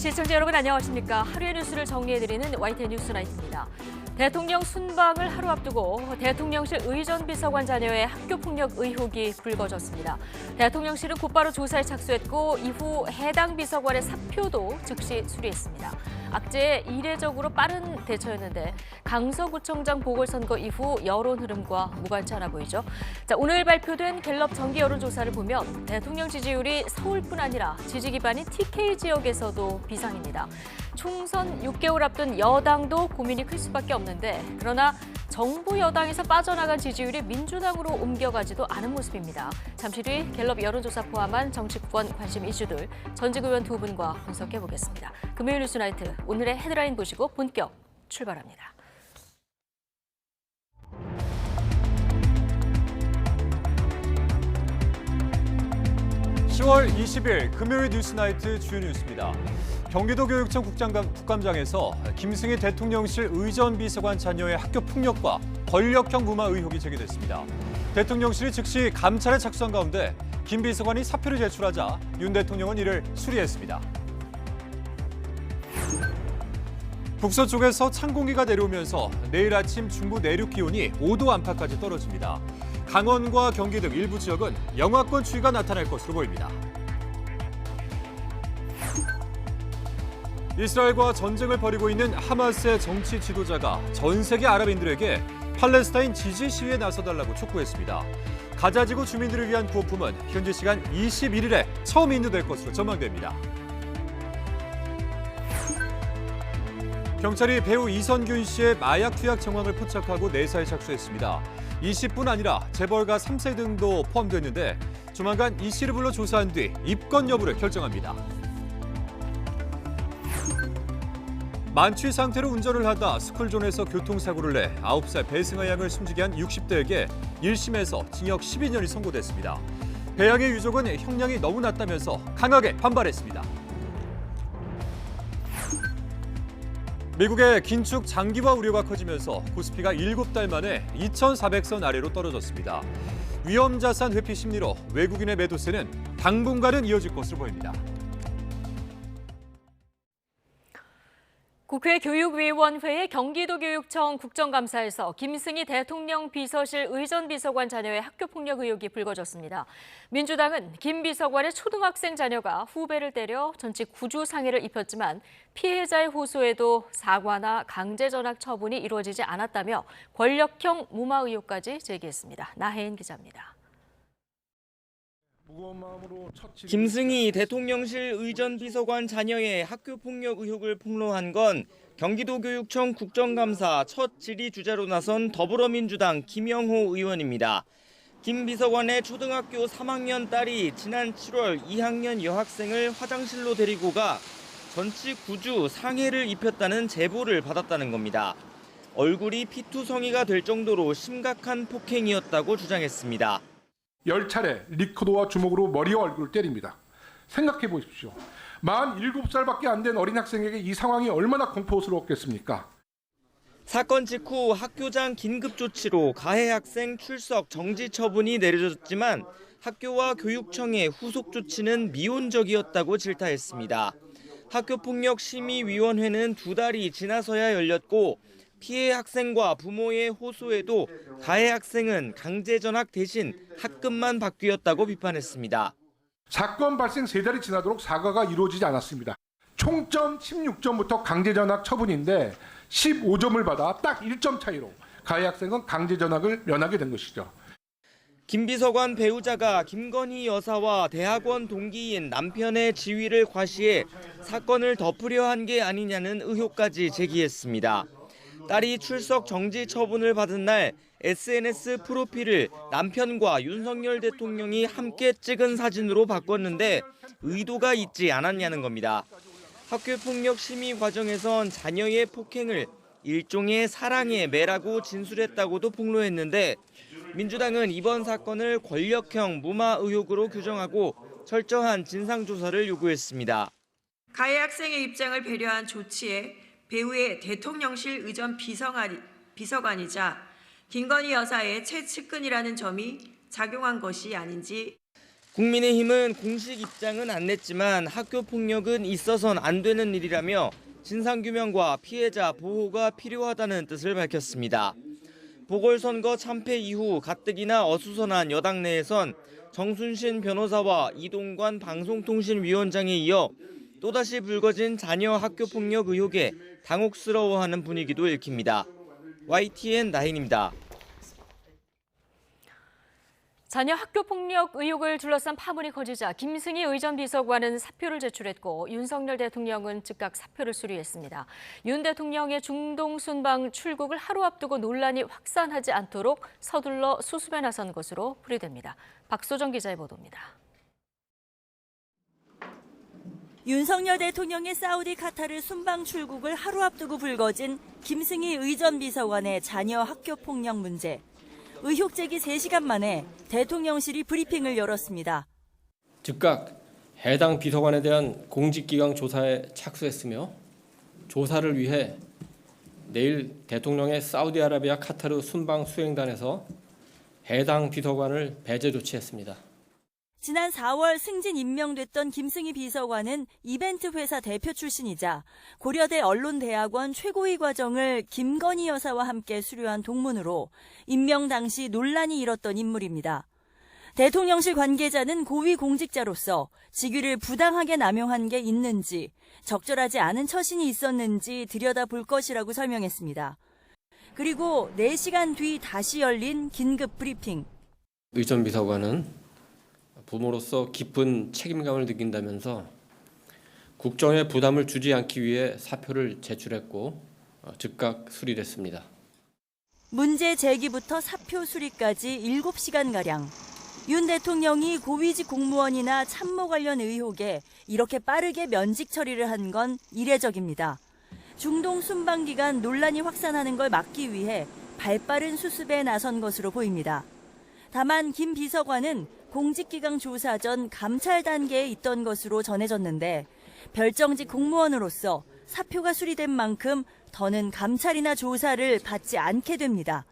시청자 여러분 안녕하십니까. 하루의 뉴스를 정리해드리는 YTN 뉴스나이트입니다. 대통령 순방을 하루 앞두고 대통령실 의전 비서관 자녀의 학교폭력 의혹이 불거졌습니다. 대통령실은 곧바로 조사에 착수했고 이후 해당 비서관의 사표도 즉시 수리했습니다. 악재에 이례적으로 빠른 대처였는데 강서구청장 보궐선거 이후 여론 흐름과 무관찮아 보이죠. 자, 오늘 발표된 갤럽 정기 여론조사를 보면 대통령 지지율이 서울뿐 아니라 지지 기반인 TK 지역에서도 비상입니다. 총선 6개월 앞둔 여당도 고민이 클 수밖에 없는데 그러나 정부 여당에서 빠져나간 지지율이 민주당으로 옮겨가지도 않은 모습입니다. 잠시 뒤 갤럽 여론조사 포함한 정치권 관심 이슈들 전직 의원 두 분과 분석해보겠습니다. 금요일 뉴스나이트 오늘의 헤드라인 보시고 본격 출발합니다. (10월 20일) 금요일 뉴스나이트 주요 뉴스입니다. 경기도교육청 국감장에서 김승희 대통령실 의전비서관 자녀의 학교 폭력과 권력형 무마 의혹이 제기됐습니다. 대통령실이 즉시 감찰에 착수한 가운데 김 비서관이 사표를 제출하자 윤 대통령은 이를 수리했습니다. 북서쪽에서 찬 공기가 내려오면서 내일 아침 중부 내륙 기온이 5도 안팎까지 떨어집니다. 강원과 경기 등 일부 지역은 영하권 추위가 나타날 것으로 보입니다. 이스라엘과 전쟁을 벌이고 있는 하마스의 정치 지도자가 전 세계 아랍인들에게 팔레스타인 지지 시위에 나서달라고 촉구했습니다. 가자지구 주민들을 위한 구호품은 현지 시간 21일에 처음 인도될 것으로 전망됩니다. 경찰이 배우 이선균 씨의 마약 투약 정황을 포착하고 내사에 착수했습니다. 이 씨뿐 아니라 재벌가 3세 등도 포함됐는데 조만간 이 씨를 불러 조사한 뒤 입건 여부를 결정합니다. 만취 상태로 운전을 하다 스쿨존에서 교통사고를 내 9살 배승아 양을 숨지게 한 60대에게 1심에서 징역 12년이 선고됐습니다. 배 양의 유족은 형량이 너무 낮다면서 강하게 반발했습니다. 미국의 긴축 장기화 우려가 커지면서 코스피가 7달 만에 2,400선 아래로 떨어졌습니다. 위험자산 회피 심리로 외국인의 매도세는 당분간은 이어질 것으로 보입니다. 국회 교육위원회의 경기도교육청 국정감사에서 김승희 대통령 비서실 의전비서관 자녀의 학교폭력 의혹이 불거졌습니다. 민주당은 김 비서관의 초등학생 자녀가 후배를 때려 전치 9주 상해를 입혔지만 피해자의 호소에도 사과나 강제전학 처분이 이루어지지 않았다며 권력형 무마 의혹까지 제기했습니다. 나혜인 기자입니다. 김승희 대통령실 의전비서관 자녀의 학교폭력 의혹을 폭로한 건 경기도교육청 국정감사 첫 질의 주자로 나선 더불어민주당 김영호 의원입니다. 김 비서관의 초등학교 3학년 딸이 지난 7월 2학년 여학생을 화장실로 데리고 가 전치 9주 상해를 입혔다는 제보를 받았다는 겁니다. 얼굴이 피투성이가 될 정도로 심각한 폭행이었다고 주장했습니다. 10차례 리코더와 주먹으로 머리와 얼굴을 때립니다. 생각해 보십시오. 47살밖에 안 된 어린 학생에게 이 상황이 얼마나 공포스러웠겠습니까? 사건 직후 학교장 긴급 조치로 가해 학생 출석 정지 처분이 내려졌지만 학교와 교육청의 후속 조치는 미온적이었다고 질타했습니다. 학교폭력심의위원회는 2달이 지나서야 열렸고 피해 학생과 부모의 호소에도 가해 학생은 강제 전학 대신 학급만 바뀌었다고 비판했습니다. 사건 발생 3달이 지나도록 사과가 이루어지지 않았습니다. 총점 16점부터 강제 전학 처분인데 15점을 받아 딱 1점 차이로 가해 학생은 강제 전학을 면하게 된 것이죠. 김 비서관 배우자가 김건희 여사와 대학원 동기인 남편의 지위를 과시해 사건을 덮으려 한 게 아니냐는 의혹까지 제기했습니다. 딸이 출석 정지 처분을 받은 날 SNS 프로필을 남편과 윤석열 대통령이 함께 찍은 사진으로 바꿨는데 의도가 있지 않았냐는 겁니다. 학교폭력 심의 과정에선 자녀의 폭행을 일종의 사랑의 매라고 진술했다고도 폭로했는데 민주당은 이번 사건을 권력형 무마 의혹으로 규정하고 철저한 진상조사를 요구했습니다. 가해 학생의 입장을 배려한 조치에 배우의 대통령실 의전 비서관이자 김건희 여사의 최측근이라는 점이 작용한 것이 아닌지. 국민의힘은 공식 입장은 안 냈지만 학교 폭력은 있어선 안 되는 일이라며 진상규명과 피해자 보호가 필요하다는 뜻을 밝혔습니다. 보궐선거 참패 이후 가뜩이나 어수선한 여당 내에선 정순신 변호사와 이동관 방송통신위원장에 이어 또다시 불거진 자녀 학교폭력 의혹에 당혹스러워하는 분위기도 읽힙니다. YTN 나인입니다. 자녀 학교폭력 의혹을 둘러싼 파문이 커지자 김승희 의전 비서관은 사표를 제출했고 윤석열 대통령은 즉각 사표를 수리했습니다. 윤 대통령의 중동 순방 출국을 하루 앞두고 논란이 확산하지 않도록 서둘러 수습에 나선 것으로 풀이됩니다. 박소정 기자의 보도입니다. 윤석열 대통령의 사우디 카타르 순방 출국을 하루 앞두고 불거진 김승희 의전 비서관의 자녀 학교폭력 문제. 의혹 제기 3시간 만에 대통령실이 브리핑을 열었습니다. 즉각 해당 비서관에 대한 공직기강 조사에 착수했으며 조사를 위해 내일 대통령의 사우디아라비아 카타르 순방 수행단에서 해당 비서관을 배제 조치했습니다. 지난 4월 승진 임명됐던 김승희 비서관은 이벤트 회사 대표 출신이자 고려대 언론대학원 최고위 과정을 김건희 여사와 함께 수료한 동문으로 임명 당시 논란이 일었던 인물입니다. 대통령실 관계자는 고위 공직자로서 직위를 부당하게 남용한 게 있는지 적절하지 않은 처신이 있었는지 들여다볼 것이라고 설명했습니다. 그리고 4시간 뒤 다시 열린 긴급 브리핑. 의전 비서관은 부모로서 깊은 책임감을 느낀다면서 국정에 부담을 주지 않기 위해 사표를 제출했고 즉각 수리됐습니다. 문제 제기부터 사표 수리까지 7시간가량. 윤 대통령이 고위직 공무원이나 참모 관련 의혹에 이렇게 빠르게 면직 처리를 한 건 이례적입니다. 중동 순방 기간 논란이 확산하는 걸 막기 위해 발빠른 수습에 나선 것으로 보입니다. 다만 김 비서관은 공직기강 조사 전 감찰 단계에 있던 것으로 전해졌는데 별정직 공무원으로서 사표가 수리된 만큼 더는 감찰이나 조사를 받지 않게 됩니다.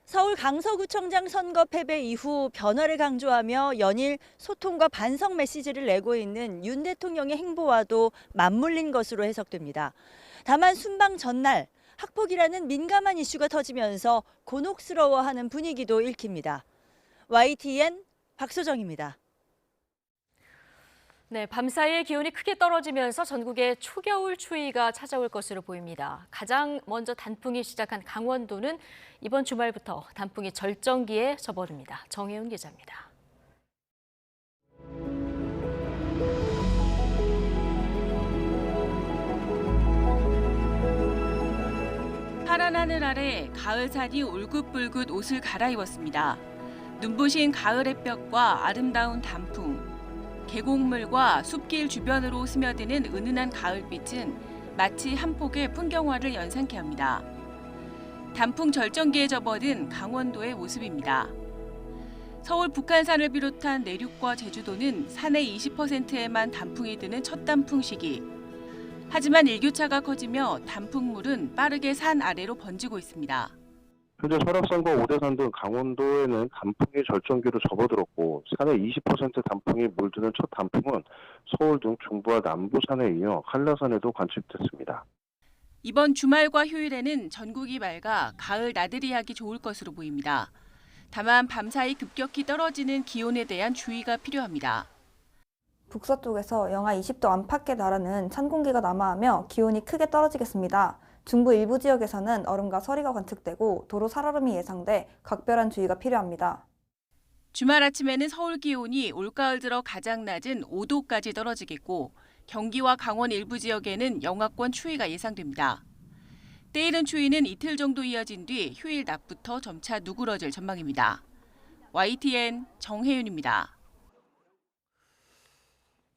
서울 강서구청장 선거 패배 이후 변화를 강조하며 연일 소통과 반성 메시지를 내고 있는 윤 대통령의 행보와도 맞물린 것으로 해석됩니다. 다만 순방 전날 학폭이라는 민감한 이슈가 터지면서 곤혹스러워하는 분위기도 읽힙니다. YTN 박소정입니다. 네, 밤사이에 기온이 크게 떨어지면서 전국에 초겨울 추위가 찾아올 것으로 보입니다. 가장 먼저 단풍이 시작한 강원도는 이번 주말부터 단풍이 절정기에 접어듭니다. 정혜윤 기자입니다. 파란 하늘 아래 가을산이 울긋불긋 옷을 갈아입었습니다. 눈부신 가을 햇볕과 아름다운 단풍, 계곡물과 숲길 주변으로 스며드는 은은한 가을빛은 마치 한 폭의 풍경화를 연상케 합니다. 단풍 절정기에 접어든 강원도의 모습입니다. 서울 북한산을 비롯한 내륙과 제주도는 산의 20%에만 단풍이 드는 첫 단풍 시기. 하지만 일교차가 커지며 단풍물은 빠르게 산 아래로 번지고 있습니다. 현재 설악산과 오대산 등 강원도에는 단풍이 절정기로 접어들었고 산의 20% 단풍이 물드는 첫 단풍은 서울 등 중부와 남부 산에 이어 한라산에도 관측됐습니다. 이번 주말과 휴일에는 전국이 맑아 가을 나들이 하기 좋을 것으로 보입니다. 다만 밤사이 급격히 떨어지는 기온에 대한 주의가 필요합니다. 북서쪽에서 영하 20도 안팎의 나라는 찬 공기가 남하하며 기온이 크게 떨어지겠습니다. 중부 일부 지역에서는 얼음과 서리가 관측되고 도로 살얼음이 예상돼 각별한 주의가 필요합니다. 주말 아침에는 서울 기온이 올가을 들어 가장 낮은 5도까지 떨어지겠고 경기와 강원 일부 지역에는 영하권 추위가 예상됩니다. 때이른 추위는 이틀 정도 이어진 뒤 휴일 낮부터 점차 누그러질 전망입니다. YTN 정혜윤입니다.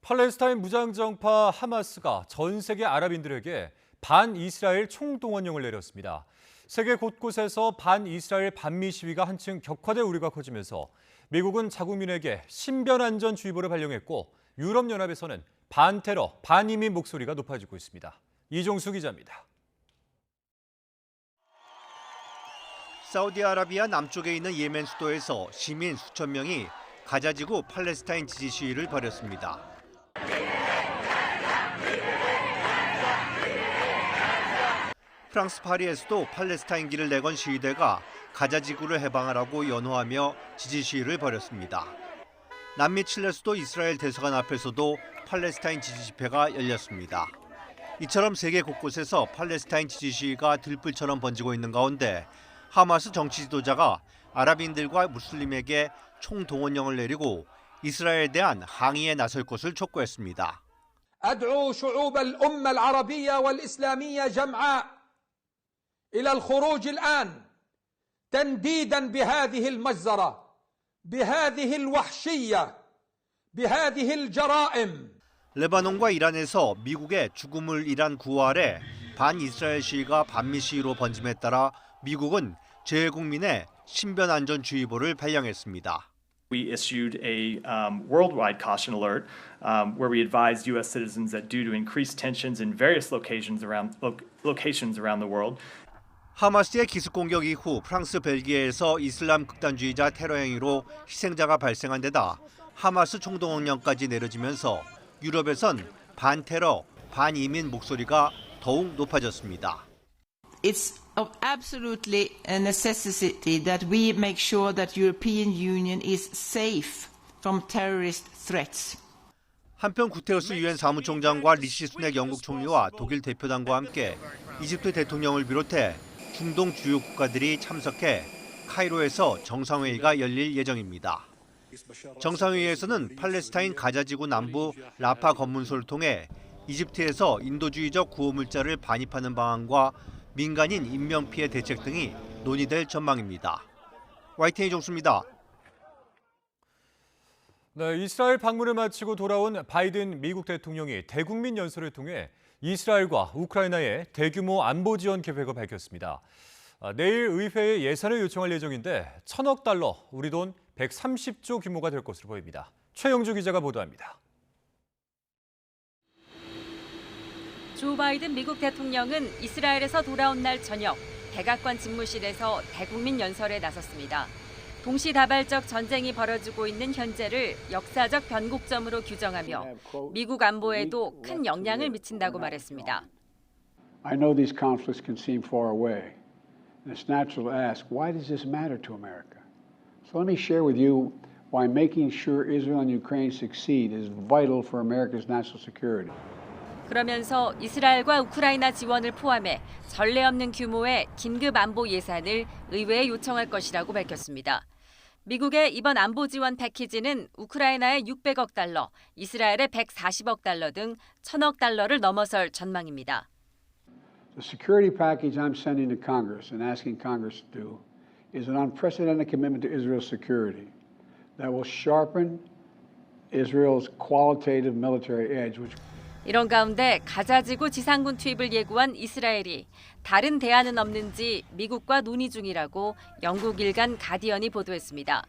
팔레스타인 무장정파 하마스가 전 세계 아랍인들에게 반이스라엘 총동원령을 내렸습니다. 세계 곳곳에서 반이스라엘 반미 시위가 한층 격화될 우려가 커지면서 미국은 자국민에게 신변안전주의보를 발령했고 유럽연합에서는 반테러, 반이민 목소리가 높아지고 있습니다. 이종수 기자입니다. 사우디아라비아 남쪽에 있는 예멘 수도에서 시민 수천 명이 가자지구 팔레스타인 지지 시위를 벌였습니다. 프랑스 파리에서도 팔레스타인기를 내건 시위대가 가자지구를 해방하라고 연호하며 지지 시위를 벌였습니다. 남미 칠레에서도 이스라엘 대사관 앞에서도 팔레스타인 지지 집회가 열렸습니다. 이처럼 세계 곳곳에서 팔레스타인 지지 시위가 들불처럼 번지고 있는 가운데 하마스 정치 지도자가 아랍인들과 무슬림에게 총동원령을 내리고 이스라엘에 대한 항의에 나설 것을 촉구했습니다. أدعو شعوب الأمة العربية والإسلامية جمعاء إلى الخروج الآن تنديدا بهذه المجزرة بهذه الوحشية بهذه الجرائم. 레바논과 이란에서 미국의 죽음을 일한 구호 아래 반이스라엘 시위가 반미 시위로 번짐에 따라 미국은 재외국민의 신변안전주의보를 발령했습니다. We issued a worldwide caution alert where we advised U.S. citizens that due to increased tensions in various locations around the world. 하마스의 기습 공격 이후 프랑스, 벨기에에서 이슬람 극단주의자 테러 행위로 희생자가 발생한 데다 하마스 총동원령까지 내려지면서 유럽에선 반테러, 반이민 목소리가 더욱 높아졌습니다. It's of absolutely a necessity that we make sure that European Union is safe from terrorist threats. 한편 구테러스 유엔 사무총장과 리시 수넥 영국 총리와 독일 대표단과 함께 이집트 대통령을 비롯해 중동 주요 국가들이 참석해 카이로에서 정상회의가 열릴 예정입니다. 정상회의에서는 팔레스타인 가자지구 남부 라파 검문소를 통해 이집트에서 인도주의적 구호물자를 반입하는 방안과 민간인 인명피해 대책 등이 논의될 전망입니다. YTN 이종수입니다. 네, 이스라엘 방문을 마치고 돌아온 바이든 미국 대통령이 대국민 연설을 통해 이스라엘과 우크라이나의 대규모 안보 지원 계획을 밝혔습니다. 내일 의회에 예산을 요청할 예정인데 1,000억 달러, 우리 돈 130조 규모가 될 것으로 보입니다. 최영주 기자가 보도합니다. 조 바이든 미국 대통령은 이스라엘에서 돌아온 날 저녁 백악관 집무실에서 대국민 연설에 나섰습니다. 동시다발적 전쟁이 벌어지고 있는 현재를 역사적 변곡점으로 규정하며 미국 안보에도 큰 영향을 미친다고 말했습니다. I know these conflicts can seem far away, and it's natural to ask, why does this matter to America? So let me share with you why making sure Israel and Ukraine succeed is vital for America's national security. 그러면서 이스라엘과 우크라이나 지원을 포함해 전례 없는 규모의 긴급 안보 예산을 의회에 요청할 것이라고 밝혔습니다. 미국의 이번 안보 지원 패키지는 우크라이나에 600억 달러, 이스라엘에 140억 달러 등 1,000억 달러를 넘어설 전망입니다. The security package I'm sending to Congress and asking Congress to do is an unprecedented commitment to Israel's security that will sharpen Israel's qualitative military edge, which 이런 가운데 가자지구 지상군 투입을 예고한 이스라엘이 다른 대안은 없는지 미국과 논의 중이라고 영국 일간 가디언이 보도했습니다.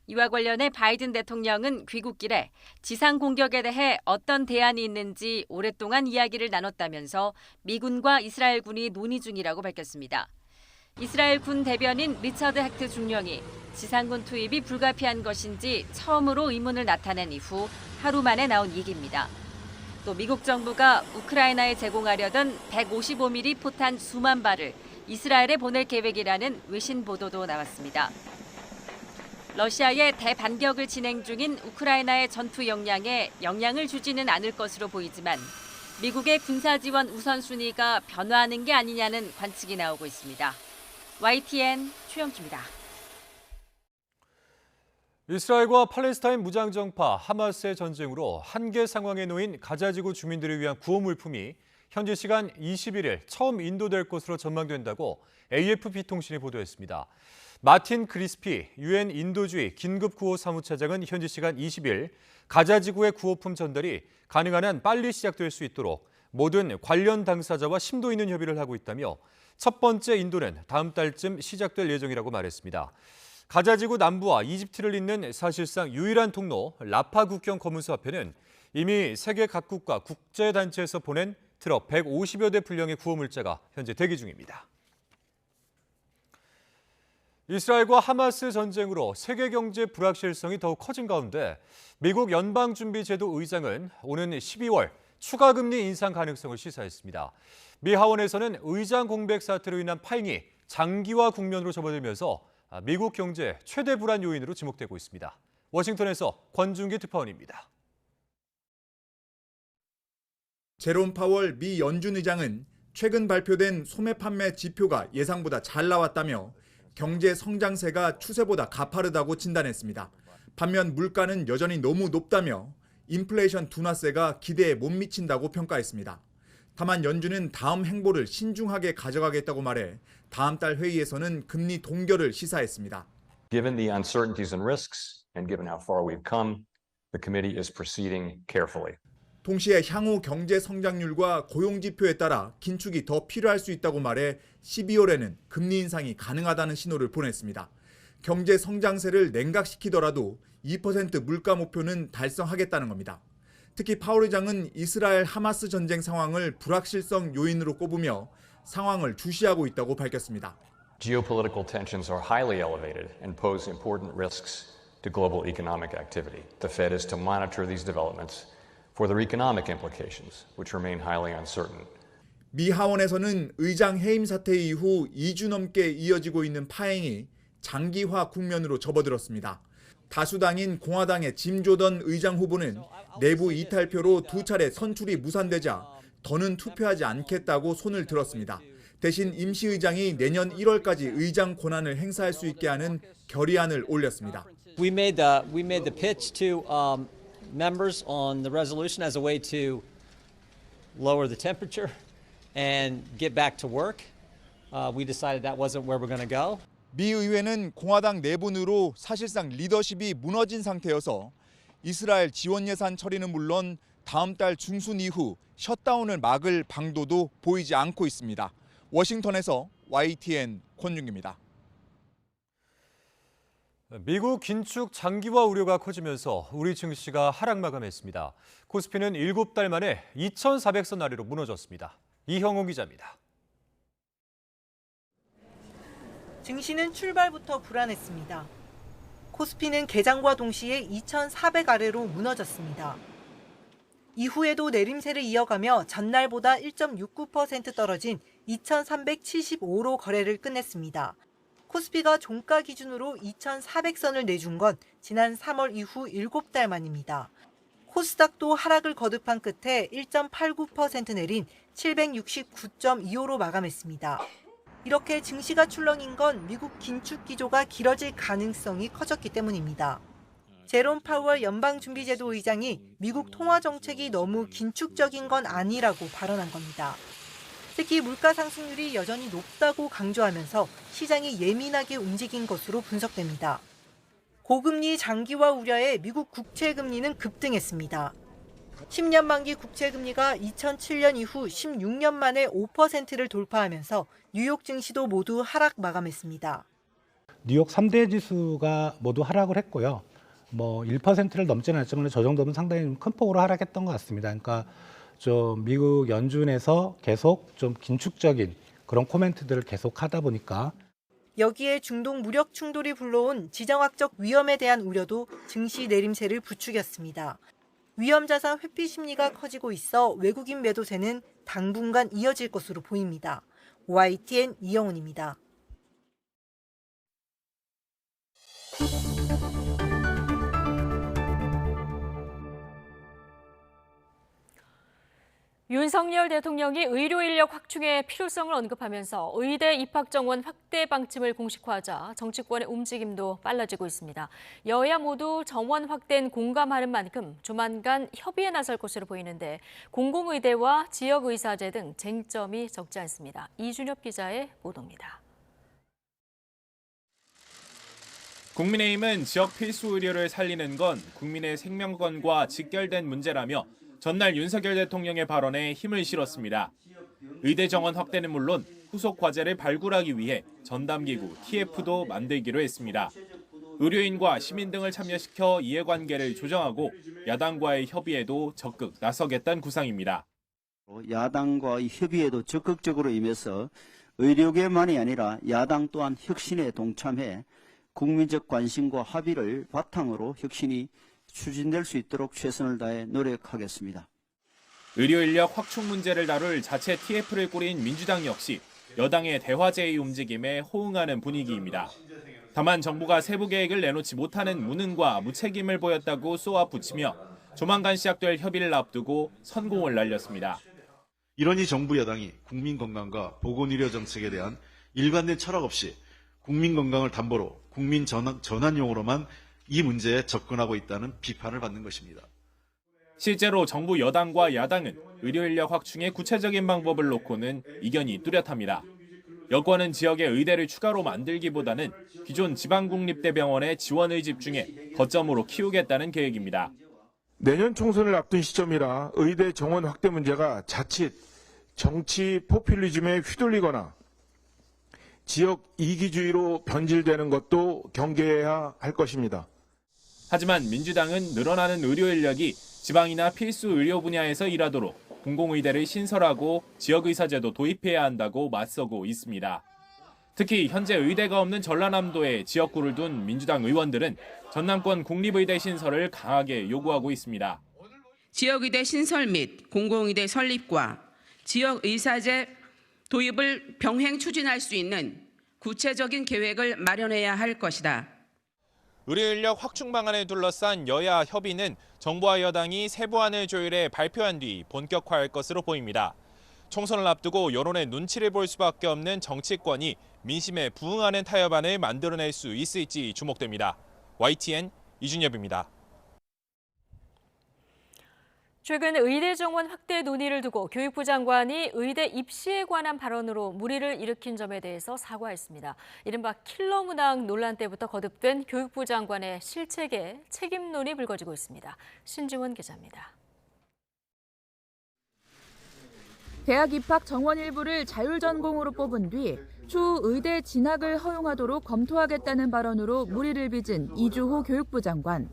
이와 관련해 바이든 대통령은 귀국길에 지상 공격에 대해 어떤 대안이 있는지 오랫동안 이야기를 나눴다면서 미군과 이스라엘군이 논의 중이라고 밝혔습니다. 이스라엘 군 대변인 리처드 헥트 중령이 지상군 투입이 불가피한 것인지 처음으로 의문을 나타낸 이후 하루 만에 나온 얘기입니다. 또 미국 정부가 우크라이나에 제공하려던 155mm 포탄 수만 발을 이스라엘에 보낼 계획이라는 외신 보도도 나왔습니다. 러시아의 대반격을 진행 중인 우크라이나의 전투 역량에 영향을 주지는 않을 것으로 보이지만 미국의 군사 지원 우선순위가 변화하는 게 아니냐는 관측이 나오고 있습니다. YTN 최영주입니다. 이스라엘과 팔레스타인 무장정파 하마스의 전쟁으로 한계 상황에 놓인 가자지구 주민들을 위한 구호 물품이 현지 시간 21일 처음 인도될 것으로 전망된다고 AFP 통신이 보도했습니다. 마틴 그리스피 유엔 인도주의 긴급구호 사무차장은 현지 시간 20일 가자지구의 구호품 전달이 가능한 한 빨리 시작될 수 있도록 모든 관련 당사자와 심도 있는 협의를 하고 있다며 첫 번째 인도는 다음 달쯤 시작될 예정이라고 말했습니다. 가자지구 남부와 이집트를 잇는 사실상 유일한 통로 라파 국경 검문소 앞에는 이미 세계 각국과 국제단체에서 보낸 트럭 150여 대 분량의 구호 물자가 현재 대기 중입니다. 이스라엘과 하마스 전쟁으로 세계 경제 불확실성이 더욱 커진 가운데 미국 연방준비제도 의장은 오는 12월 추가 금리 인상 가능성을 시사했습니다. 미 하원에서는 의장 공백 사태로 인한 파행이 장기화 국면으로 접어들면서 미국 경제 최대 불안 요인으로 지목되고 있습니다. 워싱턴에서 권준기 특파원입니다. 제롬 파월 미 연준 의장은 최근 발표된 소매 판매 지표가 예상보다 잘 나왔다며 경제 성장세가 추세보다 가파르다고 진단했습니다. 반면 물가는 여전히 너무 높다며 인플레이션 둔화세가 기대에 못 미친다고 평가했습니다. 다만 연준은 다음 행보를 신중하게 가져가겠다고 말해 다음 달 회의에서는 금리 동결을 시사했습니다. Given the uncertainties and risks and given how far we've come, the committee is proceeding carefully. 동시에 향후 경제 성장률과 고용 지표에 따라 긴축이 더 필요할 수 있다고 말해 12월에는 금리 인상이 가능하다는 신호를 보냈습니다. 경제 성장세를 냉각시키더라도 2% 물가 목표는 달성하겠다는 겁니다. 특히 파월 의장은 이스라엘 하마스 전쟁 상황을 불확실성 요인으로 꼽으며 상황을 주시하고 있다고 밝혔습니다. Geopolitical tensions are highly elevated and pose important risks to global economic activity. The Fed is to monitor these developments for their economic implications, which remain highly uncertain. 미 하원에서는 의장 해임 사태 이후 2주 넘게 이어지고 있는 파행이 장기화 국면으로 접어들었습니다. 다수당인 공화당의 짐 조던 의장 후보는 내부 이탈표로 2차례 선출이 무산되자 더는 투표하지 않겠다고 손을 들었습니다. 대신 임시 의장이 내년 1월까지 의장 권한을 행사할 수 있게 하는 결의안을 올렸습니다. We made the pitch to members on the resolution as a way to lower the temperature and get back to work. We decided that wasn't where we're going to go. 미 의회는 공화당 내분으로 사실상 리더십이 무너진 상태여서 이스라엘 지원 예산 처리는 물론 다음 달 중순 이후 셧다운을 막을 방도도 보이지 않고 있습니다. 워싱턴에서 YTN 권준기입니다. 미국 긴축 장기화 우려가 커지면서 우리 증시가 하락 마감했습니다. 코스피는 7달 만에 2,400선 아래로 무너졌습니다. 이형호 기자입니다. 증시는 출발부터 불안했습니다. 코스피는 개장과 동시에 2,400 아래로 무너졌습니다. 이후에도 내림세를 이어가며 전날보다 1.69% 떨어진 2,375로 거래를 끝냈습니다. 코스피가 종가 기준으로 2,400선을 내준 건 지난 3월 이후 7달 만입니다. 코스닥도 하락을 거듭한 끝에 1.89% 내린 769.25로 마감했습니다. 이렇게 증시가 출렁인 건 미국 긴축 기조가 길어질 가능성이 커졌기 때문입니다. 제롬 파월 연방준비제도 의장이 미국 통화 정책이 너무 긴축적인 건 아니라고 발언한 겁니다. 특히 물가 상승률이 여전히 높다고 강조하면서 시장이 예민하게 움직인 것으로 분석됩니다. 고금리 장기화 우려에 미국 국채금리는 급등했습니다. 10년 만기 국채금리가 2007년 이후 16년 만에 5%를 돌파하면서 뉴욕 증시도 모두 하락 마감했습니다. 뉴욕 3대 지수가 모두 하락을 했고요. 1%를 넘지는 않았지만 저 정도면 상당히 큰 폭으로 하락했던 것 같습니다. 그러니까 좀 미국 연준에서 계속 좀 긴축적인 그런 코멘트들을 계속 하다 보니까 여기에 중동 무력 충돌이 불러온 지정학적 위험에 대한 우려도 증시 내림세를 부추겼습니다. 위험자산 회피 심리가 커지고 있어 외국인 매도세는 당분간 이어질 것으로 보입니다. YTN 이영훈입니다. 윤석열 대통령이 의료 인력 확충의 필요성을 언급하면서 의대 입학 정원 확대 방침을 공식화하자 정치권의 움직임도 빨라지고 있습니다. 여야 모두 정원 확대엔 공감하는 만큼 조만간 협의에 나설 것으로 보이는데 공공의대와 지역의사제 등 쟁점이 적지 않습니다. 이준엽 기자의 보도입니다. 국민의힘은 지역 필수 의료를 살리는 건 국민의 생명권과 직결된 문제라며 전날 윤석열 대통령의 발언에 힘을 실었습니다. 의대 정원 확대는 물론 후속 과제를 발굴하기 위해 전담기구 TF도 만들기로 했습니다. 의료인과 시민 등을 참여시켜 이해관계를 조정하고 야당과의 협의에도 적극 나서겠다는 구상입니다. 야당과의 협의에도 적극적으로 임해서 의료계만이 아니라 야당 또한 혁신에 동참해 국민적 관심과 합의를 바탕으로 혁신이 추진될 수 있도록 최선을 다해 노력하겠습니다. 의료 인력 확충 문제를 다룰 자체 TF를 꾸린 민주당 역시 여당의 대화 제의 움직임에 호응하는 분위기입니다. 다만 정부가 세부 계획을 내놓지 못하는 무능과 무책임을 보였다고 쏘아붙이며 조만간 시작될 협의를 앞두고 선공을 날렸습니다. 이러니 정부 여당이 국민 건강과 보건의료 정책에 대한 일관된 철학 없이 국민 건강을 담보로 국민 전환용으로만 이 문제에 접근하고 있다는 비판을 받는 것입니다. 실제로 정부 여당과 야당은 의료 인력 확충의 구체적인 방법을 놓고는 이견이 뚜렷합니다. 여권은 지역의 의대를 추가로 만들기보다는 기존 지방국립대병원의 지원을 집중해 거점으로 키우겠다는 계획입니다. 내년 총선을 앞둔 시점이라 의대 정원 확대 문제가 자칫 정치 포퓰리즘에 휘둘리거나 지역 이기주의로 변질되는 것도 경계해야 할 것입니다. 하지만 민주당은 늘어나는 의료 인력이 지방이나 필수 의료 분야에서 일하도록 공공의대를 신설하고 지역의사제도 도입해야 한다고 맞서고 있습니다. 특히 현재 의대가 없는 전라남도에 지역구를 둔 민주당 의원들은 전남권 국립의대 신설을 강하게 요구하고 있습니다. 지역의대 신설 및 공공의대 설립과 지역의사제 도입을 병행 추진할 수 있는 구체적인 계획을 마련해야 할 것이다. 의료 인력 확충 방안을 둘러싼 여야 협의는 정부와 여당이 세부안을 조율해 발표한 뒤 본격화할 것으로 보입니다. 총선을 앞두고 여론의 눈치를 볼 수밖에 없는 정치권이 민심에 부응하는 타협안을 만들어낼 수 있을지 주목됩니다. YTN 이준엽입니다. 최근 의대 정원 확대 논의를 두고 교육부 장관이 의대 입시에 관한 발언으로 물의를 일으킨 점에 대해서 사과했습니다. 이른바 킬러 문항 논란 때부터 거듭된 교육부 장관의 실책에 책임론이 불거지고 있습니다. 신지원 기자입니다. 대학 입학 정원 일부를 자율전공으로 뽑은 뒤 추후 의대 진학을 허용하도록 검토하겠다는 발언으로 물의를 빚은 이주호 교육부 장관.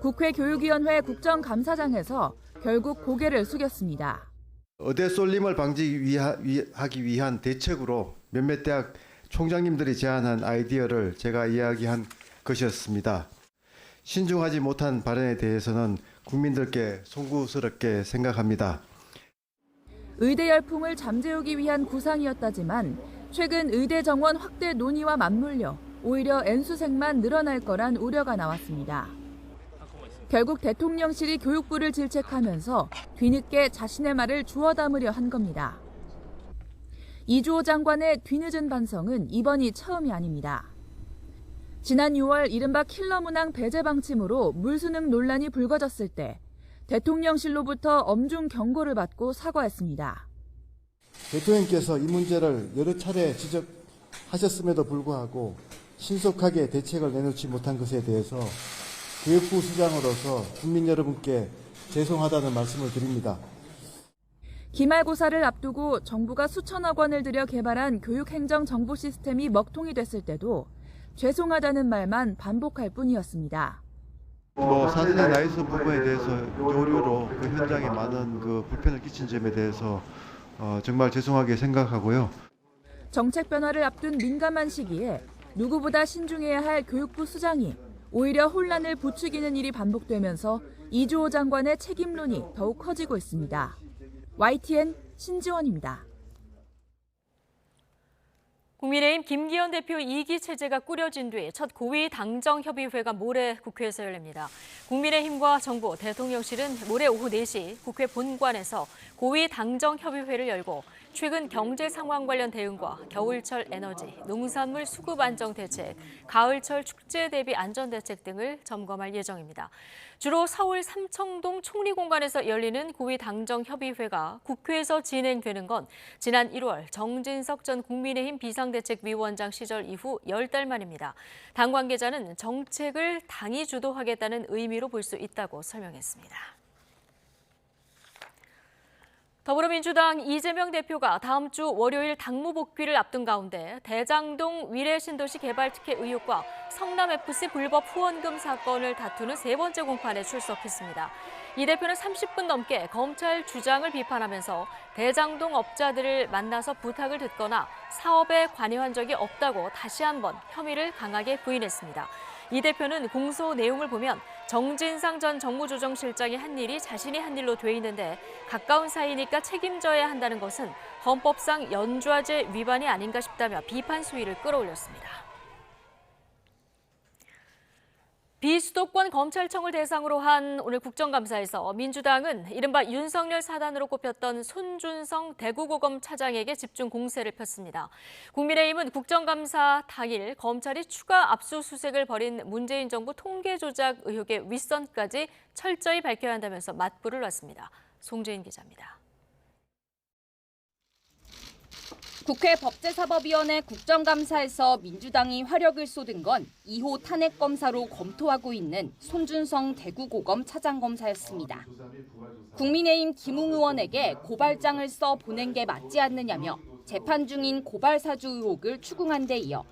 국회 교육위원회 국정감사장에서 결국 고개를 숙였습니다. 의대 쏠림을 방지하기 위한 대책으로 몇몇 대학 총장님들이 제안한 아이디어를 제가 이야기한 것이었습니다. 신중하지 못한 발언에 대해서는 국민들께 송구스럽게 생각합니다. 의대 열풍을 잠재우기 위한 구상이었다지만 최근 의대 정원 확대 논의와 맞물려 오히려 N수생만 늘어날 거란 우려가 나왔습니다. 결국 대통령실이 교육부를 질책하면서 뒤늦게 자신의 말을 주워 담으려 한 겁니다. 이주호 장관의 뒤늦은 반성은 이번이 처음이 아닙니다. 지난 6월 이른바 킬러 문항 배제 방침으로 물수능 논란이 불거졌을 때 대통령실로부터 엄중 경고를 받고 사과했습니다. 대통령께서 이 문제를 여러 차례 지적하셨음에도 불구하고 신속하게 대책을 내놓지 못한 것에 대해서 교육부 수장으로서 국민 여러분께 죄송하다는 말씀을 드립니다. 기말고사를 앞두고 정부가 수천억 원을 들여 개발한 교육행정 정보 시스템이 먹통이 됐을 때도 죄송하다는 말만 반복할 뿐이었습니다. 사전에 나이스 부분에 대해서 교류로 그 현장에 많은 불편을 끼친 점에 대해서 정말 죄송하게 생각하고요. 정책 변화를 앞둔 민감한 시기에 누구보다 신중해야 할 교육부 수장이 오히려 혼란을 부추기는 일이 반복되면서 이주호 장관의 책임론이 더욱 커지고 있습니다. YTN 신지원입니다. 국민의힘 김기현 대표 2기 체제가 꾸려진 뒤 첫 고위 당정협의회가 모레 국회에서 열립니다. 국민의힘과 정부, 대통령실은 모레 오후 4시 국회 본관에서 고위 당정협의회를 열고 최근 경제 상황 관련 대응과 겨울철 에너지, 농산물 수급 안정 대책, 가을철 축제 대비 안전 대책 등을 점검할 예정입니다. 주로 서울 삼청동 총리공관에서 열리는 고위 당정협의회가 국회에서 진행되는 건 지난 1월 정진석 전 국민의힘 비상대책위원장 시절 이후 10달 만입니다. 당 관계자는 정책을 당이 주도하겠다는 의미로 볼 수 있다고 설명했습니다. 더불어민주당 이재명 대표가 다음 주 월요일 당무 복귀를 앞둔 가운데 대장동 위례신도시 개발 특혜 의혹과 성남FC 불법 후원금 사건을 다투는 세 번째 공판에 출석했습니다. 이 대표는 30분 넘게 검찰 주장을 비판하면서 대장동 업자들을 만나서 부탁을 듣거나 사업에 관여한 적이 없다고 다시 한번 혐의를 강하게 부인했습니다. 이 대표는 공소 내용을 보면 정진상 전 정무조정실장이 한 일이 자신이 한 일로 돼 있는데 가까운 사이니까 책임져야 한다는 것은 헌법상 연좌제 위반이 아닌가 싶다며 비판 수위를 끌어올렸습니다. 비수도권 검찰청을 대상으로 한 오늘 국정감사에서 민주당은 이른바 윤석열 사단으로 꼽혔던 손준성 대구고검 차장에게 집중 공세를 폈습니다. 국민의힘은 국정감사 당일 검찰이 추가 압수수색을 벌인 문재인 정부 통계 조작 의혹의 윗선까지 철저히 밝혀야 한다면서 맞불을 놨습니다. 송재인 기자입니다. 국회 법제사법위원회 국정감사에서 민주당이 화력을 쏟은 건 2호 탄핵검사로 검토하고 있는 손준성 대구고검 차장검사였습니다. 국민의힘 김웅 의원에게 고발장을 써 보낸 게 맞지 않느냐며 재판 중인 고발사주 의혹을 추궁한 데 이어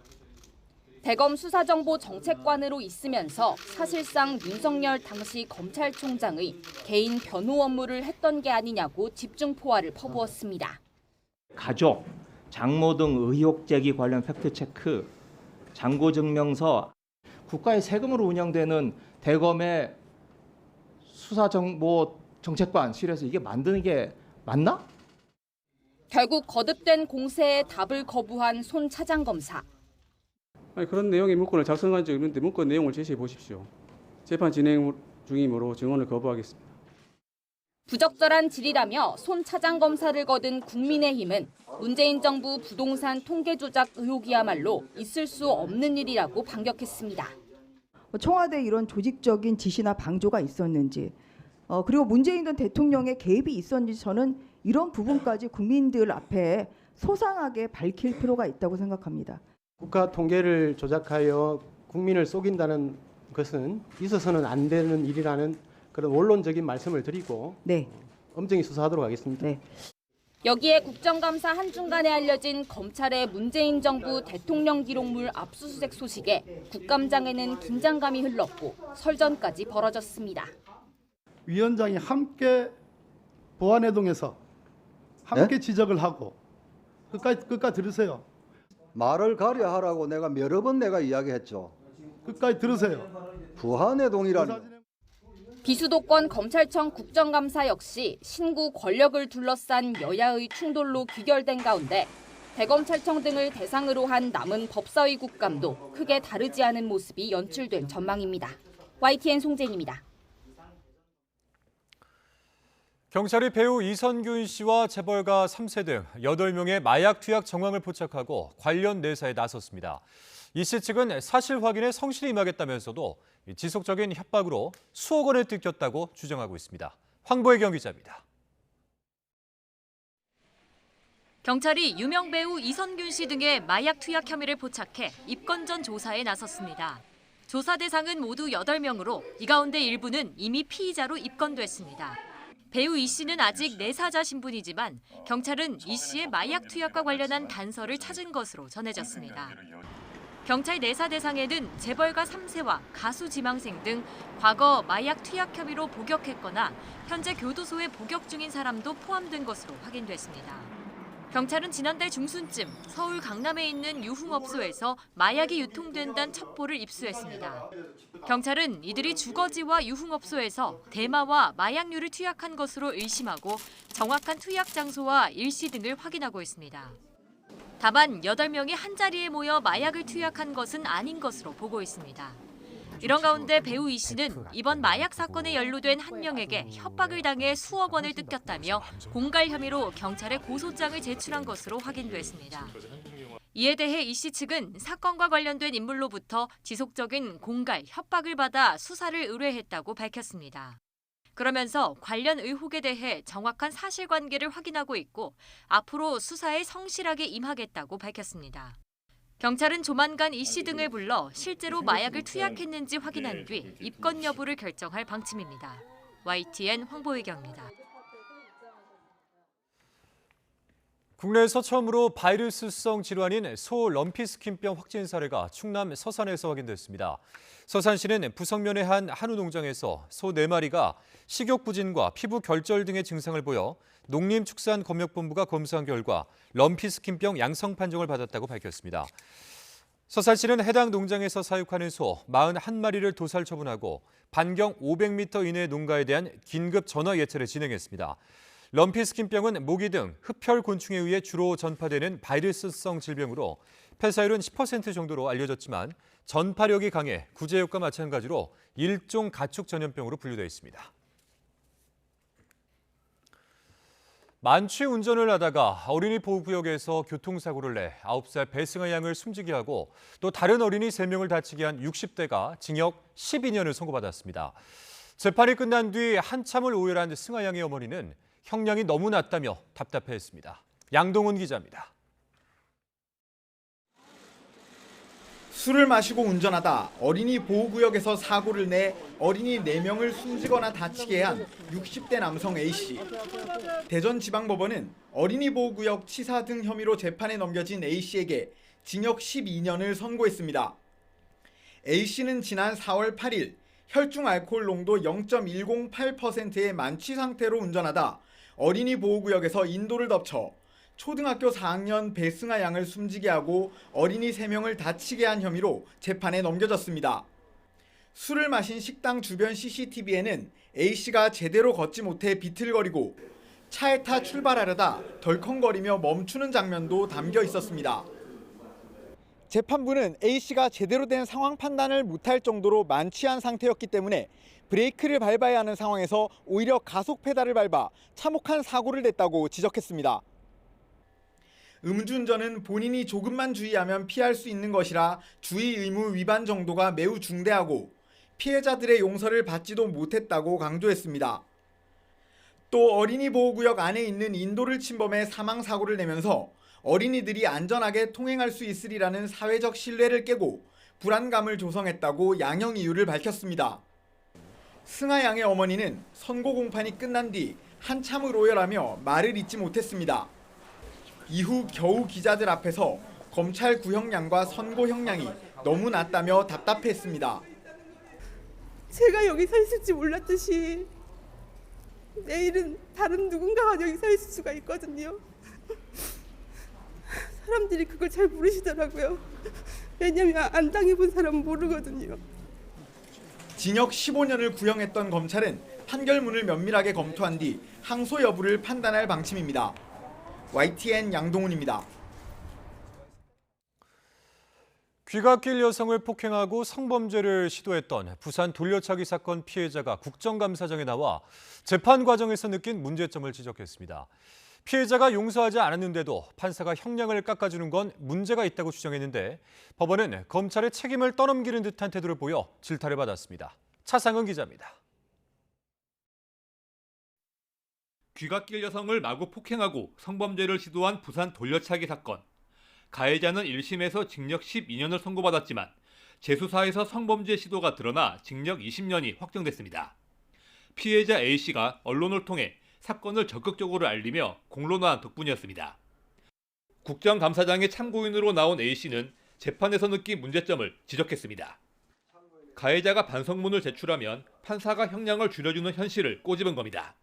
대검 수사정보 정책관으로 있으면서 사실상 윤석열 당시 검찰총장의 개인 변호 업무를 했던 게 아니냐고 집중 포화를 퍼부었습니다. 가족, 장모 등 의혹 제기 관련 팩트체크, 장고증명서, 국가의 세금으로 운영되는 대검의 수사정보정책관실에서 이게 만드는 게 맞나? 결국 거듭된 공세에 답을 거부한 손 차장검사. 그런 내용의 문건을 작성한 적이 있는데 문건 내용을 제시해 보십시오. 재판 진행 중이므로 증언을 거부하겠습니다. 부적절한 질이라며 손 차장검사를 거둔 국민의힘은 문재인 정부 부동산 통계 조작 의혹이야말로 있을 수 없는 일이라고 반격했습니다. 청와대에 이런 조직적인 지시나 방조가 있었는지 그리고 문재인 전 대통령의 개입이 있었는지 저는 이런 부분까지 국민들 앞에 소상하게 밝힐 필요가 있다고 생각합니다. 국가 통계를 조작하여 국민을 속인다는 것은 있어서는 안 되는 일이라는 그런 원론적인 말씀을 드리고 엄정히 수사하도록 하겠습니다. 여기에 국정감사 한중간에 알려진 검찰의 문재인 정부 대통령 기록물 압수수색 소식에 국감장에는 긴장감이 흘렀고 설전까지 벌어졌습니다. 위원장이 함께 보안회동에서 함께 지적을 하고 끝까지 들으세요. 말을 가려 하라고 내가 여러 번 이야기했죠. 끝까지 들으세요. 부안회동이라니. 비수도권 검찰청 국정감사 역시 신구 권력을 둘러싼 여야의 충돌로 귀결된 가운데 대검찰청 등을 대상으로 한 남은 법사위 국감도 크게 다르지 않은 모습이 연출될 전망입니다. YTN 송재인입니다. 경찰이 배우 이선균 씨와 재벌가 3세 등 8명의 마약 투약 정황을 포착하고 관련 내사에 나섰습니다. 이 씨 측은 사실 확인에 성실히 임하겠다면서도 지속적인 협박으로 수억 원을 뜯겼다고 주장하고 있습니다. 황보혜경 기자입니다. 경찰이 유명 배우 이선균 씨 등의 마약 투약 혐의를 포착해 입건 전 조사에 나섰습니다. 조사 대상은 모두 8명으로 이 가운데 일부는 이미 피의자로 입건됐습니다. 배우 이 씨는 아직 내사자 신분이지만 경찰은 이 씨의 마약 투약과 관련한 단서를 찾은 것으로 전해졌습니다. 경찰 내사 대상에는 재벌가 3세와 가수 지망생 등 과거 마약 투약 혐의로 복역했거나 현재 교도소에 복역 중인 사람도 포함된 것으로 확인됐습니다. 경찰은 지난달 중순쯤 서울 강남에 있는 유흥업소에서 마약이 유통된다는 첩보를 입수했습니다. 경찰은 이들이 주거지와 유흥업소에서 대마와 마약류를 투약한 것으로 의심하고 정확한 투약 장소와 일시 등을 확인하고 있습니다. 다만 8명이 한자리에 모여 마약을 투약한 것은 아닌 것으로 보고 있습니다. 이런 가운데 배우 이 씨는 이번 마약 사건에 연루된 한 명에게 협박을 당해 수억 원을 뜯겼다며 공갈 혐의로 경찰에 고소장을 제출한 것으로 확인됐습니다. 이에 대해 이 씨 측은 사건과 관련된 인물로부터 지속적인 공갈, 협박을 받아 수사를 의뢰했다고 밝혔습니다. 그러면서 관련 의혹에 대해 정확한 사실관계를 확인하고 있고 앞으로 수사에 성실하게 임하겠다고 밝혔습니다. 경찰은 조만간 이 씨 등을 불러 실제로 마약을 투약했는지 확인한 뒤 입건 여부를 결정할 방침입니다. YTN 황보혜경입니다. 국내에서 처음으로 바이러스성 질환인 소 럼피스킨병 확진 사례가 충남 서산에서 확인됐습니다. 서산시는 부성면의 한 한우 농장에서 소 4마리가 식욕 부진과 피부 결절 등의 증상을 보여 농림축산검역본부가 검사한 결과 럼피스킨병 양성 판정을 받았다고 밝혔습니다. 서산시는 해당 농장에서 사육하는 소 41마리를 도살 처분하고 반경 500m 이내 농가에 대한 긴급 전화 예찰을 진행했습니다. 럼피스킨병은 모기 등 흡혈 곤충에 의해 주로 전파되는 바이러스성 질병으로 폐사율은 10% 정도로 알려졌지만 전파력이 강해 구제역과 마찬가지로 일종 가축 전염병으로 분류되어 있습니다. 만취 운전을 하다가 어린이 보호구역에서 교통사고를 내 9살 배승아 양을 숨지게 하고 또 다른 어린이 3명을 다치게 한 60대가 징역 12년을 선고받았습니다. 재판이 끝난 뒤 한참을 오열한 승아 양의 어머니는 형량이 너무 낮다며 답답해했습니다. 양동훈 기자입니다. 술을 마시고 운전하다 어린이 보호구역에서 사고를 내 어린이 4명을 숨지거나 다치게 한 60대 남성 A씨. 대전지방법원은 어린이 보호구역 치사 등 혐의로 재판에 넘겨진 A씨에게 징역 12년을 선고했습니다. A씨는 지난 4월 8일 혈중 알코올 농도 0.108%의 만취 상태로 운전하다 어린이 보호구역에서 인도를 덮쳐 초등학교 4학년 배승아 양을 숨지게 하고 어린이 3명을 다치게 한 혐의로 재판에 넘겨졌습니다. 술을 마신 식당 주변 CCTV에는 A씨가 제대로 걷지 못해 비틀거리고 차에 타 출발하려다 덜컹거리며 멈추는 장면도 담겨 있었습니다. 재판부는 A씨가 제대로 된 상황 판단을 못할 정도로 만취한 상태였기 때문에 브레이크를 밟아야 하는 상황에서 오히려 가속 페달을 밟아 참혹한 사고를 냈다고 지적했습니다. 음주운전은 본인이 조금만 주의하면 피할 수 있는 것이라 주의 의무 위반 정도가 매우 중대하고 피해자들의 용서를 받지도 못했다고 강조했습니다. 또 어린이 보호구역 안에 있는 인도를 침범해 사망사고를 내면서 어린이들이 안전하게 통행할 수 있으리라는 사회적 신뢰를 깨고 불안감을 조성했다고 양형 이유를 밝혔습니다. 승아 양의 어머니는 선고 공판이 끝난 뒤 한참을 오열하며 말을 잇지 못했습니다. 이후 겨우 기자들 앞에서 검찰 구형량과 선고 형량이 너무 낮다며 답답했습니다. 제가 여기 서 있을지 몰랐듯이 내일은 다른 누군가가 여기 서 있을 수가 있거든요. 사람들이 그걸 잘 모르시더라고요. 왜냐면 안 당해본 사람은 모르거든요. 징역 15년을 구형했던 검찰은 판결문을 면밀하게 검토한 뒤 항소 여부를 판단할 방침입니다. YTN 양동훈입니다. 귀갓길 여성을 폭행하고 성범죄를 시도했던 부산 돌려차기 사건 피해자가 국정감사장에 나와 재판 과정에서 느낀 문제점을 지적했습니다. 피해자가 용서하지 않았는데도 판사가 형량을 깎아주는 건 문제가 있다고 주장했는데 법원은 검찰의 책임을 떠넘기는 듯한 태도를 보여 질타를 받았습니다. 차상은 기자입니다. 귀갓길 여성을 마구 폭행하고 성범죄를 시도한 부산 돌려차기 사건. 가해자는 1심에서 징역 12년을 선고받았지만 재수사에서 성범죄 시도가 드러나 징역 20년이 확정됐습니다. 피해자 A씨가 언론을 통해 사건을 적극적으로 알리며 공론화한 덕분이었습니다. 국정감사장의 참고인으로 나온 A씨는 재판에서 느낀 문제점을 지적했습니다. 가해자가 반성문을 제출하면 판사가 형량을 줄여주는 현실을 꼬집은 겁니다.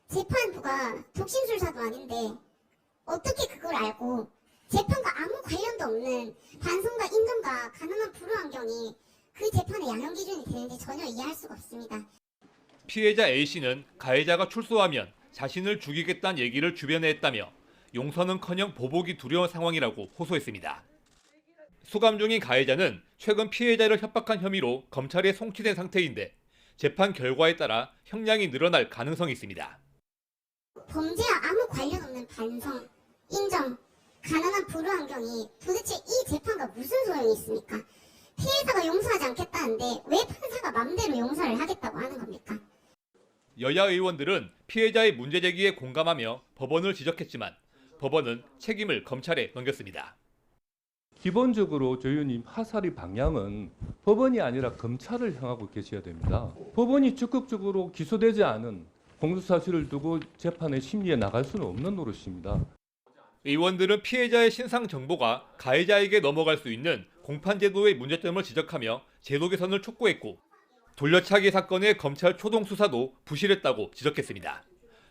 재판부가 독심술사도 아닌데 어떻게 그걸 알고 재판과 아무 관련도 없는 반성과 인정과 가능한 불허환경이 그 재판의 양형 기준이 되는지 전혀 이해할 수가 없습니다. 피해자 A씨는 가해자가 출소하면 자신을 죽이겠다는 얘기를 주변에 했다며 용서는커녕 보복이 두려운 상황이라고 호소했습니다. 수감 중인 가해자는 최근 피해자를 협박한 혐의로 검찰에 송치된 상태인데 재판 결과에 따라 형량이 늘어날 가능성이 있습니다. 범죄와 아무 관련 없는 반성, 인정, 가난한 불허환경이 도대체 이 재판과 무슨 소용이 있습니까? 피해자가 용서하지 않겠다는데 왜 판사가 맘대로 용서를 하겠다고 하는 겁니까? 여야 의원들은 피해자의 문제 제기에 공감하며 법원을 지적했지만 법원은 책임을 검찰에 넘겼습니다. 기본적으로 조 의원님 하살의 방향은 법원이 아니라 검찰을 향하고 계셔야 됩니다. 법원이 적극적으로 기소되지 않은 공소사실을 두고 재판의 심리에 나갈 수는 없는 노릇입니다. 의원들은 피해자의 신상 정보가 가해자에게 넘어갈 수 있는 공판제도의 문제점을 지적하며 제도 개선을 촉구했고 돌려차기 사건의 검찰 초동 수사도 부실했다고 지적했습니다.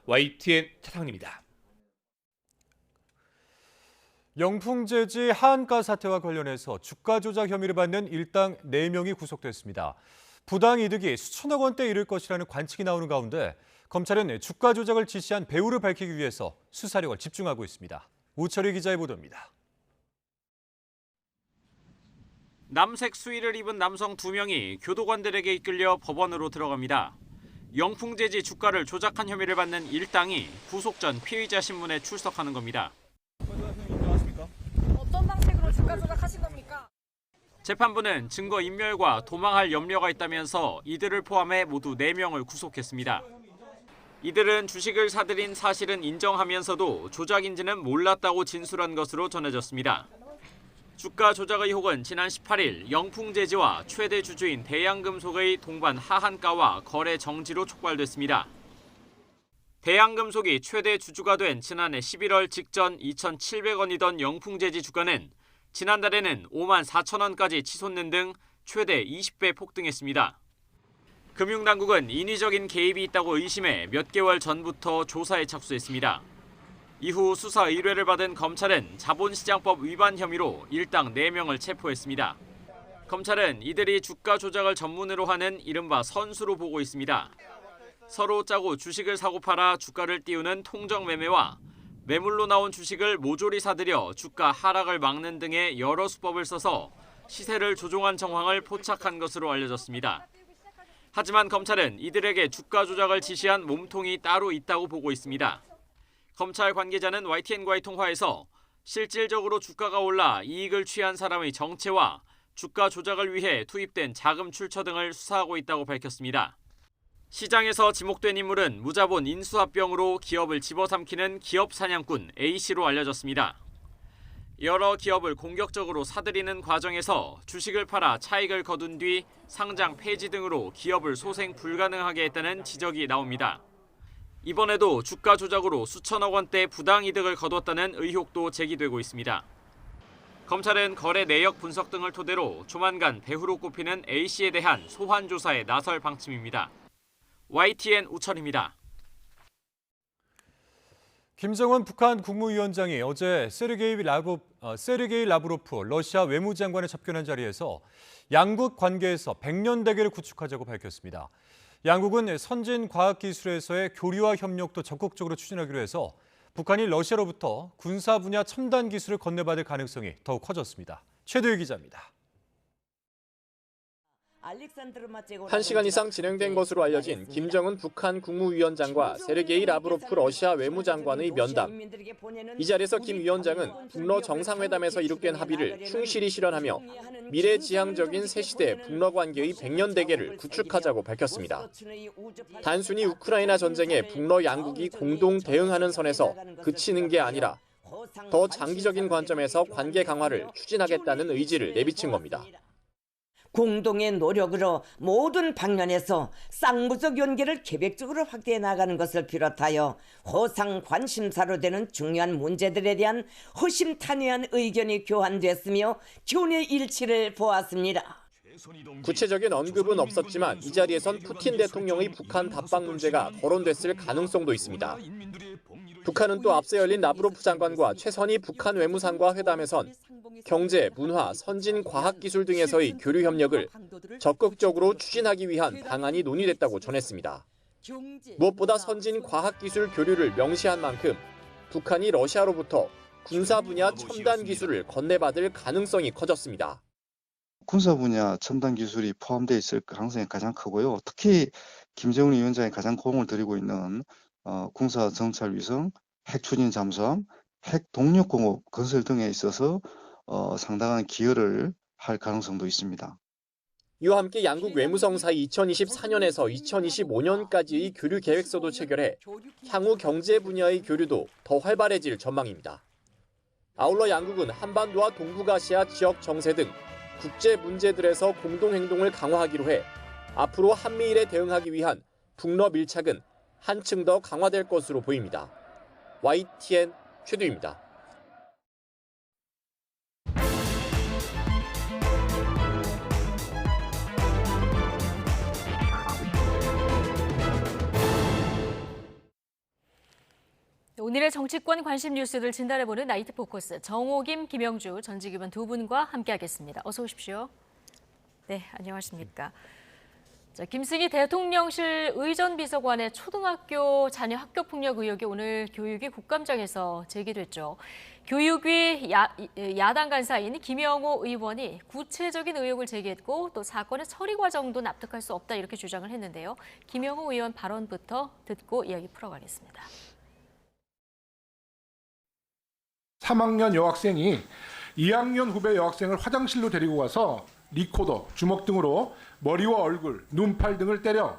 YTN 차상입니다. 영풍제지 하한가 사태와 관련해서 주가 조작 혐의를 받는 일당 4명이 구속됐습니다. 부당 이득이 수천억 원대에 이를 것이라는 관측이 나오는 가운데 검찰은 주가 조작을 지시한 배우를 밝히기 위해서 수사력을 집중하고 있습니다. 우철희 기자의 보도입니다. 남색 수의를 입은 남성 2명이 교도관들에게 이끌려 법원으로 들어갑니다. 영풍제지 주가를 조작한 혐의를 받는 일당이 구속 전 피의자 신문에 출석하는 겁니다. 어떤 방식으로 주가 조작하신 겁니까? 재판부는 증거 인멸과 도망할 염려가 있다면서 이들을 포함해 모두 4명을 구속했습니다. 이들은 주식을 사들인 사실은 인정하면서도 조작인지는 몰랐다고 진술한 것으로 전해졌습니다. 주가 조작 의혹은 지난 18일 영풍제지와 최대 주주인 대양금속의 동반 하한가와 거래 정지로 촉발됐습니다. 대양금속이 최대 주주가 된 지난해 11월 직전 2,700원이던 영풍제지 주가는 지난달에는 5만 4천 원까지 치솟는 등 최대 20배 폭등했습니다. 금융당국은 인위적인 개입이 있다고 의심해 몇 개월 전부터 조사에 착수했습니다. 이후 수사 의뢰를 받은 검찰은 자본시장법 위반 혐의로 일당 4명을 체포했습니다. 검찰은 이들이 주가 조작을 전문으로 하는 이른바 선수로 보고 있습니다. 서로 짜고 주식을 사고 팔아 주가를 띄우는 통정매매와 매물로 나온 주식을 모조리 사들여 주가 하락을 막는 등의 여러 수법을 써서 시세를 조종한 정황을 포착한 것으로 알려졌습니다. 하지만 검찰은 이들에게 주가 조작을 지시한 몸통이 따로 있다고 보고 있습니다. 검찰 관계자는 YTN과의 통화에서 실질적으로 주가가 올라 이익을 취한 사람의 정체와 주가 조작을 위해 투입된 자금 출처 등을 수사하고 있다고 밝혔습니다. 시장에서 지목된 인물은 무자본 인수합병으로 기업을 집어삼키는 기업 사냥꾼 A씨로 알려졌습니다. 여러 기업을 공격적으로 사들이는 과정에서 주식을 팔아 차익을 거둔 뒤 상장 폐지 등으로 기업을 소생 불가능하게 했다는 지적이 나옵니다. 이번에도 주가 조작으로 수천억 원대 부당 이득을 거뒀다는 의혹도 제기되고 있습니다. 검찰은 거래 내역 분석 등을 토대로 조만간 배후로 꼽히는 A씨에 대한 소환 조사에 나설 방침입니다. YTN 우철입니다. 김정은 북한 국무위원장이 어제 세르게이 라브로프 러시아 외무장관에 접견한 자리에서 양국 관계에서 100년 대계를 구축하자고 밝혔습니다. 양국은 선진 과학기술에서의 교류와 협력도 적극적으로 추진하기로 해서 북한이 러시아로부터 군사 분야 첨단 기술을 건네받을 가능성이 더욱 커졌습니다. 최도희 기자입니다. 1시간 이상 진행된 것으로 알려진 김정은 북한 국무위원장과 세르게이 라브로프 러시아 외무장관의 면담. 이 자리에서 김 위원장은 북러 정상회담에서 이룩된 합의를 충실히 실현하며 미래지향적인 새시대 북러 관계의 100년 대계를 구축하자고 밝혔습니다. 단순히 우크라이나 전쟁에 북러 양국이 공동 대응하는 선에서 그치는 게 아니라 더 장기적인 관점에서 관계 강화를 추진하겠다는 의지를 내비친 겁니다. 공동의 노력으로 모든 방면에서 쌍무적 연계를 계획적으로 확대해 나가는 것을 비롯하여 호상 관심사로 되는 중요한 문제들에 대한 허심탄회한 의견이 교환됐으며 교내 일치를 보았습니다. 구체적인 언급은 없었지만 이 자리에선 푸틴 대통령의 북한 답방 문제가 거론됐을 가능성도 있습니다. 북한은 또 앞서 열린 라브로프 장관과 최선희 북한 외무상과 회담에선 경제, 문화, 선진 과학기술 등에서의 교류 협력을 적극적으로 추진하기 위한 방안이 논의됐다고 전했습니다. 무엇보다 선진 과학기술 교류를 명시한 만큼 북한이 러시아로부터 군사 분야 첨단 기술을 건네받을 가능성이 커졌습니다. 군사 분야 첨단 기술이 포함되어 있을 가능성이 가장 크고요. 특히 김정은 위원장이 가장 공을 들이고 있는 군사 정찰 위성, 핵 추진 잠수함, 핵 동력공업 건설 등에 있어서 상당한 기여를 할 가능성도 있습니다. 이와 함께 양국 외무성 사이 2024년에서 2025년까지의 교류 계획서도 체결해 향후 경제 분야의 교류도 더 활발해질 전망입니다. 아울러 양국은 한반도와 동북아시아 지역 정세 등 국제 문제들에서 공동 행동을 강화하기로 해 앞으로 한미일에 대응하기 위한 북러 밀착은 한층 더 강화될 것으로 보입니다. YTN 최두입니다. 오늘의 정치권 관심 뉴스를 진단해보는 나이트 포커스 정호김, 김영주 전직위원 두 분과 함께하겠습니다. 어서 오십시오. 네, 안녕하십니까. 자, 김승희 대통령실 의전비서관의 초등학교 자녀 학교폭력 의혹이 오늘 교육위 국감장에서 제기됐죠. 교육위 야당 간사인 김영호 의원이 구체적인 의혹을 제기했고 또 사건의 처리 과정도 납득할 수 없다 이렇게 주장을 했는데요. 김영호 의원 발언부터 듣고 이야기 풀어가겠습니다. 3학년 여학생이 2학년 후배 여학생을 화장실로 데리고 가서 리코더, 주먹 등으로 머리와 얼굴, 눈팔 등을 때려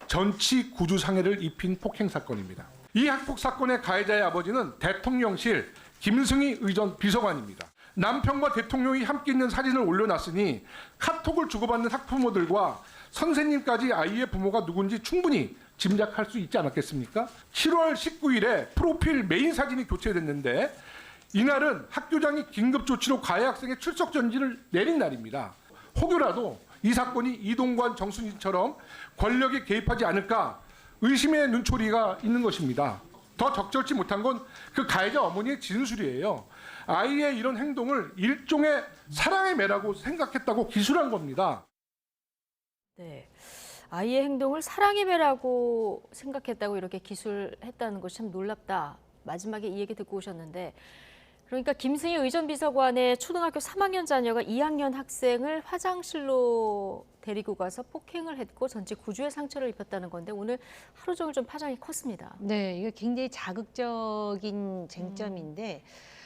전치 구주 상해를 입힌 폭행 사건입니다. 이 학폭 사건의 가해자의 아버지는 대통령실 김승희 의전 비서관입니다. 남편과 대통령이 함께 있는 사진을 올려놨으니 카톡을 주고받는 학부모들과 선생님까지 아이의 부모가 누군지 충분히 짐작할 수 있지 않았겠습니까? 7월 19일에 프로필 메인 사진이 교체됐는데 이날은 학교장이 긴급 조치로 가해 학생의 출석 전지를 내린 날입니다. 혹여라도 이 사건이 이동관, 정순신처럼 권력에 개입하지 않을까 의심의 눈초리가 있는 것입니다. 더 적절치 못한 건 그 가해자 어머니의 진술이에요. 아이의 이런 행동을 일종의 사랑의 매라고 생각했다고 기술한 겁니다. 네, 아이의 행동을 사랑의 매라고 생각했다고 이렇게 기술했다는 것이 참 놀랍다. 마지막에 이 얘기 듣고 오셨는데 그러니까 김승희 의전비서관의 초등학교 3학년 자녀가 2학년 학생을 화장실로 데리고 가서 폭행을 했고 전치 구주의 상처를 입혔다는 건데 오늘 하루 종일 좀 파장이 컸습니다. 네, 이게 굉장히 자극적인 쟁점인데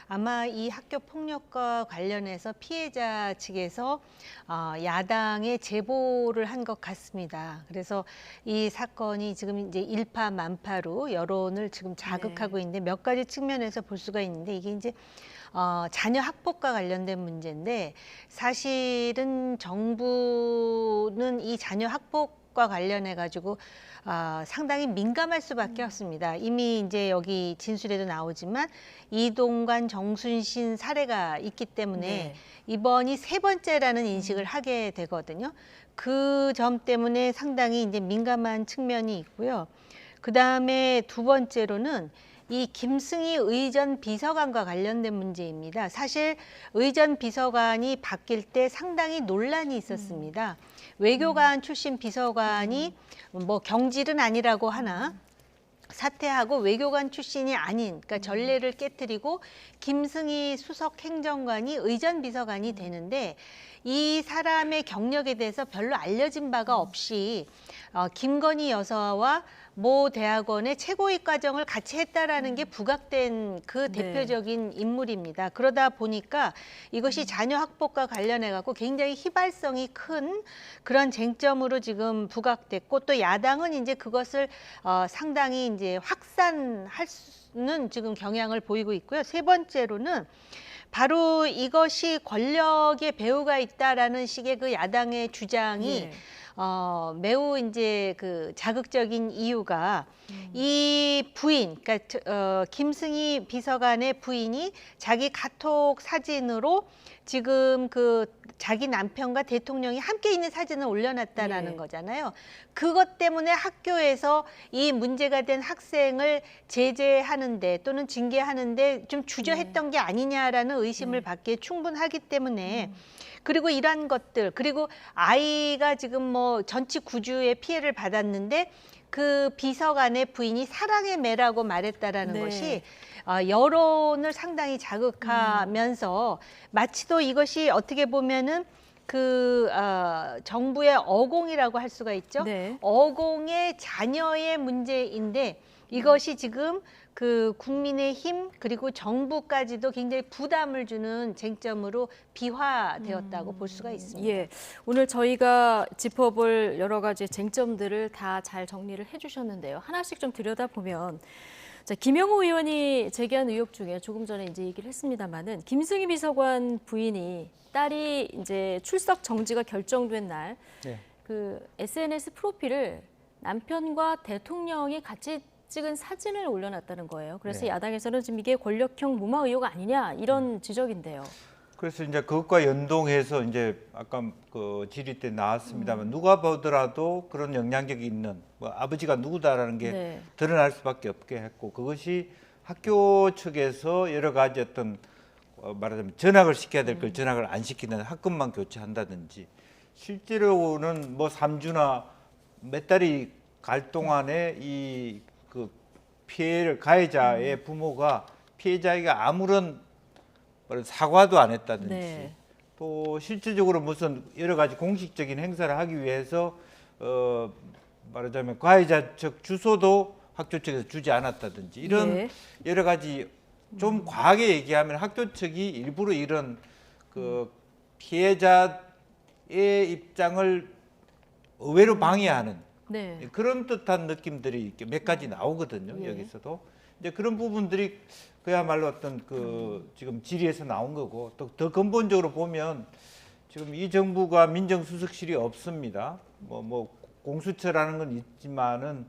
아마 이 학교 폭력과 관련해서 피해자 측에서 야당에 제보를 한 것 같습니다. 그래서 이 사건이 지금 이제 일파만파로 여론을 지금 자극하고 있는데 몇 가지 측면에서 볼 수가 있는데 이게 이제 자녀 학폭과 관련된 문제인데 사실은 정부는 이 자녀 학폭과 관련해 가지고 상당히 민감할 수밖에 없습니다. 이미 이제 여기 진술에도 나오지만 이동관, 정순신 사례가 있기 때문에 이번이 세 번째라는 인식을 하게 되거든요. 그 점 때문에 상당히 이제 민감한 측면이 있고요. 그 다음에 두 번째로는 이 김승희 의전 비서관과 관련된 문제입니다. 사실 의전 비서관이 바뀔 때 상당히 논란이 있었습니다. 외교관 출신 비서관이 뭐 경질은 아니라고 하나 사퇴하고 외교관 출신이 아닌 그러니까 전례를 깨뜨리고 김승희 수석 행정관이 의전 비서관이 되는데 이 사람의 경력에 대해서 별로 알려진 바가 없이 김건희 여사와 모 대학원의 최고위 과정을 같이 했다라는 게 부각된 그 대표적인 인물입니다. 그러다 보니까 이것이 자녀 학폭과 관련해 갖고 굉장히 휘발성이 큰 그런 쟁점으로 지금 부각됐고 또 야당은 이제 그것을 상당히 이제 확산할 수는 지금 경향을 보이고 있고요. 세 번째로는 바로 이것이 권력의 배후가 있다라는 식의 그 야당의 주장이 매우 이제 그 자극적인 이유가 이 부인, 그러니까 김승희 비서관의 부인이 자기 카톡 사진으로 지금 그 자기 남편과 대통령이 함께 있는 사진을 올려놨다라는 거잖아요. 그것 때문에 학교에서 이 문제가 된 학생을 제재하는데 또는 징계하는데 좀 주저했던 게 아니냐라는 의심을 받기에 충분하기 때문에 그리고 이러한 것들 그리고 아이가 지금 뭐 전치 구주의 피해를 받았는데 그 비서관의 부인이 사랑의 매라고 말했다라는 것이 여론을 상당히 자극하면서 마치도 이것이 어떻게 보면은 그 정부의 어공이라고 할 수가 있죠. 어공의 자녀의 문제인데 이것이 지금 그 국민의힘 그리고 정부까지도 굉장히 부담을 주는 쟁점으로 비화되었다고 볼 수가 있습니다. 예, 오늘 저희가 짚어볼 여러 가지 쟁점들을 다 잘 정리를 해주셨는데요. 하나씩 좀 들여다보면 자, 김영호 의원이 제기한 의혹 중에 조금 전에 이제 얘기를 했습니다만은 김승희 비서관 부인이 딸이 이제 출석 정지가 결정된 날 그 SNS 프로필을 남편과 대통령이 같이 찍은 사진을 올려놨다는 거예요. 그래서 야당에서는 지금 이게 권력형 무마 의혹 아니냐 이런 지적인데요. 그래서 이제 그것과 연동해서 이제 아까 그 질의 때 나왔습니다만 누가 보더라도 그런 영향력이 있는 뭐 아버지가 누구다라는 게 드러날 수밖에 없게 했고 그것이 학교 측에서 여러 가지 어떤 말하자면 전학을 시켜야 될 걸 전학을 안 시키는 학급만 교체한다든지 실제로는 뭐 3주나 몇 달이 갈 동안에 이 그 피해를 가해자의 부모가 피해자에게 아무런 사과도 안 했다든지 네. 또 실질적으로 무슨 여러 가지 공식적인 행사를 하기 위해서 말하자면 가해자 측 주소도 학교 측에서 주지 않았다든지 이런 예. 여러 가지 좀 과하게 얘기하면 학교 측이 일부러 이런 그 피해자의 입장을 의외로 방해하는 네. 그런 듯한 느낌들이 이렇게 몇 가지 나오거든요. 예. 여기서도 이제 그런 부분들이 그야말로 어떤 그 지금 질의에서 나온 거고 또 더 근본적으로 보면 지금 이 정부가 민정수석실이 없습니다. 뭐 공수처라는 건 있지만은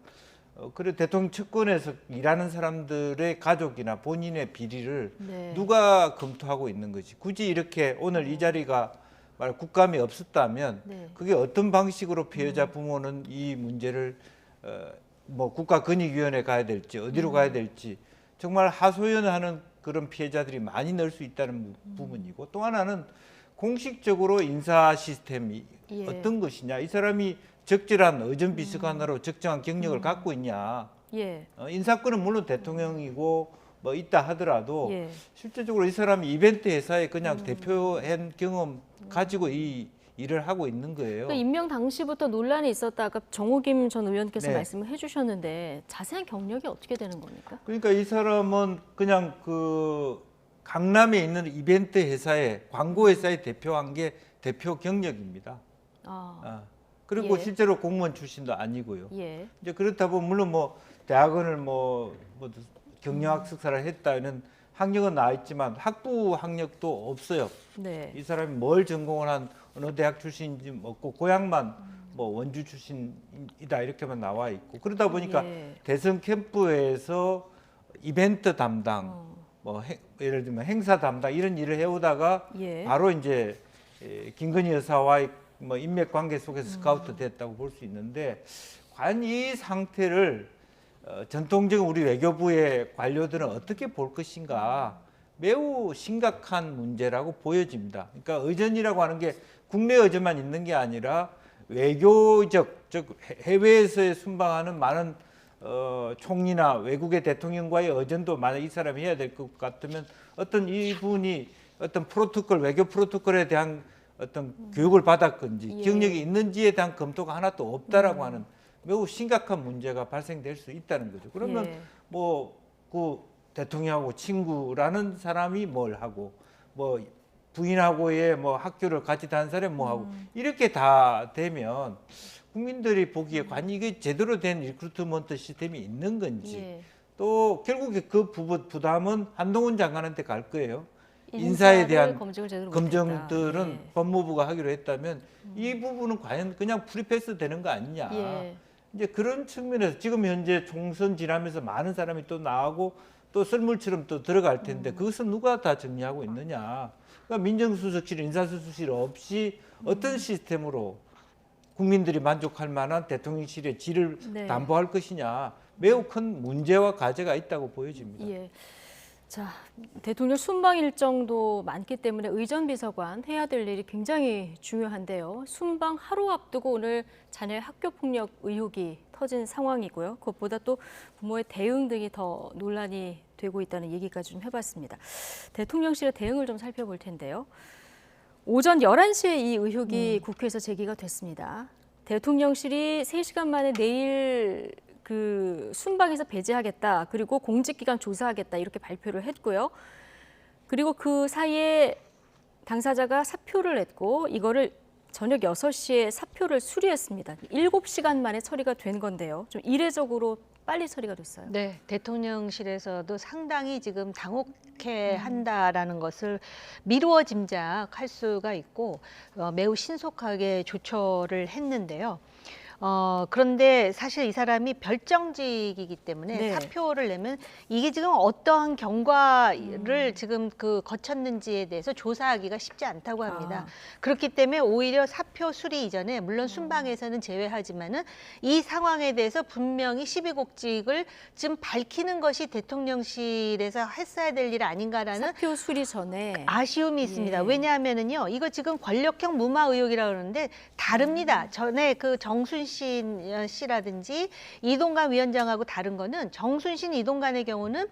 그래 대통령 측근에서 일하는 사람들의 가족이나 본인의 비리를 네. 누가 검토하고 있는 거지? 굳이 이렇게 오늘 이 자리가 국감이 없었다면 네. 그게 어떤 방식으로 피해자 부모는 이 문제를 뭐 국가권익위원회 가야 될지 어디로 가야 될지 정말 하소연하는 그런 피해자들이 많이 늘 수 있다는 부분이고 또 하나는 공식적으로 인사 시스템이 예. 어떤 것이냐 이 사람이 적절한 의전비서관으로 적정한 경력을 갖고 있냐 예. 인사권은 물론 대통령이고 뭐 있다 하더라도 예. 실제적으로 이 사람이 이벤트 회사에 그냥 대표한 경험 가지고 이 일을 하고 있는 거예요. 그러니까 임명 당시부터 논란이 있었다. 아까 정호김 전 의원께서 네. 말씀을 해주셨는데 자세한 경력이 어떻게 되는 겁니까? 그러니까 이 사람은 그냥 그 강남에 있는 이벤트 회사에 광고 회사에 대표한 게 대표 경력입니다. 그리고 예. 실제로 공무원 출신도 아니고요. 예. 이제 그렇다 보면 물론 뭐 대학원을 뭐 경영학 석사를 했다는 학력은 나와 있지만 학부 학력도 없어요. 네. 이 사람이 뭘 전공을 한 어느 대학 출신인지 없고 고향만 뭐 원주 출신이다 이렇게만 나와 있고 그러다 보니까 예. 대선 캠프에서 이벤트 담당 뭐 예를 들면 행사 담당 이런 일을 해오다가 예. 바로 이제 김건희 여사와의 뭐 인맥 관계 속에서 스카우트 됐다고 볼 수 있는데 과연 이 상태를 전통적인 우리 외교부의 관료들은 어떻게 볼 것인가 매우 심각한 문제라고 보여집니다. 그러니까 의전이라고 하는 게 국내 의전만 있는 게 아니라 외교적 즉 해외에서 순방하는 많은 총리나 외국의 대통령과의 의전도 만약 이 사람이 해야 될 것 같으면 어떤 이분이 어떤 프로토콜 외교 프로토콜에 대한 어떤 교육을 받았건지 예. 경력이 있는지에 대한 검토가 하나도 없다라고 하는 매우 심각한 문제가 발생될 수 있다는 거죠. 그러면 예. 뭐 그 대통령하고 친구라는 사람이 뭘 하고 뭐 부인하고의 뭐 학교를 같이 다닌 사람이 뭐 하고 이렇게 다 되면 국민들이 보기에 과연 이게 제대로 된 리크루트먼트 시스템이 있는 건지 예. 또 결국에 그 부담은 한동훈 장관한테 갈 거예요. 인사를 인사에 대한 검증을 제대로 검증들은 못했다. 예. 법무부가 하기로 했다면 이 부분은 과연 그냥 프리패스 되는 거 아니냐. 예. 이제 그런 측면에서 지금 현재 총선 지나면서 많은 사람이 또 나오고 또 썰물처럼 또 들어갈 텐데 그것은 누가 다 정리하고 있느냐. 그러니까 민정수석실, 인사수석실 없이 어떤 시스템으로 국민들이 만족할 만한 대통령실의 질을 네. 담보할 것이냐. 매우 큰 문제와 과제가 있다고 보여집니다. 예. 자, 대통령 순방 일정도 많기 때문에 의전비서관 해야 될 일이 굉장히 중요한데요. 순방 하루 앞두고 오늘 자녀의 학교폭력 의혹이 터진 상황이고요. 그것보다 또 부모의 대응 등이 더 논란이 되고 있다는 얘기까지 좀 해봤습니다. 대통령실의 대응을 좀 살펴볼 텐데요. 오전 11시에 이 의혹이 국회에서 제기가 됐습니다. 대통령실이 3시간 만에 내일 그 순방에서 배제하겠다. 그리고 공직기관 조사하겠다. 이렇게 발표를 했고요. 그리고 그 사이에 당사자가 사표를 냈고 이거를 저녁 6시에 사표를 수리했습니다. 7시간 만에 처리가 된 건데요. 좀 이례적으로 빨리 처리가 됐어요. 네, 대통령실에서도 상당히 지금 당혹해 한다라는 것을 미루어 짐작할 수가 있고 매우 신속하게 조처를 했는데요. 그런데 사실 이 사람이 별정직이기 때문에 네. 사표를 내면 이게 지금 어떠한 경과를 지금 거쳤는지에 대해서 조사하기가 쉽지 않다고 합니다. 그렇기 때문에 오히려 사표 수리 이전에 물론 순방에서는 제외하지만은 이 상황에 대해서 분명히 시비곡직을 지금 밝히는 것이 대통령실에서 했어야 될 일 아닌가라는 사표 수리 전에 아쉬움이 있습니다. 왜냐하면은요, 이거 지금 권력형 무마 의혹이라고 그러는데 다릅니다. 전에 그 정순신 씨라든지 이동관 위원장하고 다른 거는 정순신, 이동관의 경우는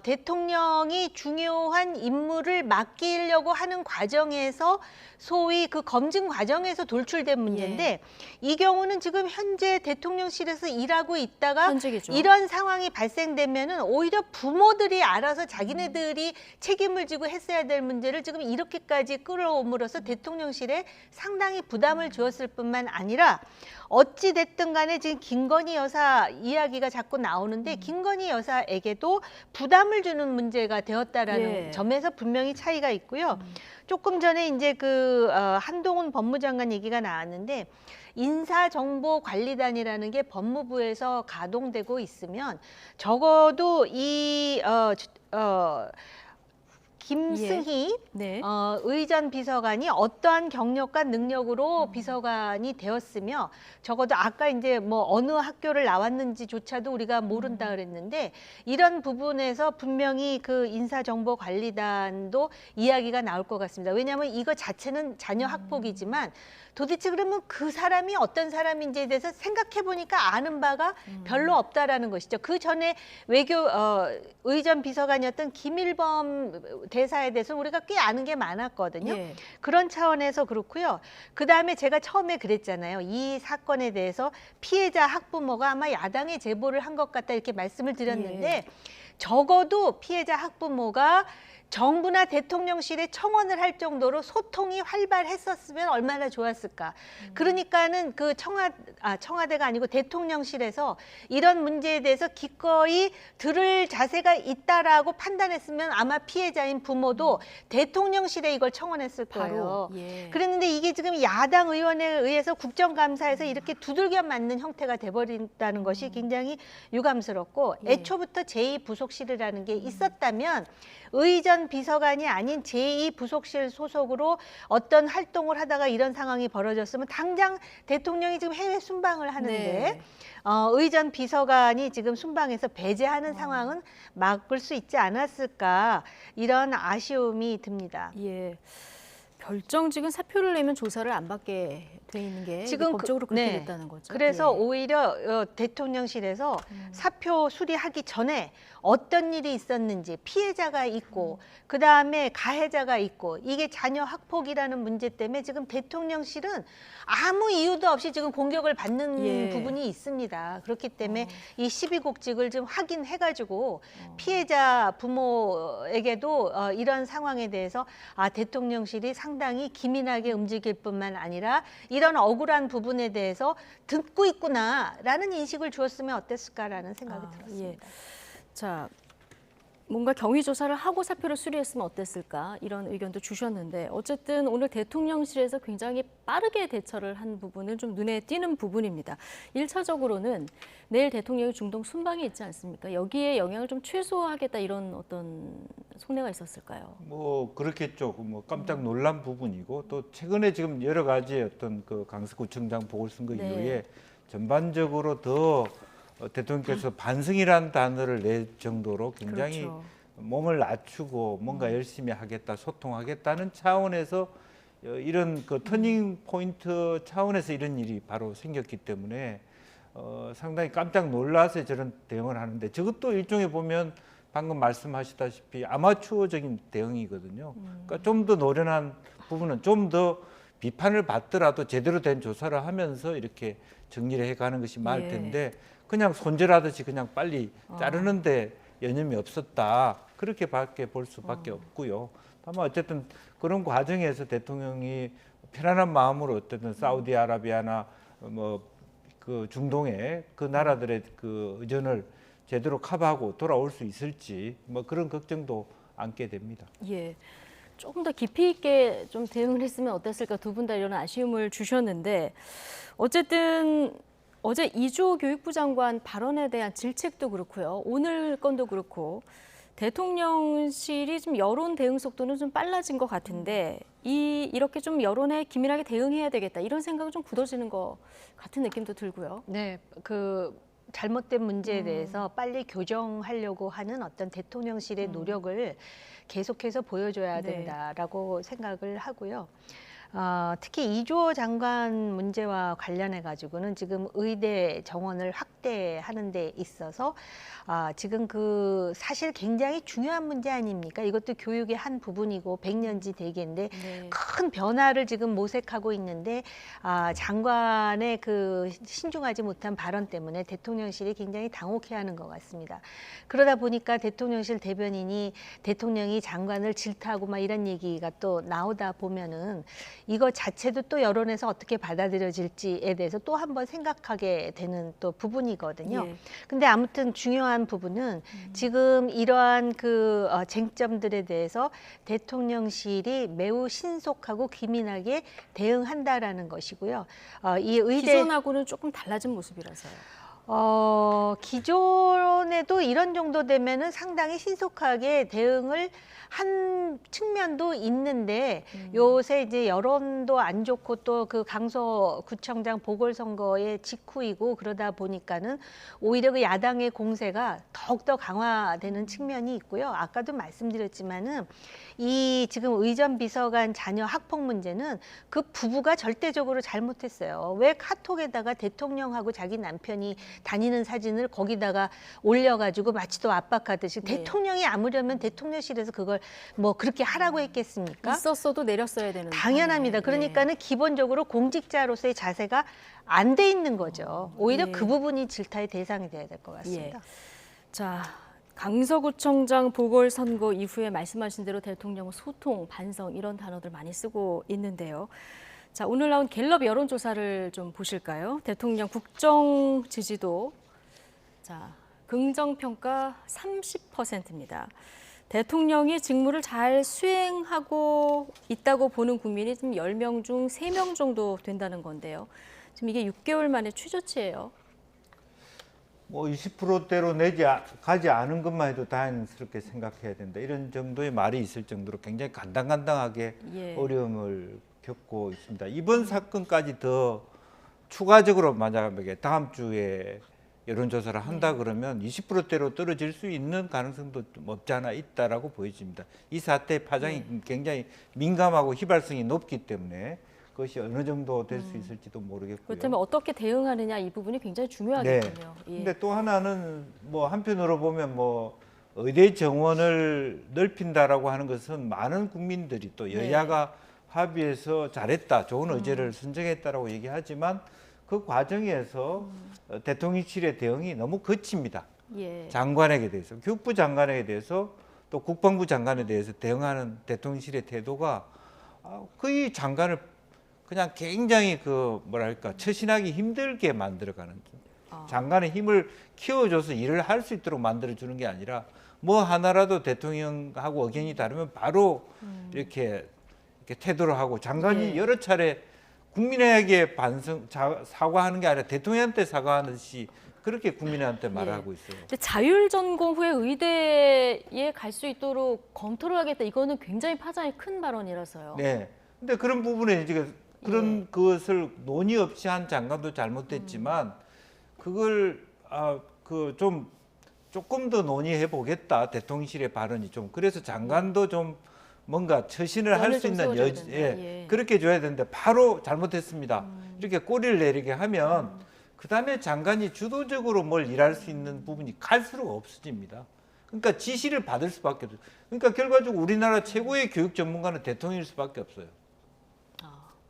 대통령이 중요한 임무를 맡기려고 하는 과정에서 소위 그 검증 과정에서 돌출된 문제인데 이 경우는 지금 현재 대통령실에서 일하고 있다가 현직이죠. 이런 상황이 발생되면은 오히려 부모들이 알아서 자기네들이 책임을 지고 했어야 될 문제를 지금 이렇게까지 끌어옴으로써 대통령실에 상당히 부담을 주었을 뿐만 아니라 어찌 됐든 간에 지금 김건희 여사 이야기가 자꾸 나오는데 김건희 여사에게도 부담을 주는 문제가 되었다라는 점에서 분명히 차이가 있고요. 조금 전에 이제 한동훈 법무장관 얘기가 나왔는데 인사정보관리단이라는 게 법무부에서 가동되고 있으면 적어도 김승희 의전 비서관이 어떠한 경력과 능력으로 비서관이 되었으며 적어도 아까 이제 뭐 어느 학교를 나왔는지조차도 우리가 모른다 그랬는데 이런 부분에서 분명히 그 인사정보관리단도 이야기가 나올 것 같습니다. 왜냐하면 이거 자체는 자녀 학폭이지만 도대체 그러면 그 사람이 어떤 사람인지에 대해서 생각해 보니까 아는 바가 별로 없다라는 것이죠. 그 전에 의전 비서관이었던 김일범 대사에 대해서 우리가 꽤 아는 게 많았거든요. 그런 차원에서 그렇고요. 그 다음에 제가 처음에 그랬잖아요. 이 사건에 대해서 피해자 학부모가 아마 야당에 제보를 한 것 같다 이렇게 말씀을 드렸는데 적어도 피해자 학부모가 정부나 대통령실에 청원을 할 정도로 소통이 활발했었으면 얼마나 좋았을까. 그러니까는 그 청와대가 아니고 대통령실에서 이런 문제에 대해서 기꺼이 들을 자세가 있다라고 판단했으면 아마 피해자인 부모도 대통령실에 이걸 청원했을 거예요. 그랬는데 이게 지금 야당 의원에 의해서 국정감사에서 이렇게 두들겨 맞는 형태가 돼버린다는 것이 굉장히 유감스럽고 애초부터 제2부속실이라는 게 있었다면 의전 비서관이 아닌 제2부속실 소속으로 어떤 활동을 하다가 이런 상황이 벌어졌으면 당장 대통령이 지금 해외 순방을 하는데 의전 비서관이 지금 순방에서 배제하는 상황은 막을 수 있지 않았을까 이런 아쉬움이 듭니다. 별정직은 사표를 내면 조사를 안 받게 돼 있는 게 지금 법적으로 그렇게 됐다는 거죠. 그래서 오히려 대통령실에서 사표 수리하기 전에 어떤 일이 있었는지 피해자가 있고 그다음에 가해자가 있고 이게 자녀 학폭이라는 문제 때문에 지금 대통령실은 아무 이유도 없이 지금 공격을 받는 부분이 있습니다. 그렇기 때문에 이 시비곡직을 좀 확인해가지고 피해자 부모에게도 이런 상황에 대해서 대통령실이 상당히 기민하게 움직일 뿐만 아니라 이런 억울한 부분에 대해서 듣고 있구나라는 인식을 주었으면 어땠을까라는 생각이 들었습니다. 자, 뭔가 경위 조사를 하고 사표를 수리했으면 어땠을까 이런 의견도 주셨는데 어쨌든 오늘 대통령실에서 굉장히 빠르게 대처를 한 부분은 좀 눈에 띄는 부분입니다. 1차적으로는 내일 대통령의 중동 순방이 있지 않습니까? 여기에 영향을 좀 최소화하겠다 이런 어떤 속내가 있었을까요? 뭐 그렇겠죠. 뭐 깜짝 놀란 부분이고 또 최근에 지금 여러 가지 어떤 그 강서구청장 보궐선거 이후에 전반적으로 더 대통령께서 반성이라는 단어를 낼 정도로 굉장히 몸을 낮추고 뭔가 열심히 하겠다, 소통하겠다는 차원에서 이런 그 터닝 포인트 차원에서 이런 일이 바로 생겼기 때문에 상당히 깜짝 놀라서 저런 대응을 하는데 저것도 일종의 보면 방금 말씀하시다시피 아마추어적인 대응이거든요. 그러니까 좀 더 노련한 부분은 좀 더 비판을 받더라도 제대로 된 조사를 하면서 이렇게 정리를 해가는 것이 맞을 텐데 그냥 손절하듯이 그냥 빨리 자르는데 여념이 없었다. 그렇게밖에 볼 수밖에 없고요. 다만 어쨌든 그런 과정에서 대통령이 편안한 마음으로 어쨌든 사우디아라비아나 뭐 그 중동의 그 나라들의 그 의전을 제대로 커버하고 돌아올 수 있을지 뭐 그런 걱정도 안게 됩니다. 조금 더 깊이 있게 좀 대응을 했으면 어땠을까 두 분 다 이런 아쉬움을 주셨는데 어쨌든 어제 이주호 교육부 장관 발언에 대한 질책도 그렇고요. 오늘 건도 그렇고 대통령실이 좀 여론 대응 속도는 좀 빨라진 것 같은데 이렇게 좀 여론에 기민하게 대응해야 되겠다 이런 생각은 좀 굳어지는 것 같은 느낌도 들고요. 네, 그 잘못된 문제에 대해서 빨리 교정하려고 하는 어떤 대통령실의 노력을 계속해서 보여줘야 된다라고 생각을 하고요. 특히 이주호 장관 문제와 관련해 가지고는 지금 의대 정원을 확대하는 데 있어서 지금 그 사실 굉장히 중요한 문제 아닙니까? 이것도 교육의 한 부분이고 100년지 대계인데 큰 변화를 지금 모색하고 있는데 장관의 그 신중하지 못한 발언 때문에 대통령실이 굉장히 당혹해하는 것 같습니다. 그러다 보니까 대통령실 대변인이 대통령이 장관을 질타하고 막 이런 얘기가 또 나오다 보면은 이거 자체도 또 여론에서 어떻게 받아들여질지에 대해서 또 한번 생각하게 되는 또 부분이거든요. 근데 아무튼 중요한 부분은 지금 이러한 그 쟁점들에 대해서 대통령실이 매우 신속하고 기민하게 대응한다라는 것이고요. 이 의대 기존하고는 조금 달라진 모습이라서요. 기존에도 이런 정도 되면은 상당히 신속하게 대응을 한 측면도 있는데 요새 이제 여론도 안 좋고 또 그 강서구청장 보궐선거의 직후이고 그러다 보니까는 오히려 그 야당의 공세가 더욱더 강화되는 측면이 있고요. 아까도 말씀드렸지만은 이 지금 의전 비서관 자녀 학폭 문제는 그 부부가 절대적으로 잘못했어요. 왜 카톡에다가 대통령하고 자기 남편이 다니는 사진을 거기다가 올려가지고 마치 또 압박하듯이 대통령이 아무려면 대통령실에서 그걸 뭐 그렇게 하라고 했겠습니까? 있었어도 내렸어야 되는. 당연합니다. 그러니까는 기본적으로 공직자로서의 자세가 안 돼 있는 거죠. 오히려 그 부분이 질타의 대상이 돼야 될 것 같습니다. 자, 강서구청장 보궐선거 이후에 말씀하신 대로 대통령은 소통, 반성 이런 단어들 많이 쓰고 있는데요. 자, 오늘 나온 갤럽 여론조사를 좀 보실까요? 대통령 국정 지지도 자, 긍정평가 30%입니다. 대통령이 직무를 잘 수행하고 있다고 보는 국민이 지금 10명 중 3명 정도 된다는 건데요. 지금 이게 6개월 만에 최저치예요. 뭐 20%대로 가지 않은 것만 해도 다행스럽게 생각해야 된다. 이런 정도의 말이 있을 정도로 굉장히 간당간당하게 어려움을 겪고 있습니다. 이번 사건까지 더 추가적으로 만약에 다음 주에 여론조사를 한다 그러면 20%대로 떨어질 수 있는 가능성도 없지 않아 있다라고 보여집니다. 이 사태의 파장이 굉장히 민감하고 휘발성이 높기 때문에 그것이 어느 정도 될 수 있을지도 모르겠고요. 그렇다면 어떻게 대응하느냐 이 부분이 굉장히 중요하겠군요. 근데 또 하나는 뭐 한편으로 보면 뭐 의대 정원을 넓힌다라고 하는 것은 많은 국민들이 또 여야가 합의해서 잘했다, 좋은 의제를 선정했다라고 얘기하지만 그 과정에서 대통령실의 대응이 너무 거칩니다. 장관에게 대해서, 교육부 장관에게 대해서 또 국방부 장관에 대해서 대응하는 대통령실의 태도가 거의 장관을 그냥 굉장히 그 뭐랄까 처신하기 힘들게 만들어가는 장관의 힘을 키워줘서 일을 할 수 있도록 만들어주는 게 아니라 뭐 하나라도 대통령하고 의견이 다르면 바로 이렇게 태도를 하고 장관이 여러 차례 국민에게 사과하는 게 아니라 대통령한테 사과하듯이 그렇게 국민한테 말하고 있어요. 근데 자율전공 후에 의대에 갈 수 있도록 검토를 하겠다. 이거는 굉장히 파장이 큰 발언이라서요. 네. 근데 그런 부분에 이제 그런 것을 논의 없이 한 장관도 잘못됐지만 그걸 조금 더 논의해 보겠다. 대통령실의 발언이 좀 그래서 장관도 좀 뭔가 처신을 할 수 있는 그렇게 줘야 되는데 바로 잘못했습니다. 이렇게 꼬리를 내리게 하면 그다음에 장관이 주도적으로 뭘 일할 수 있는 부분이 갈수록 없어집니다. 그러니까 지시를 받을 수밖에 없어요. 그러니까 결과적으로 우리나라 최고의 교육 전문가는 대통령일 수밖에 없어요.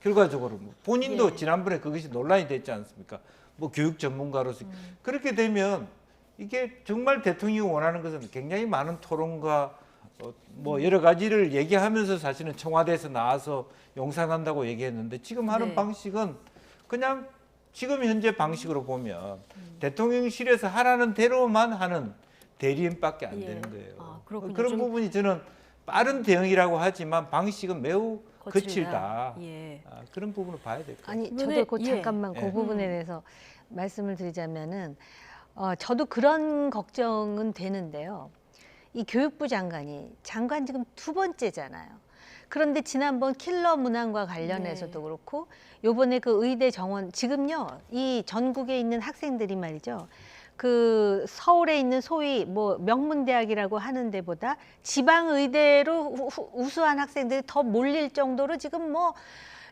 결과적으로 본인도 지난번에 그것이 논란이 됐지 않습니까? 뭐 교육 전문가로서 그렇게 되면 이게 정말 대통령이 원하는 것은 굉장히 많은 토론과 뭐 여러 가지를 얘기하면서 사실은 청와대에서 나와서 용산한다고 얘기했는데 지금 하는 방식은 그냥 지금 현재 방식으로 보면 대통령실에서 하라는 대로만 하는 대리인밖에 안 되는 거예요. 그런 부분이 저는 빠른 대응이라고 하지만 방식은 매우 거칠다. 거칠다. 예. 그런 부분을 봐야 될 것 같아요. 아니 저도 그 잠깐만 그 부분에 대해서 말씀을 드리자면은 저도 그런 걱정은 되는데요. 이 교육부 장관 지금 2번째잖아요. 그런데 지난번 킬러 문항과 관련해서도 그렇고 요번에 그 의대 정원 지금요 이 전국에 있는 학생들이 말이죠. 그 서울에 있는 소위 뭐 명문대학이라고 하는 데보다 지방 의대로 우수한 학생들이 더 몰릴 정도로 지금 뭐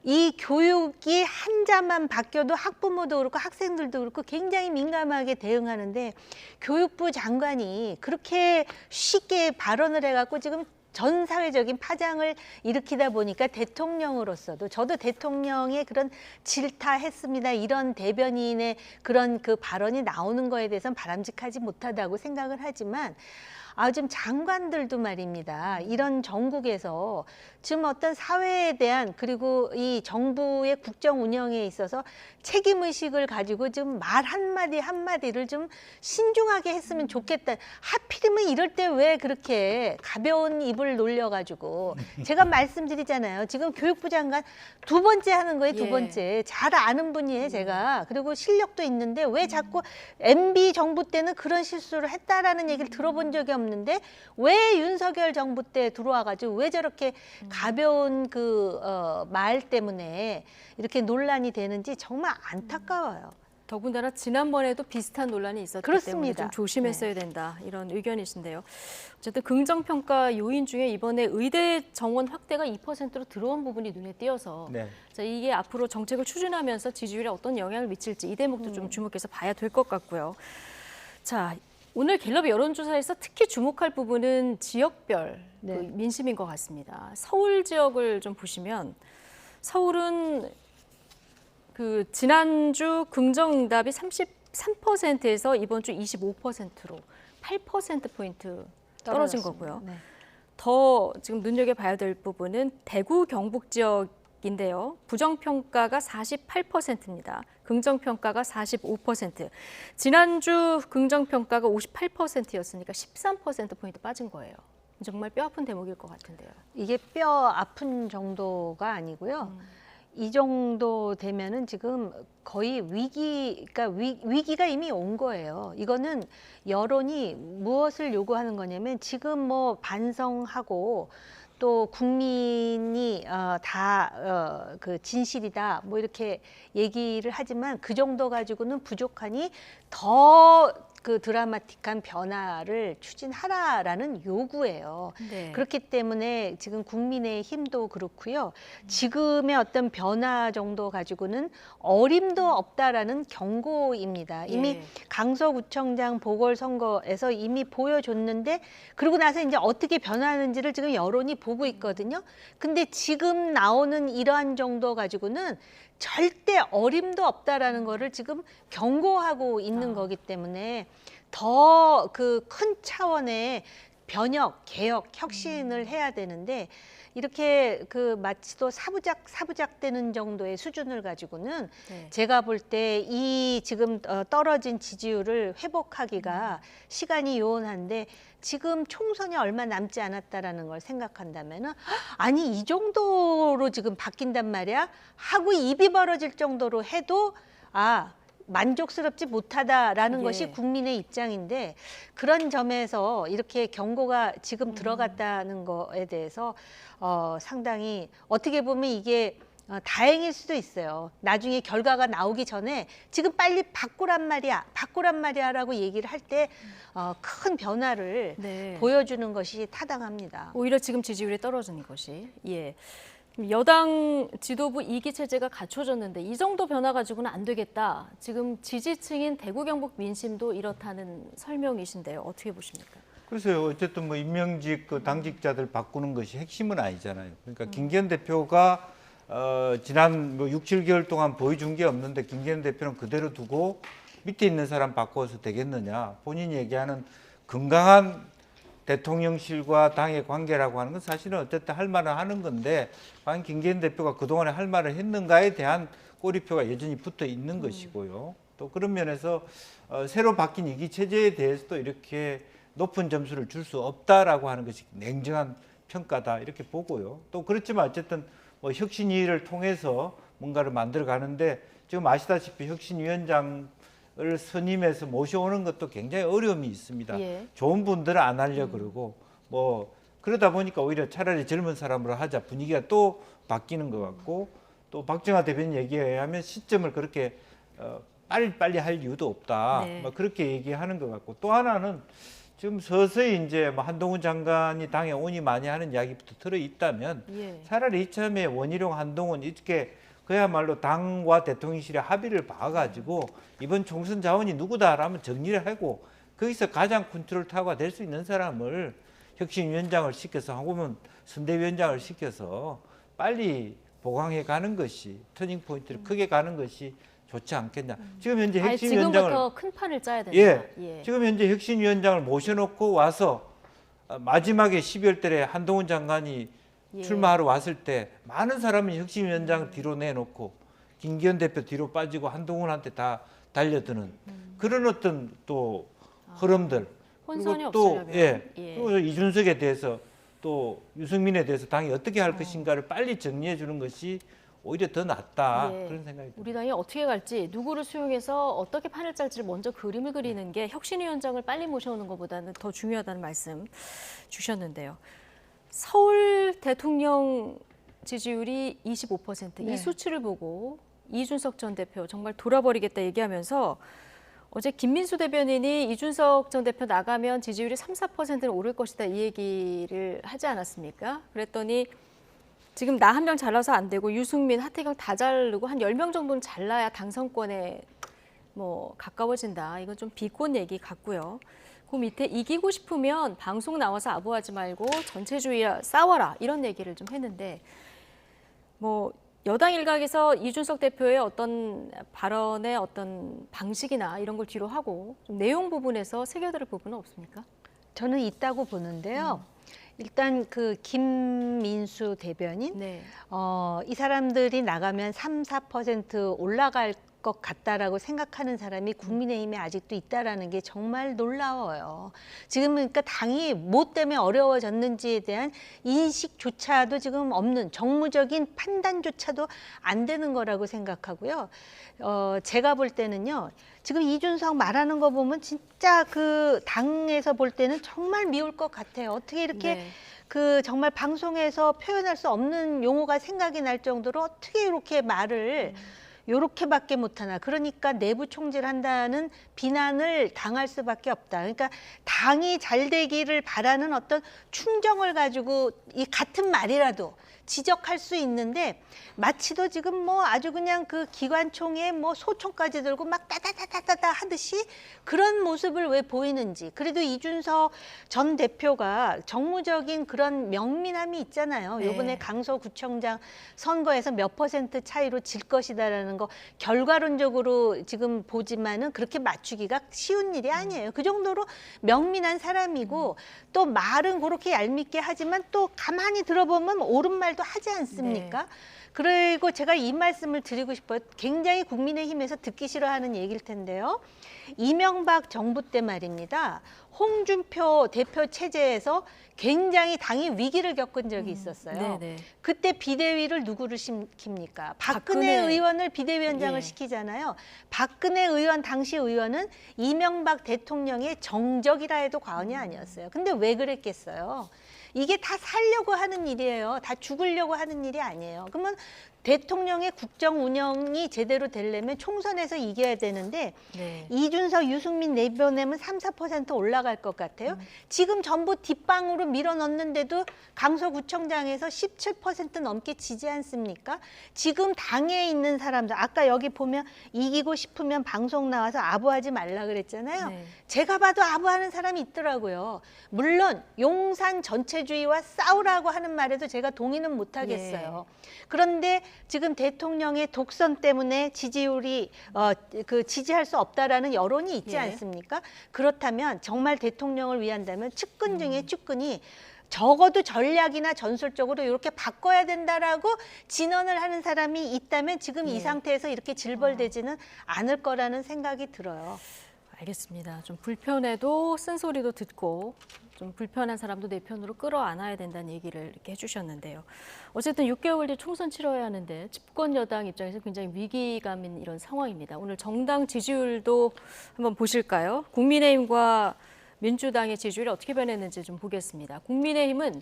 이 교육이 한자만 바뀌어도 학부모도 그렇고 학생들도 그렇고 굉장히 민감하게 대응하는데 교육부 장관이 그렇게 쉽게 발언을 해갖고 지금 전 사회적인 파장을 일으키다 보니까 대통령으로서도 저도 대통령의 그런 질타했습니다. 이런 대변인의 그런 그 발언이 나오는 거에 대해서는 바람직하지 못하다고 생각을 하지만 지금 장관들도 말입니다. 이런 정국에서 지금 어떤 사회에 대한 그리고 이 정부의 국정 운영에 있어서 책임의식을 가지고 지금 말 한마디 한마디를 좀 신중하게 했으면 좋겠다. 하필이면 이럴 때 왜 그렇게 가벼운 입을 놀려가지고 제가 말씀드리잖아요. 지금 교육부 장관 2번째 하는 거예요. 2번째. 잘 아는 분이에요. 제가. 그리고 실력도 있는데 왜 자꾸 MB 정부 때는 그런 실수를 했다라는 얘기를 들어본 적이 없는데 왜 윤석열 정부 때 들어와가지고 왜 저렇게 가벼운 그 말 때문에 이렇게 논란이 되는지 정말 안타까워요. 더군다나 지난번에도 비슷한 논란이 있었기 그렇습니다. 때문에 좀 조심했어야 된다 이런 의견이신데요. 어쨌든 긍정평가 요인 중에 이번에 의대 정원 확대가 2%로 들어온 부분이 눈에 띄어서 자, 이게 앞으로 정책을 추진하면서 지지율에 어떤 영향을 미칠지 이 대목도 좀 주목해서 봐야 될 것 같고요. 자, 오늘 갤럽 여론조사에서 특히 주목할 부분은 지역별 그 민심인 것 같습니다. 서울 지역을 좀 보시면 서울은 그 지난주 긍정응답이 33%에서 이번 주 25%로 8%포인트 떨어진 거고요. 더 지금 눈여겨봐야 될 부분은 대구 경북 지역인데요. 부정평가가 48%입니다. 긍정평가가 45%. 지난주 긍정평가가 58%였으니까 13%포인트 빠진 거예요. 정말 뼈아픈 대목일 것 같은데요. 이게 뼈 아픈 정도가 아니고요. 이 정도 되면은 지금 거의 위기가 이미 온 거예요. 이거는 여론이 무엇을 요구하는 거냐면 지금 뭐 반성하고 또 국민이 다 그 진실이다 뭐 이렇게 얘기를 하지만 그 정도 가지고는 부족하니 더 그 드라마틱한 변화를 추진하라라는 요구예요. 그렇기 때문에 지금 국민의힘도 그렇고요. 지금의 어떤 변화 정도 가지고는 어림도 없다라는 경고입니다. 이미 강서구청장 보궐선거에서 이미 보여줬는데 그러고 나서 이제 어떻게 변하는지를 지금 여론이 보고 있거든요. 근데 지금 나오는 이러한 정도 가지고는 절대 어림도 없다라는 거를 지금 경고하고 있는 거기 때문에 더 그 큰 차원의 변혁, 개혁, 혁신을 해야 되는데 이렇게 그 마치 또 사부작 되는 정도의 수준을 가지고는 제가 볼 때 이 지금 떨어진 지지율을 회복하기가 시간이 요원한데 지금 총선이 얼마 남지 않았다라는 걸 생각한다면은 아니 이 정도로 지금 바뀐단 말이야 하고 입이 벌어질 정도로 해도 만족스럽지 못하다라는 것이 국민의 입장인데 그런 점에서 이렇게 경고가 지금 들어갔다는 거에 대해서 상당히 어떻게 보면 이게 다행일 수도 있어요. 나중에 결과가 나오기 전에 지금 빨리 바꾸란 말이야라고 얘기를 할 때 큰 변화를 보여주는 것이 타당합니다. 오히려 지금 지지율이 떨어지는 것이. 여당 지도부 2기 체제가 갖춰졌는데 이 정도 변화 가지고는 안 되겠다. 지금 지지층인 대구 경북 민심도 이렇다는 설명이신데요. 어떻게 보십니까? 글쎄요. 어쨌든 뭐 임명직 그 당직자들 바꾸는 것이 핵심은 아니잖아요. 그러니까 김기현 대표가 지난 뭐 6, 7개월 동안 보여준 게 없는데 김기현 대표는 그대로 두고 밑에 있는 사람 바꿔서 되겠느냐. 본인이 얘기하는 건강한 대통령실과 당의 관계라고 하는 건 사실은 어쨌든 할 말은 하는 건데 과연 김기현 대표가 그동안에 할 말을 했는가에 대한 꼬리표가 여전히 붙어 있는 것이고요. 또 그런 면에서 새로 바뀐 2기 체제에 대해서도 이렇게 높은 점수를 줄 수 없다라고 하는 것이 냉정한 평가다 이렇게 보고요. 또 그렇지만 어쨌든 뭐 혁신위를 통해서 뭔가를 만들어 가는데 지금 아시다시피 혁신위원장을 선임해서 모셔오는 것도 굉장히 어려움이 있습니다. 예. 좋은 분들은 안 하려 그러고 뭐 그러다 보니까 오히려 차라리 젊은 사람으로 하자 분위기가 또 바뀌는 것 같고 또 박정하 대변인 얘기에 의하면 시점을 그렇게 빨리 할 이유도 없다. 네. 뭐 그렇게 얘기하는 것 같고 또 하나는 지금 서서히 이제 뭐 한동훈 장관이 당에 오니 많이 하는 이야기부터 들어 있다면 예. 차라리 이참에 원희룡 한동훈 이렇게 그야말로 당과 대통령실의 합의를 봐가지고 이번 총선 자원이 누구다라면 정리를 하고 거기서 가장 컨트롤 타워가 될 수 있는 사람을 혁신위원장을 시켜서 혹은 선대위원장을 시켜서 빨리 보강해 가는 것이 터닝 포인트를 크게 가는 것이 좋지 않겠냐. 지금 현재 혁신위원장을 지금부터 큰 판을 짜야 된다. 예. 지금 현재 혁신위원장을 모셔놓고 와서 마지막에 12월 달에 한동훈 장관이 예. 출마하러 왔을 때 많은 사람이 혁신위원장을 뒤로 내놓고 김기현 대표 뒤로 빠지고 한동훈한테 다 달려드는 그런 어떤 또 흐름들. 혼선이 그리고 또 없으려면. 그리고 이준석에 대해서 또 유승민에 대해서 당이 어떻게 할 것인가를 빨리 정리해 주는 것이 오히려 더 낫다 예. 그런 생각이 듭니다. 우리 당이 어떻게 갈지 누구를 수용해서 어떻게 판을 짤지를 먼저 그림을 그리는 게 혁신위원장을 빨리 모셔오는 것보다는 더 중요하다는 말씀 주셨는데요. 서울 대통령 지지율이 25%. 네. 이 수치를 보고 이준석 전 대표 정말 돌아버리겠다 얘기하면서 어제 김민수 대변인이 이준석 전 대표 나가면 지지율이 3, 4%는 오를 것이다 이 얘기를 하지 않았습니까? 그랬더니 지금 나 한 명 잘라서 안 되고 유승민, 하태경 다 자르고 한 10명 정도는 잘라야 당선권에 뭐 가까워진다. 이건 좀 비꼰 얘기 같고요. 그 밑에 이기고 싶으면 방송 나와서 아부하지 말고 전체주의야 싸워라 이런 얘기를 좀 했는데 뭐 여당 일각에서 이준석 대표의 어떤 발언의 어떤 방식이나 이런 걸 뒤로 하고 좀 내용 부분에서 새겨들 부분은 없습니까? 저는 있다고 보는데요. 일단 그 김민수 대변인, 네. 이 사람들이 나가면 3, 4% 올라갈 것 같다라고 생각하는 사람이 국민의힘에 아직도 있다라는 게 정말 놀라워요. 지금 그러니까 당이 뭐 때문에 어려워졌는지에 대한 인식조차도 지금 없는 정무적인 판단조차도 안 되는 거라고 생각하고요. 제가 볼 때는요. 지금 이준석 말하는 거 보면 진짜 그 당에서 볼 때는 정말 미울 것 같아요. 어떻게 이렇게 네. 그 정말 방송에서 표현할 수 없는 용어가 생각이 날 정도로 어떻게 이렇게 말을 요렇게밖에 못하나. 그러니까 내부 총질을 한다는 비난을 당할 수밖에 없다. 그러니까 당이 잘 되기를 바라는 어떤 충정을 가지고 이 같은 말이라도 지적할 수 있는데 마치도 지금 뭐 아주 그냥 그 기관총에 뭐 소총까지 들고 막 따다다다다다 하듯이 그런 모습을 왜 보이는지. 그래도 이준석 전 대표가 정무적인 그런 명민함이 있잖아요. 네. 이번에 강서구청장 선거에서 몇 % 차이로 질 것이다라는 거 결과론적으로 지금 보지만은 그렇게 맞추기가 쉬운 일이 아니에요. 그 정도로 명민한 사람이고 또 말은 그렇게 얄밉게 하지만 또 가만히 들어보면 옳은 말도 하지 않습니까? 네. 그리고 제가 이 말씀을 드리고 싶어요. 굉장히 국민의힘에서 듣기 싫어하는 얘기일 텐데요. 이명박 정부 때 말입니다. 홍준표 대표 체제에서 굉장히 당이 위기를 겪은 적이 있었어요. 네네. 그때 비대위를 누구를 시킵니까? 박근혜 박근혜. 의원을 비대위원장을 예. 시키잖아요. 박근혜 의원 당시 의원은 이명박 대통령의 정적이라 해도 과언이 아니었어요. 근데 왜 그랬겠어요? 이게 다 살려고 하는 일이에요. 다 죽으려고 하는 일이 아니에요. 그러면 대통령의 국정 운영이 제대로 되려면 총선에서 이겨야 되는데 네. 이준석, 유승민 내보내면 3, 4% 올라갈 것 같아요. 지금 전부 뒷방으로 밀어넣는데도 강서구청장에서 17% 넘게 지지 않습니까? 지금 당에 있는 사람들, 아까 여기 보면 이기고 싶으면 방송 나와서 아부하지 말라 그랬잖아요. 네. 제가 봐도 아부하는 사람이 있더라고요. 물론 용산 전체주의와 싸우라고 하는 말에도 제가 동의는 못하겠어요. 그런데 지금 대통령의 독선 때문에 지지율이 지지할 수 없다라는 여론이 있지 예. 않습니까? 그렇다면 정말 대통령을 위한다면 측근 중에 측근이 적어도 전략이나 전술적으로 이렇게 바꿔야 된다라고 진언을 하는 사람이 있다면 지금 이 상태에서 이렇게 질벌되지는 않을 거라는 생각이 들어요. 알겠습니다. 좀 불편해도 쓴소리도 듣고 좀 불편한 사람도 내 편으로 끌어안아야 된다는 얘기를 이렇게 해주셨는데요. 어쨌든 6개월 뒤 총선 치러야 하는데 집권 여당 입장에서 굉장히 위기감인 이런 상황입니다. 오늘 정당 지지율도 한번 보실까요? 국민의힘과 민주당의 지지율이 어떻게 변했는지 좀 보겠습니다. 국민의힘은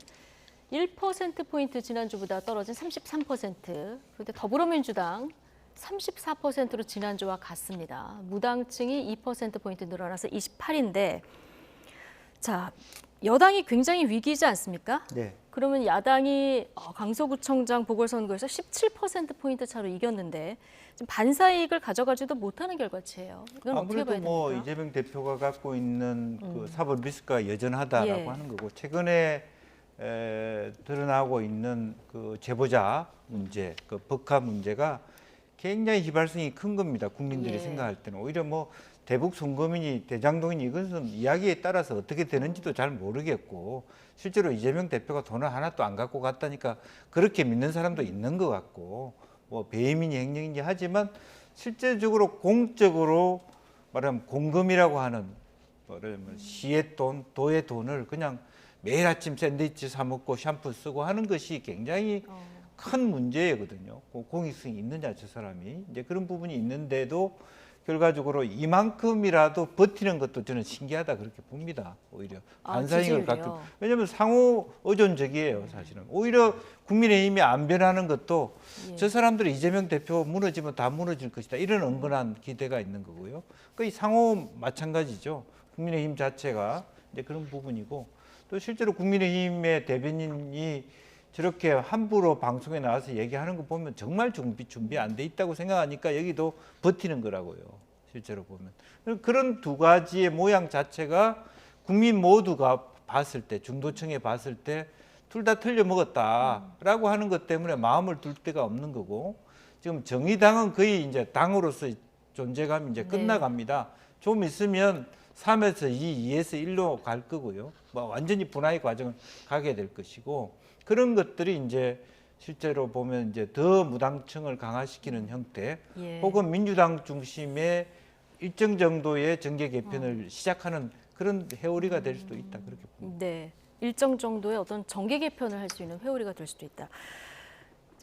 1%포인트 지난주보다 떨어진 33%, 그런데 더불어민주당 34%로 지난주와 같습니다. 무당층이 2%포인트 늘어나서 28인데, 자, 여당이 굉장히 위기이지 않습니까? 네. 그러면 야당이 강서구청장 보궐선거에서 17%포인트 차로 이겼는데 지금 반사이익을 가져가지도 못하는 결과치예요. 이건 어떻게 봐야 됩니까? 아무래도 이재명 대표가 갖고 있는 그 사법 리스크가 여전하다라고 예. 하는 거고, 최근에 드러나고 있는 그 제보자 문제, 그 법화 문제가 굉장히 휘발성이 큰 겁니다. 국민들이 예. 생각할 때는 오히려 뭐 대북 송금이니 대장동이니 이것은 이야기에 따라서 어떻게 되는지도 잘 모르겠고, 실제로 이재명 대표가 돈을 하나도 안 갖고 갔다니까 그렇게 믿는 사람도 있는 것 같고, 뭐 배임이니 횡령이니 하지만 실제적으로 공적으로 말하면 공금이라고 하는 말하면 시의 돈, 도의 돈을 그냥 매일 아침 샌드위치 사 먹고 샴푸 쓰고 하는 것이 굉장히 큰 문제거든요. 공익성이 있느냐 저 사람이 이제 그런 부분이 있는데도 결과적으로 이만큼이라도 버티는 것도 저는 신기하다 그렇게 봅니다. 오히려 반사익을 갖고, 왜냐하면 상호 의존적이에요. 사실은 오히려 국민의힘이 안 변하는 것도 저 사람들이 이재명 대표 무너지면 다 무너질 것이다 이런 은근한 기대가 있는 거고요. 그 상호 마찬가지죠. 국민의힘 자체가 이제 그런 부분이고, 또 실제로 국민의힘의 대변인이 저렇게 함부로 방송에 나와서 얘기하는 거 보면 정말 준비 안 돼 있다고 생각하니까 여기도 버티는 거라고요. 실제로 보면. 그런 두 가지의 모양 자체가 국민 모두가 봤을 때, 중도층에 봤을 때 둘 다 틀려 먹었다라고 하는 것 때문에 마음을 둘 데가 없는 거고, 지금 정의당은 거의 이제 당으로서의 존재감이 이제 끝나갑니다. 좀 있으면 3에서 2, 2에서 1로 갈 거고요. 뭐 완전히 분화의 과정을 가게 될 것이고, 그런 것들이 이제 실제로 보면 이제 더 무당층을 강화시키는 형태, 혹은 민주당 중심의 일정 정도의 정계 개편을 시작하는 그런 회오리가 될 수도 있다 그렇게 봅니다. 네, 일정 정도의 어떤 정계 개편을 할 수 있는 회오리가 될 수도 있다.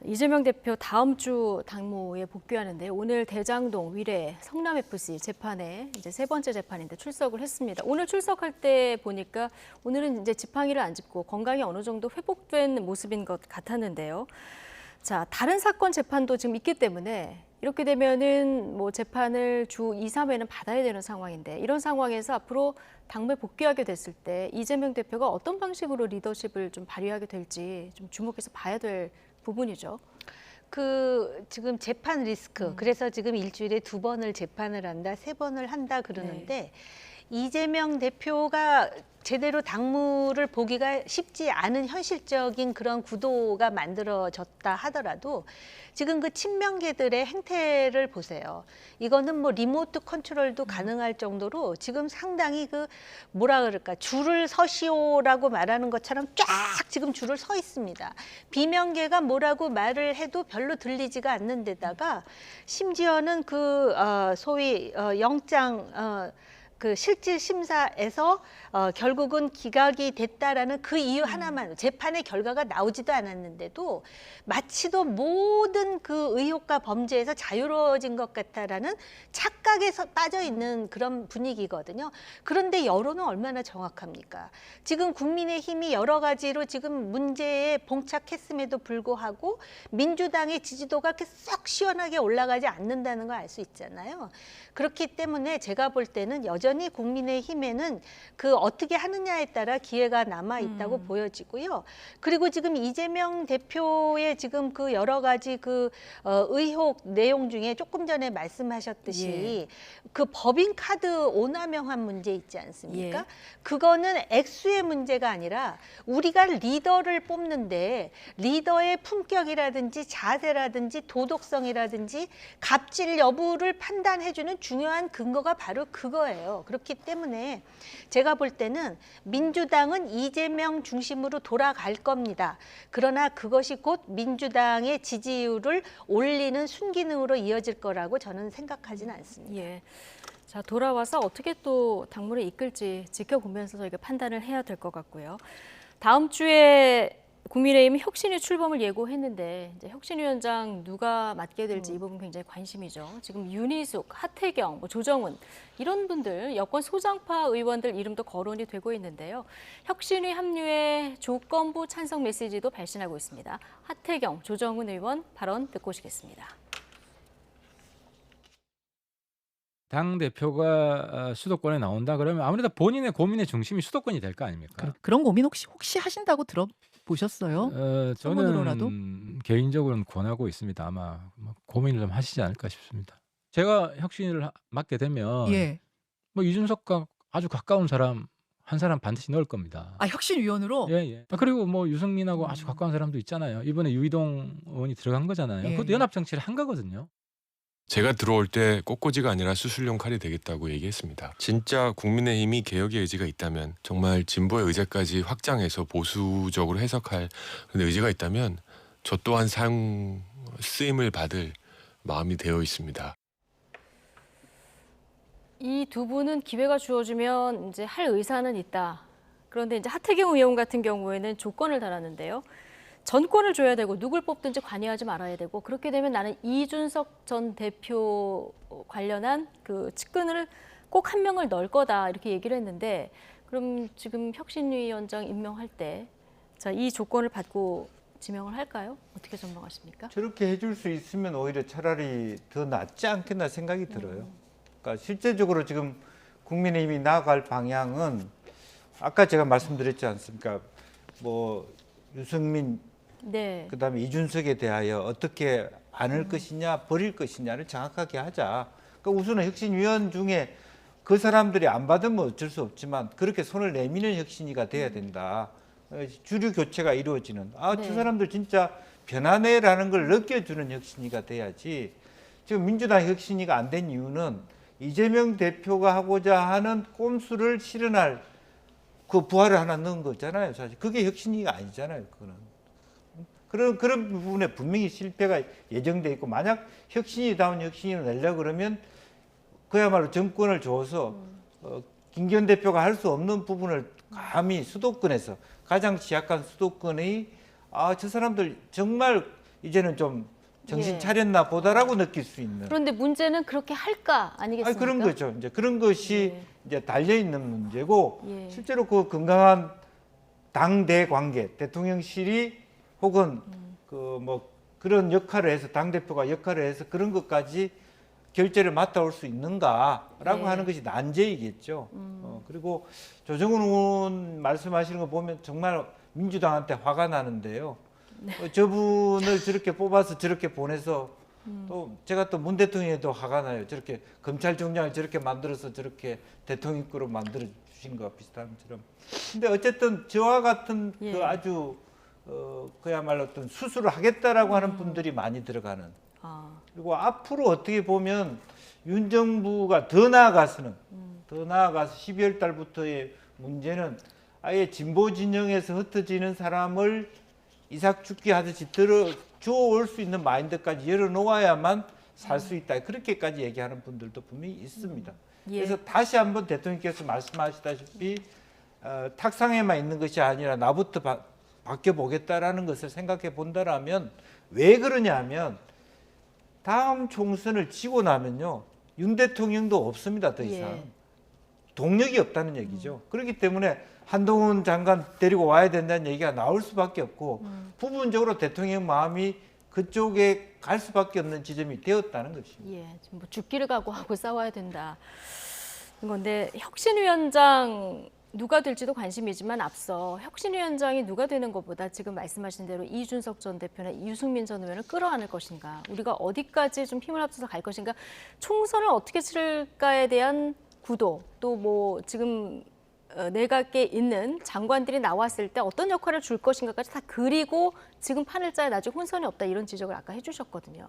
이재명 대표 다음 주 당무에 복귀하는데 오늘 대장동, 위례, 성남FC 재판에 이제 세 번째 재판인데 출석을 했습니다. 오늘 출석할 때 보니까 오늘은 이제 지팡이를 안 짚고 건강이 어느 정도 회복된 모습인 것 같았는데요. 자, 다른 사건 재판도 지금 있기 때문에 이렇게 되면은 뭐 재판을 주 2, 3회는 받아야 되는 상황인데, 이런 상황에서 앞으로 당무에 복귀하게 됐을 때 이재명 대표가 어떤 방식으로 리더십을 좀 발휘하게 될지 좀 주목해서 봐야 될 부분이죠. 그 지금 재판 리스크, 그래서 지금 일주일에 2번을 재판을 한다, 3번을 한다 그러는데 이재명 대표가 제대로 당무를 보기가 쉽지 않은 현실적인 그런 구도가 만들어졌다 하더라도 지금 그 친명계들의 행태를 보세요. 이거는 뭐 리모트 컨트롤도 가능할 정도로 지금 상당히 그 뭐라 그럴까, 줄을 서시오라고 말하는 것처럼 쫙 지금 줄을 서 있습니다. 비명계가 뭐라고 말을 해도 별로 들리지가 않는 데다가 심지어는 그 소위 영장 그 실질 심사에서 결국은 기각이 됐다라는 그 이유 하나만, 재판의 결과가 나오지도 않았는데도 마치도 모든 그 의혹과 범죄에서 자유로워진 것 같다라는 착각에 빠져 있는 그런 분위기거든요. 그런데 여론은 얼마나 정확합니까? 지금 국민의힘이 여러 가지로 지금 문제에 봉착했음에도 불구하고 민주당의 지지도가 그렇게 썩 시원하게 올라가지 않는다는 걸 알 수 있잖아요. 그렇기 때문에 제가 볼 때는 여전히 국민의힘에는 그 어떻게 하느냐에 따라 기회가 남아 있다고 보여지고요. 그리고 지금 이재명 대표의 지금 그 여러 가지 그 의혹 내용 중에 조금 전에 말씀하셨듯이 그 법인카드 오남용한 문제 있지 않습니까? 그거는 액수의 문제가 아니라 우리가 리더를 뽑는데 리더의 품격이라든지 자세라든지 도덕성이라든지 갑질 여부를 판단해주는 중요한 근거가 바로 그거예요. 그렇기 때문에 제가 볼 때는 민주당은 이재명 중심으로 돌아갈 겁니다. 그러나 그것이 곧 민주당의 지지율을 올리는 순기능으로 이어질 거라고 저는 생각하지는 않습니다. 자, 돌아와서 어떻게 또 당무를 이끌지 지켜보면서 저희가 판단을 해야 될 것 같고요. 다음 주에 국민의힘 혁신위 출범을 예고했는데 이제 혁신위원장 누가 맡게 될지 이 부분 굉장히 관심이죠. 지금 윤희숙, 하태경, 조정훈 이런 분들 여권 소장파 의원들 이름도 거론이 되고 있는데요. 혁신위 합류에 조건부 찬성 메시지도 발신하고 있습니다. 하태경, 조정훈 의원 발언 듣고 오시겠습니다. 당 대표가 수도권에 나온다 그러면 아무래도 본인의 고민의 중심이 수도권이 될 거 아닙니까? 그런 고민 혹시 하신다고 들어보셨어요? 소문으로라도? 저는 개인적으로는 권하고 있습니다. 아마 고민을 좀 하시지 않을까 싶습니다. 제가 혁신을 맡게 되면 예. 뭐 이준석과 아주 가까운 사람 한 사람 반드시 넣을 겁니다. 아, 혁신위원으로? 예, 예. 그리고 뭐 유승민하고 아주 가까운 사람도 있잖아요. 이번에 유이동 의원이 들어간 거잖아요. 예, 그것도 예. 연합 정치를 한 거거든요. 제가 들어올 때 꽃꽂이가 아니라 수술용 칼이 되겠다고 얘기했습니다. 진짜 국민의힘이 개혁의 의지가 있다면, 정말 진보의 의제까지 확장해서 보수적으로 해석할 그런 의지가 있다면 저 또한 쓰임을 받을 마음이 되어 있습니다. 이 두 분은 기회가 주어지면 이제 할 의사는 있다. 그런데 이제 하태경 의원 같은 경우에는 조건을 달았는데요. 전권을 줘야 되고 누굴 뽑든지 관여하지 말아야 되고, 그렇게 되면 나는 이준석 전 대표 관련한 그 측근을 꼭 한 명을 넣을 거다 이렇게 얘기를 했는데, 그럼 지금 혁신위원장 임명할 때 자, 이 조건을 받고 지명을 할까요? 어떻게 전망하십니까? 저렇게 해줄 수 있으면 오히려 차라리 더 낫지 않겠나 생각이 들어요. 그러니까 실제적으로 지금 국민의힘이 나아갈 방향은 아까 제가 말씀드렸지 않습니까? 뭐 유승민, 네. 그다음에 이준석에 대하여 어떻게 안을 것이냐 버릴 것이냐를 정확하게 하자. 그러니까 우선은 혁신위원 중에 그 사람들이 안 받으면 어쩔 수 없지만 그렇게 손을 내미는 혁신위가 돼야 된다. 주류 교체가 이루어지는, 저 네. 사람들 진짜 변하네라는 걸 느껴주는 혁신위가 돼야지. 지금 민주당 혁신위가 안 된 이유는 이재명 대표가 하고자 하는 꼼수를 실현할 그 부활을 하나 넣은 거잖아요. 사실 그게 혁신위가 아니잖아요. 그거는 그런 부분에 분명히 실패가 예정돼 있고, 만약 혁신위다운 혁신위를 내려고 그러면 그야말로 정권을 줘서 김기현 대표가 할 수 없는 부분을 감히 수도권에서 가장 취약한 수도권의 저 사람들 정말 이제는 좀 정신 차렸나 보다라고 느낄 수 있는. 그런데 문제는 그렇게 할까 아니겠습니까? 그런 거죠. 이제 그런 것이 이제 달려 있는 문제고, 예. 실제로 그 건강한 당대 관계, 대통령실이 혹은 그 뭐 그런 역할을 해서 당 대표가 역할을 해서 그런 것까지 결재를 맡아올 수 있는가라고 네. 하는 것이 난제이겠죠. 그리고 조정훈 의원 말씀하시는 거 보면 정말 민주당한테 화가 나는데요. 저분을 저렇게 뽑아서 저렇게 보내서 또 제가 또 문 대통령에도 화가 나요. 저렇게 검찰총장을 저렇게 만들어서 저렇게 대통령급으로 만들어 주신 것 비슷한처럼. 근데 어쨌든 저와 같은 예. 그 아주 그야말로 어떤 수술을 하겠다라고 하는 분들이 많이 들어가는. 그리고 앞으로 어떻게 보면 윤 정부가 더 나아가서 12월 달부터의 문제는 아예 진보 진영에서 흩어지는 사람을 이삭 죽기 하듯이 주워올 수 있는 마인드까지 열어놓아야만 살 수 있다. 그렇게까지 얘기하는 분들도 분명히 있습니다. 예. 그래서 다시 한번 대통령께서 말씀하시다시피 탁상에만 있는 것이 아니라 나부터 바뀌어보겠다라는 것을 생각해 본다라면, 왜 그러냐면 다음 총선을 지고 나면요, 윤 대통령도 없습니다. 더 이상. 예. 동력이 없다는 얘기죠. 그렇기 때문에 한동훈 장관 데리고 와야 된다는 얘기가 나올 수밖에 없고, 부분적으로 대통령 마음이 그쪽에 갈 수밖에 없는 지점이 되었다는 것입니다. 예, 지금 뭐 죽기를 각오하고 싸워야 된다. 그런데 혁신위원장 누가 될지도 관심이지만 앞서 혁신위원장이 누가 되는 것보다 지금 말씀하신 대로 이준석 전 대표나 유승민 전 의원을 끌어안을 것인가, 우리가 어디까지 좀 힘을 합쳐서 갈 것인가, 총선을 어떻게 치를까에 대한 구도, 또 뭐 지금 내각에 있는 장관들이 나왔을 때 어떤 역할을 줄 것인가까지 다 그리고 지금 판을 짜야 나중에 혼선이 없다, 이런 지적을 아까 해주셨거든요.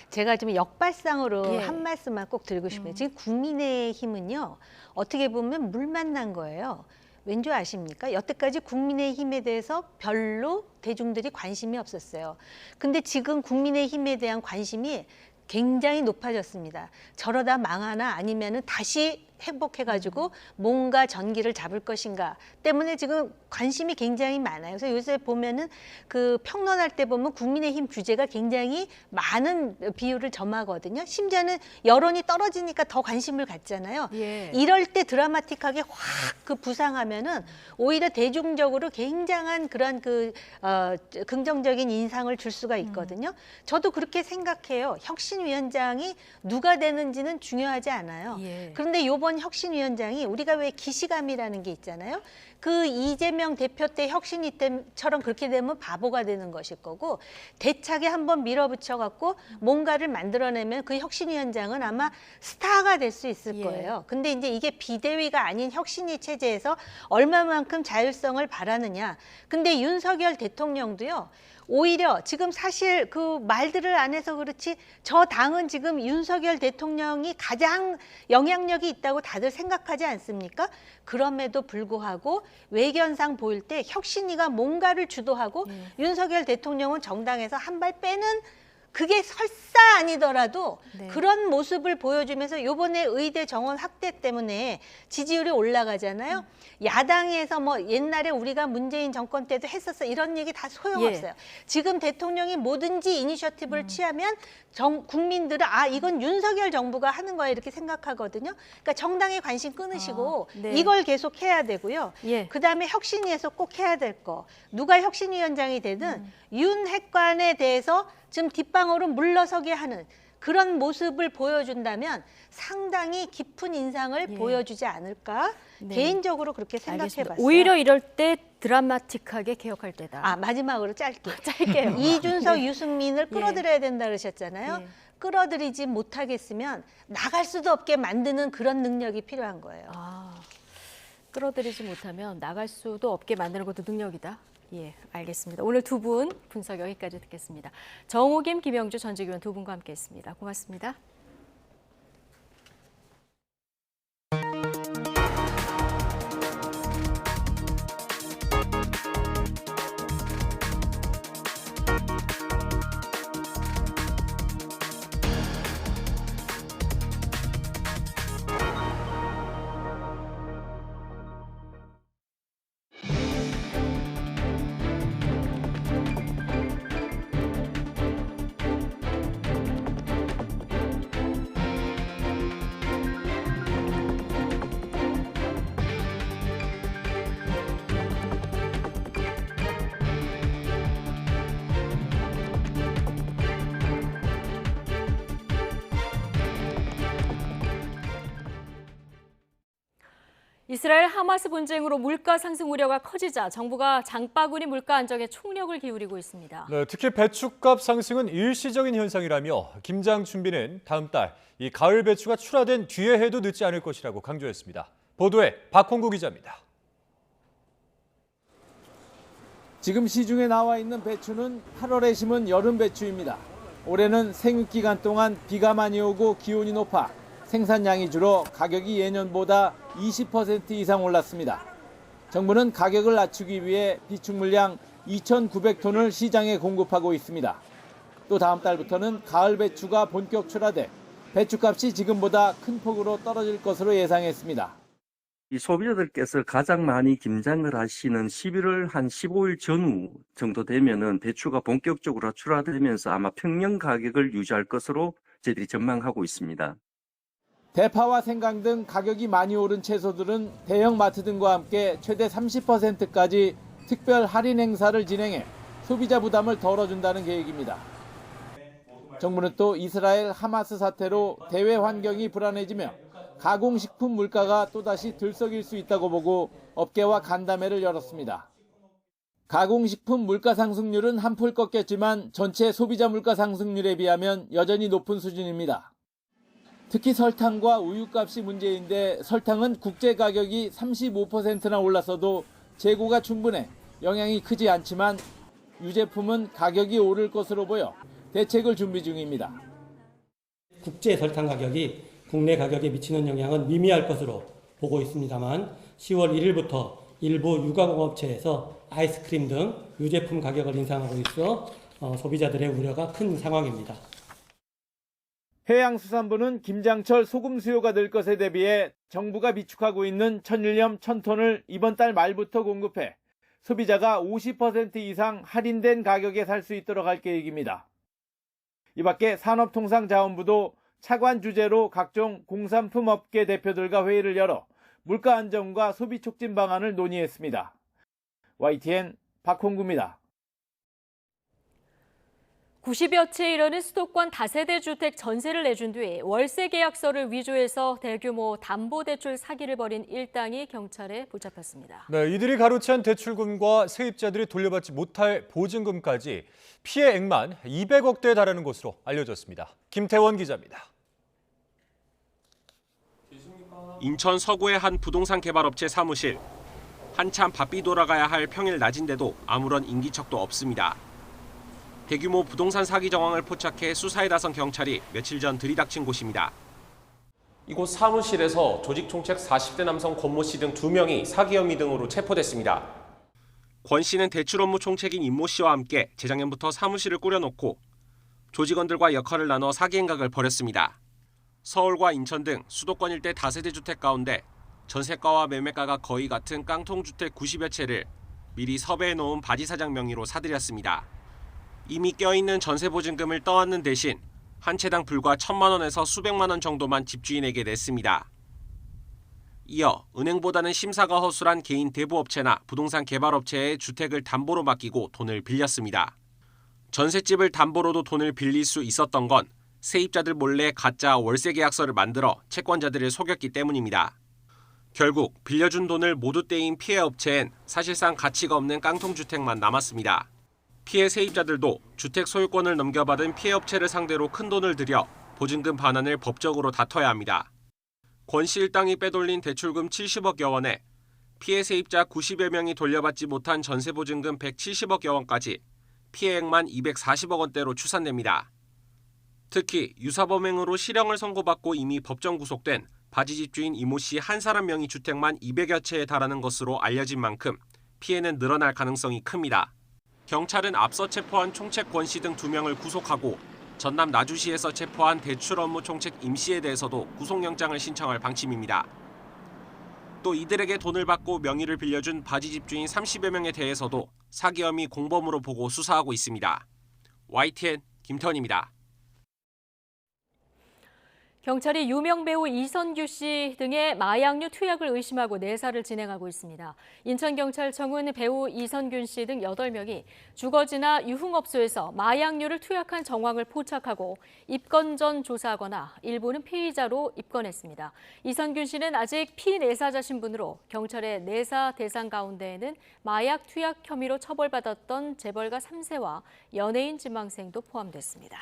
제가 좀 역발상으로 예. 한 말씀만 꼭 드리고 싶어요. 지금 국민의힘은요, 어떻게 보면 물 만난 거예요. 왠지 아십니까? 여태까지 국민의힘에 대해서 별로 대중들이 관심이 없었어요. 근데 지금 국민의힘에 대한 관심이 굉장히 높아졌습니다. 저러다 망하나 아니면은 다시 회복해가지고 뭔가 전기를 잡을 것인가 때문에 지금 관심이 굉장히 많아요. 그래서 요새 보면은 그 평론할 때 보면 국민의힘 규제가 굉장히 많은 비율을 점하거든요. 심지어는 여론이 떨어지니까 더 관심을 갖잖아요. 예. 이럴 때 드라마틱하게 확 그 부상하면은 오히려 대중적으로 굉장한 그런 긍정적인 인상을 줄 수가 있거든요. 저도 그렇게 생각해요. 혁신위원장이 누가 되는지는 중요하지 않아요. 예. 그런데 이번 혁신위원장이 우리가 왜 기시감이라는 게 있잖아요. 그 이재명 대표 때 혁신위 때처럼 그렇게 되면 바보가 되는 것일 거고 대차게 한번 밀어붙여갖고 뭔가를 만들어내면 그 혁신위원장은 아마 스타가 될 수 있을 거예요. 근데 이제 이게 비대위가 아닌 혁신위 체제에서 얼마만큼 자율성을 바라느냐. 근데 윤석열 대통령도요. 오히려 지금 사실 그 말들을 안 해서 그렇지 저 당은 지금 윤석열 대통령이 가장 영향력이 있다고 다들 생각하지 않습니까? 그럼에도 불구하고 외견상 보일 때 혁신위가 뭔가를 주도하고 윤석열 대통령은 정당에서 한 발 빼는 그게 설사 아니더라도 그런 모습을 보여주면서 이번에 의대 정원 확대 때문에 지지율이 올라가잖아요. 야당에서 뭐 옛날에 우리가 문재인 정권 때도 했었어 이런 얘기 다 소용없어요. 지금 대통령이 뭐든지 이니셔티브를 취하면 국민들은 아 이건 윤석열 정부가 하는 거야 이렇게 생각하거든요. 그러니까 정당의 관심 끊으시고 이걸 계속 해야 되고요. 그다음에 혁신위에서 꼭 해야 될 거. 누가 혁신위원장이 되든 윤 핵관에 대해서 지금 뒷방으로 물러서게 하는 그런 모습을 보여준다면 상당히 깊은 인상을 보여주지 않을까 개인적으로 그렇게 생각해봤어요. 오히려 이럴 때 드라마틱하게 개혁할 때다. 아 마지막으로 짧게. 짧게요. 이준석, 유승민을 끌어들여야 된다 그러셨잖아요. 끌어들이지 못하겠으면 나갈 수도 없게 만드는 그런 능력이 필요한 거예요. 끌어들이지 못하면 나갈 수도 없게 만드는 것도 능력이다. 예, 알겠습니다. 오늘 두 분 분석 여기까지 듣겠습니다. 정호김, 김영주 전직위원 두 분과 함께했습니다. 고맙습니다. 이스라엘 하마스 분쟁으로 물가 상승 우려가 커지자 정부가 장바구니 물가 안정에 총력을 기울이고 있습니다. 네, 특히 배추값 상승은 일시적인 현상이라며 김장 준비는 다음 달 이 가을 배추가 출하된 뒤에 해도 늦지 않을 것이라고 강조했습니다. 보도에 박홍구 기자입니다. 지금 시중에 나와 있는 배추는 8월에 심은 여름 배추입니다. 올해는 생육 기간 동안 비가 많이 오고 기온이 높아 생산량이 줄어 가격이 예년보다 20% 이상 올랐습니다. 정부는 가격을 낮추기 위해 비축 물량 2,900톤을 시장에 공급하고 있습니다. 또 다음 달부터는 가을 배추가 본격 출하돼 배추값이 지금보다 큰 폭으로 떨어질 것으로 예상했습니다. 이 소비자들께서 가장 많이 김장을 하시는 11월 한 15일 전후 정도 되면은 배추가 본격적으로 출하되면서 아마 평년 가격을 유지할 것으로 저희들이 전망하고 있습니다. 대파와 생강 등 가격이 많이 오른 채소들은 대형 마트 등과 함께 최대 30%까지 특별 할인 행사를 진행해 소비자 부담을 덜어준다는 계획입니다. 정부는 또 이스라엘 하마스 사태로 대외 환경이 불안해지며 가공식품 물가가 또다시 들썩일 수 있다고 보고 업계와 간담회를 열었습니다. 가공식품 물가 상승률은 한풀 꺾였지만 전체 소비자 물가 상승률에 비하면 여전히 높은 수준입니다. 특히 설탕과 우유값이 문제인데 설탕은 국제 가격이 35%나 올랐어도 재고가 충분해 영향이 크지 않지만 유제품은 가격이 오를 것으로 보여 대책을 준비 중입니다. 국제 설탕 가격이 국내 가격에 미치는 영향은 미미할 것으로 보고 있습니다만 10월 1일부터 일부 유가공업체에서 아이스크림 등 유제품 가격을 인상하고 있어 소비자들의 우려가 큰 상황입니다. 해양수산부는 김장철 소금 수요가 늘 것에 대비해 정부가 비축하고 있는 천일염 1000톤을 이번 달 말부터 공급해 소비자가 50% 이상 할인된 가격에 살 수 있도록 할 계획입니다. 이 밖에 산업통상자원부도 차관 주제로 각종 공산품 업계 대표들과 회의를 열어 물가 안정과 소비 촉진 방안을 논의했습니다. YTN 박홍구입니다. 90여 채 이르는 수도권 다세대 주택 전세를 내준 뒤 월세 계약서를 위조해서 대규모 담보대출 사기를 벌인 일당이 경찰에 붙잡혔습니다. 네, 이들이 가로챈 대출금과 세입자들이 돌려받지 못할 보증금까지 피해액만 200억대에 달하는 것으로 알려졌습니다. 김태원 기자입니다. 인천 서구의 한 부동산 개발업체 사무실. 한참 바삐 돌아가야 할 평일 낮인데도 아무런 인기척도 없습니다. 대규모 부동산 사기 정황을 포착해 수사에 나선 경찰이 며칠 전 들이닥친 곳입니다. 이곳 사무실에서 조직 총책 40대 남성 권모 씨 등 2명이 사기 혐의 등으로 체포됐습니다. 권 씨는 대출 업무 총책인 임모 씨와 함께 재작년부터 사무실을 꾸려놓고 조직원들과 역할을 나눠 사기 행각을 벌였습니다. 서울과 인천 등 수도권 일대 다세대 주택 가운데 전세가와 매매가가 거의 같은 깡통주택 90여 채를 미리 섭외해 놓은 바지 사장 명의로 사들였습니다. 이미 껴있는 전세 보증금을 떠안는 대신 한 채당 불과 1,000만 원에서 수백만 원 정도만 집주인에게 냈습니다. 이어 은행보다는 심사가 허술한 개인 대부업체나 부동산 개발업체에 주택을 담보로 맡기고 돈을 빌렸습니다. 전셋집을 담보로도 돈을 빌릴 수 있었던 건 세입자들 몰래 가짜 월세 계약서를 만들어 채권자들을 속였기 때문입니다. 결국 빌려준 돈을 모두 떼인 피해 업체엔 사실상 가치가 없는 깡통주택만 남았습니다. 피해 세입자들도 주택 소유권을 넘겨받은 피해 업체를 상대로 큰 돈을 들여 보증금 반환을 법적으로 다퉈야 합니다. 권 씨 일당이 빼돌린 대출금 70억여 원에 피해 세입자 90여 명이 돌려받지 못한 전세 보증금 170억여 원까지 피해액만 240억 원대로 추산됩니다. 특히 유사범행으로 실형을 선고받고 이미 법정 구속된 바지 집주인 이모 씨 한 사람 명의 주택만 200여 채에 달하는 것으로 알려진 만큼 피해는 늘어날 가능성이 큽니다. 경찰은 앞서 체포한 총책 권 씨 등 2명을 구속하고 전남 나주시에서 체포한 대출 업무 총책 임 씨에 대해서도 구속영장을 신청할 방침입니다. 또 이들에게 돈을 받고 명의를 빌려준 바지 집주인 30여 명에 대해서도 사기 혐의 공범으로 보고 수사하고 있습니다. YTN 김태원입니다. 경찰이 유명 배우 이선규 씨 등의 마약류 투약을 의심하고 내사를 진행하고 있습니다. 인천경찰청은 배우 이선균 씨 등 8명이 주거지나 유흥업소에서 마약류를 투약한 정황을 포착하고 입건 전 조사하거나 일부는 피의자로 입건했습니다. 이선균 씨는 아직 피내사자 신분으로 경찰의 내사 대상 가운데에는 마약 투약 혐의로 처벌받았던 재벌가 3세와 연예인 지망생도 포함됐습니다.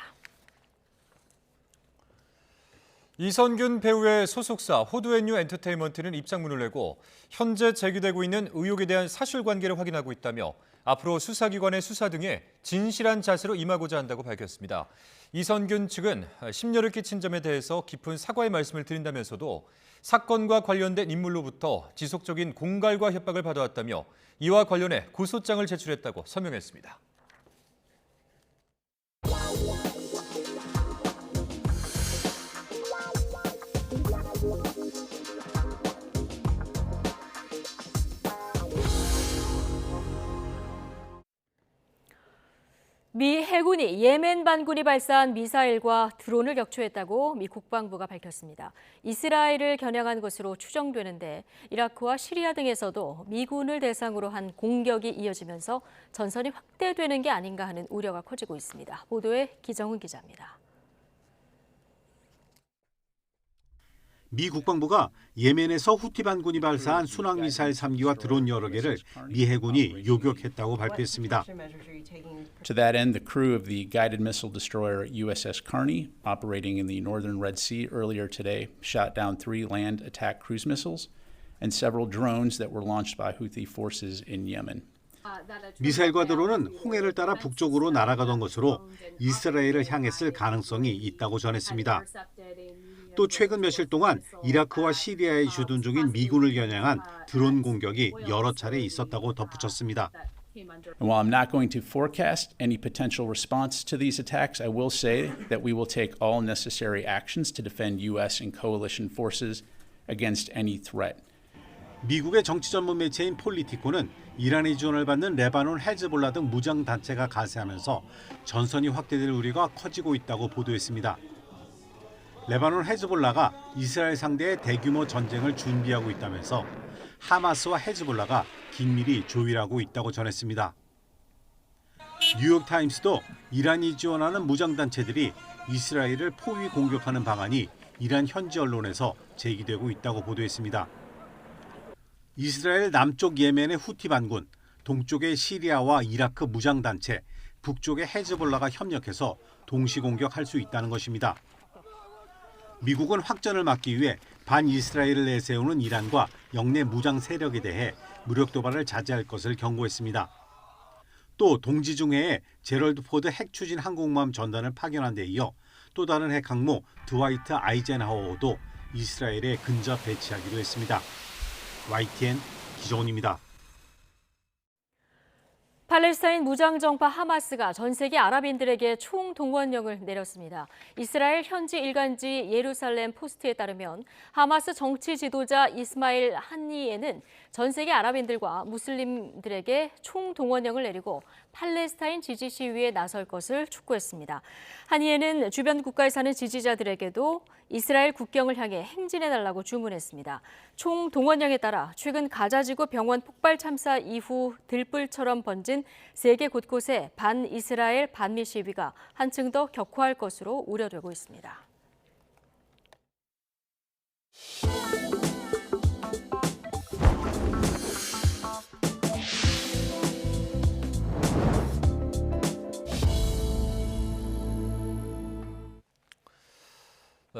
이선균 배우의 소속사 호두앤유 엔터테인먼트는 입장문을 내고 현재 제기되고 있는 의혹에 대한 사실관계를 확인하고 있다며 앞으로 수사기관의 수사 등에 진실한 자세로 임하고자 한다고 밝혔습니다. 이선균 측은 심려를 끼친 점에 대해서 깊은 사과의 말씀을 드린다면서도 사건과 관련된 인물로부터 지속적인 공갈과 협박을 받아왔다며 이와 관련해 고소장을 제출했다고 설명했습니다. 미 해군이 예멘 반군이 발사한 미사일과 드론을 격추했다고 미 국방부가 밝혔습니다. 이스라엘을 겨냥한 것으로 추정되는데 이라크와 시리아 등에서도 미군을 대상으로 한 공격이 이어지면서 전선이 확대되는 게 아닌가 하는 우려가 커지고 있습니다. 보도에 기정은 기자입니다. 미 국방부가 예멘에서 후티 반군이 발사한 순항미사일 3기와 드론 여러 개를 미 해군이 요격했다고 발표했습니다. To that end, the crew of the guided missile destroyer USS Carney, operating in the northern Red Sea earlier today, shot down 3 land attack cruise missiles and several drones that were launched by Houthi forces in Yemen. 미사일과 드론은 홍해를 따라 북쪽으로 날아가던 것으로 이스라엘을 향했을 가능성이 있다고 전했습니다. 또 최근 며칠 동안 이라크와 시리아에 주둔 중인 미군을 겨냥한 드론 공격이 여러 차례 있었다고 덧붙였습니다. And while I'm not going to forecast any potential response to these attacks, I will say that we will take all necessary actions to defend U.S. and coalition forces against any threat. 미국의 정치 전문 매체인 폴리티코는 이란의 지원을 받는 레바논 헤즈볼라 등 무장 단체가 가세하면서 전선이 확대될 우려가 커지고 있다고 보도했습니다. 레바논 헤즈볼라가 이스라엘 상대의 대규모 전쟁을 준비하고 있다면서 하마스와 헤즈볼라가 긴밀히 조율하고 있다고 전했습니다. 뉴욕타임스도 이란이 지원하는 무장단체들이 이스라엘을 포위 공격하는 방안이 이란 현지 언론에서 제기되고 있다고 보도했습니다. 이스라엘 남쪽 예멘의 후티 반군, 동쪽의 시리아와 이라크 무장단체, 북쪽의 헤즈볼라가 협력해서 동시 공격할 수 있다는 것입니다. 미국은 확전을 막기 위해 반이스라엘을 내세우는 이란과 영내 무장 세력에 대해 무력 도발을 자제할 것을 경고했습니다. 또 동지 중해에 제럴드 포드 핵 추진 항공모함 전단을 파견한 데 이어 또 다른 핵 항모 드와이트 아이젠하워도 이스라엘에 근접 배치하기로 했습니다. YTN 기정훈입니다. 팔레스타인 무장정파 하마스가 전 세계 아랍인들에게 총동원령을 내렸습니다. 이스라엘 현지 일간지 예루살렘 포스트에 따르면 하마스 정치 지도자 이스마일 하니에는 전 세계 아랍인들과 무슬림들에게 총동원령을 내리고 팔레스타인 지지 시위에 나설 것을 촉구했습니다. 하니에는 주변 국가에 사는 지지자들에게도 이스라엘 국경을 향해 행진해달라고 주문했습니다. 총동원령에 따라 최근 가자지구 병원 폭발 참사 이후 들불처럼 번진 세계 곳곳에 반이스라엘 반미 시위가 한층 더 격화할 것으로 우려되고 있습니다.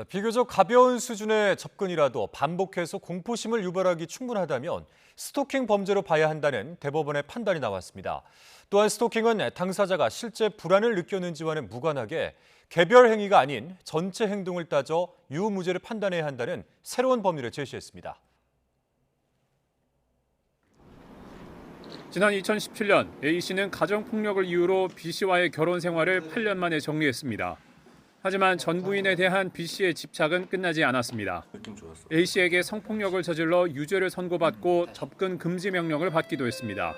비교적 가벼운 수준의 접근이라도 반복해서 공포심을 유발하기 충분하다면 스토킹 범죄로 봐야 한다는 대법원의 판단이 나왔습니다. 또한 스토킹은 당사자가 실제 불안을 느꼈는지와는 무관하게 개별 행위가 아닌 전체 행동을 따져 유무죄를 판단해야 한다는 새로운 법리를 제시했습니다. 지난 2017년 A씨는 가정폭력을 이유로 B씨와의 결혼 생활을 8년 만에 정리했습니다. 하지만 전 부인에 대한 B씨의 집착은 끝나지 않았습니다. A씨에게 성폭력을 저질러 유죄를 선고받고 접근 금지 명령을 받기도 했습니다.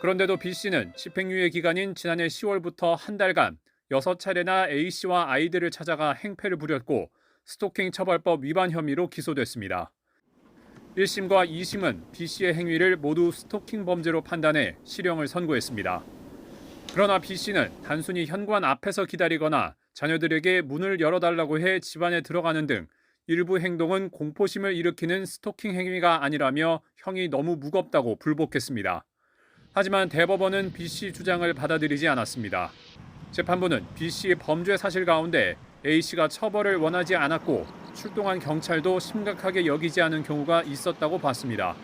그런데도 B씨는 집행유예 기간인 지난해 10월부터 한 달간 6차례나 A씨와 아이들을 찾아가 행패를 부렸고 스토킹 처벌법 위반 혐의로 기소됐습니다. 1심과 2심은 B씨의 행위를 모두 스토킹 범죄로 판단해 실형을 선고했습니다. 그러나 B씨는 단순히 현관 앞에서 기다리거나 자녀들에게 문을 열어달라고 해 집안에 들어가는 등 일부 행동은 공포심을 일으키는 스토킹 행위가 아니라며 형이 너무 무겁다고 불복했습니다. 하지만 대법원은 B씨 주장을 받아들이지 않았습니다. 재판부는 B씨의 범죄 사실 가운데 A씨가 처벌을 원하지 않았고 출동한 경찰도 심각하게 여기지 않은 경우가 있었다고 봤습니다.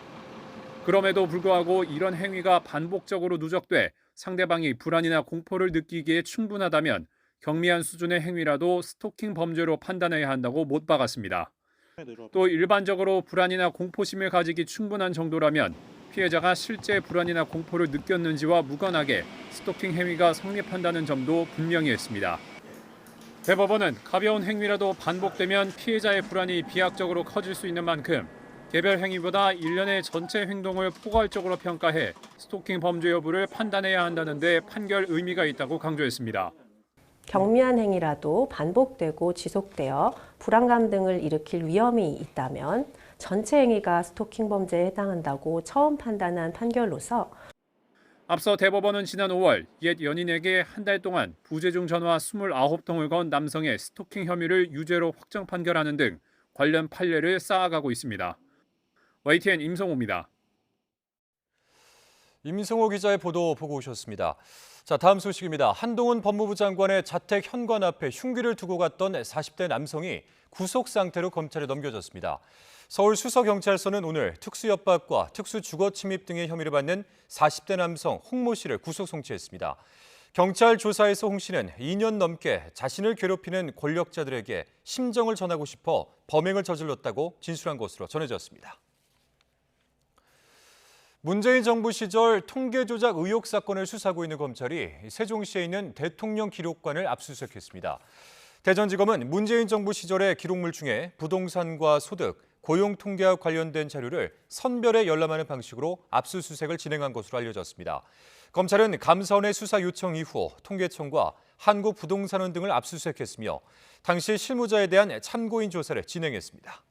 그럼에도 불구하고 이런 행위가 반복적으로 누적돼 상대방이 불안이나 공포를 느끼기에 충분하다면 경미한 수준의 행위라도 스토킹 범죄로 판단해야 한다고 못 박았습니다. 또 일반적으로 불안이나 공포심을 가지기 충분한 정도라면 피해자가 실제 불안이나 공포를 느꼈는지와 무관하게 스토킹 행위가 성립한다는 점도 분명히 했습니다. 대법원은 가벼운 행위라도 반복되면 피해자의 불안이 비약적으로 커질 수 있는 만큼 개별 행위보다 일련의 전체 행동을 포괄적으로 평가해 스토킹 범죄 여부를 판단해야 한다는 데 판결 의미가 있다고 강조했습니다. 경미한 행위라도 반복되고 지속되어 불안감 등을 일으킬 위험이 있다면 전체 행위가 스토킹 범죄에 해당한다고 처음 판단한 판결로서 앞서 대법원은 지난 5월 옛 연인에게 한 달 동안 부재중 전화 29통을 건 남성의 스토킹 혐의를 유죄로 확정 판결하는 등 관련 판례를 쌓아가고 있습니다. YTN 임성호입니다. 임성호 기자의 보도 보고 오셨습니다. 자, 다음 소식입니다. 한동훈 법무부 장관의 자택 현관 앞에 흉기를 두고 갔던 40대 남성이 구속 상태로 검찰에 넘겨졌습니다. 서울수서경찰서는 오늘 특수협박과 특수주거침입 등의 혐의를 받는 40대 남성 홍모 씨를 구속 송치했습니다. 경찰 조사에서 홍 씨는 2년 넘게 자신을 괴롭히는 권력자들에게 심정을 전하고 싶어 범행을 저질렀다고 진술한 것으로 전해졌습니다. 문재인 정부 시절 통계 조작 의혹 사건을 수사하고 있는 검찰이 세종시에 있는 대통령 기록관을 압수수색했습니다. 대전지검은 문재인 정부 시절의 기록물 중에 부동산과 소득, 고용 통계와 관련된 자료를 선별해 열람하는 방식으로 압수수색을 진행한 것으로 알려졌습니다. 검찰은 감사원의 수사 요청 이후 통계청과 한국부동산원 등을 압수수색했으며 당시 실무자에 대한 참고인 조사를 진행했습니다.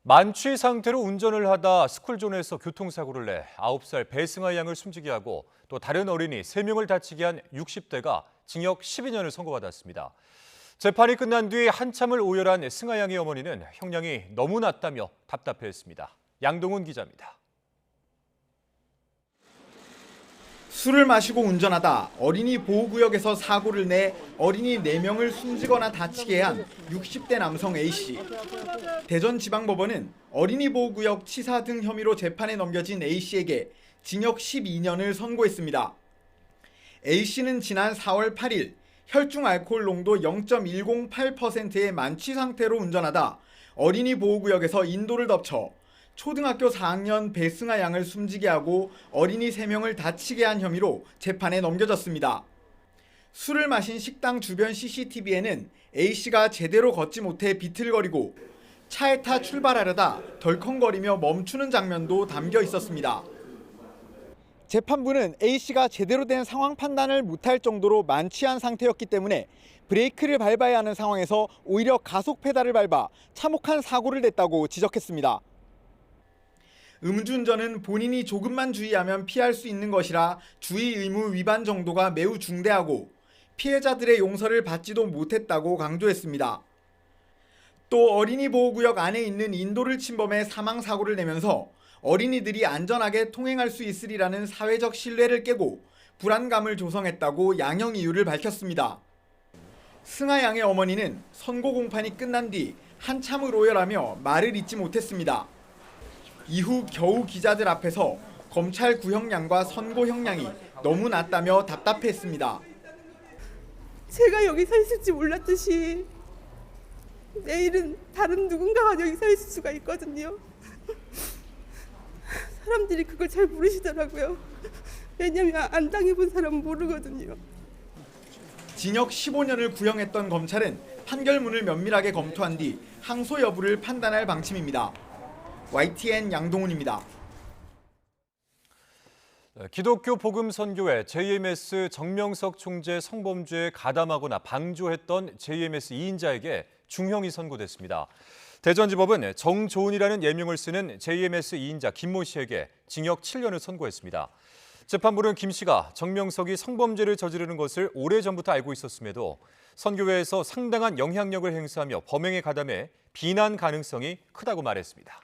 만취 상태로 운전을 하다 스쿨존에서 교통사고를 내 9살 배승아 양을 숨지게 하고 또 다른 어린이 3명을 다치게 한 60대가 징역 12년을 선고받았습니다. 재판이 끝난 뒤 한참을 오열한 승아 양의 어머니는 형량이 너무 낮다며 답답해했습니다. 양동훈 기자입니다. 술을 마시고 운전하다 어린이 보호구역에서 사고를 내 어린이 4명을 숨지거나 다치게 한 60대 남성 A씨. 대전지방법원은 어린이 보호구역 치사 등 혐의로 재판에 넘겨진 A씨에게 징역 12년을 선고했습니다. A씨는 지난 4월 8일 혈중 알코올 농도 0.108%의 만취 상태로 운전하다 어린이 보호구역에서 인도를 덮쳐 초등학교 4학년 배승아 양을 숨지게 하고 어린이 3명을 다치게 한 혐의로 재판에 넘겨졌습니다. 술을 마신 식당 주변 CCTV에는 A씨가 제대로 걷지 못해 비틀거리고 차에 타 출발하려다 덜컹거리며 멈추는 장면도 담겨 있었습니다. 재판부는 A씨가 제대로 된 상황 판단을 못할 정도로 만취한 상태였기 때문에 브레이크를 밟아야 하는 상황에서 오히려 가속 페달을 밟아 참혹한 사고를 냈다고 지적했습니다. 음주운전은 본인이 조금만 주의하면 피할 수 있는 것이라 주의 의무 위반 정도가 매우 중대하고 피해자들의 용서를 받지도 못했다고 강조했습니다. 또 어린이 보호구역 안에 있는 인도를 침범해 사망사고를 내면서 어린이들이 안전하게 통행할 수 있으리라는 사회적 신뢰를 깨고 불안감을 조성했다고 양형 이유를 밝혔습니다. 승아 양의 어머니는 선고 공판이 끝난 뒤 한참을 오열하며 말을 잇지 못했습니다. 이후 겨우 기자들 앞에서 검찰 구형량과 선고 형량이 너무 낮다며 답답했습니다. 제가 여기 서 있을지 몰랐듯이 내일은 다른 누군가가 여기 서 있을 수가 있거든요. 사람들이 그걸 잘 모르시더라고요. 왜냐면 안 당해본 사람은 모르거든요. 징역 15년을 구형했던 검찰은 판결문을 면밀하게 검토한 뒤 항소 여부를 판단할 방침입니다. YTN 양동훈입니다. 기독교 복음선교회 JMS 정명석 총재 성범죄에 가담하거나 방조했던 JMS 2인자에게 중형이 선고됐습니다. 대전지법은 정조은이라는 예명을 쓰는 JMS 2인자 김모 씨에게 징역 7년을 선고했습니다. 재판부는 김 씨가 정명석이 성범죄를 저지르는 것을 오래전부터 알고 있었음에도 선교회에서 상당한 영향력을 행사하며 범행에 가담해 비난 가능성이 크다고 말했습니다.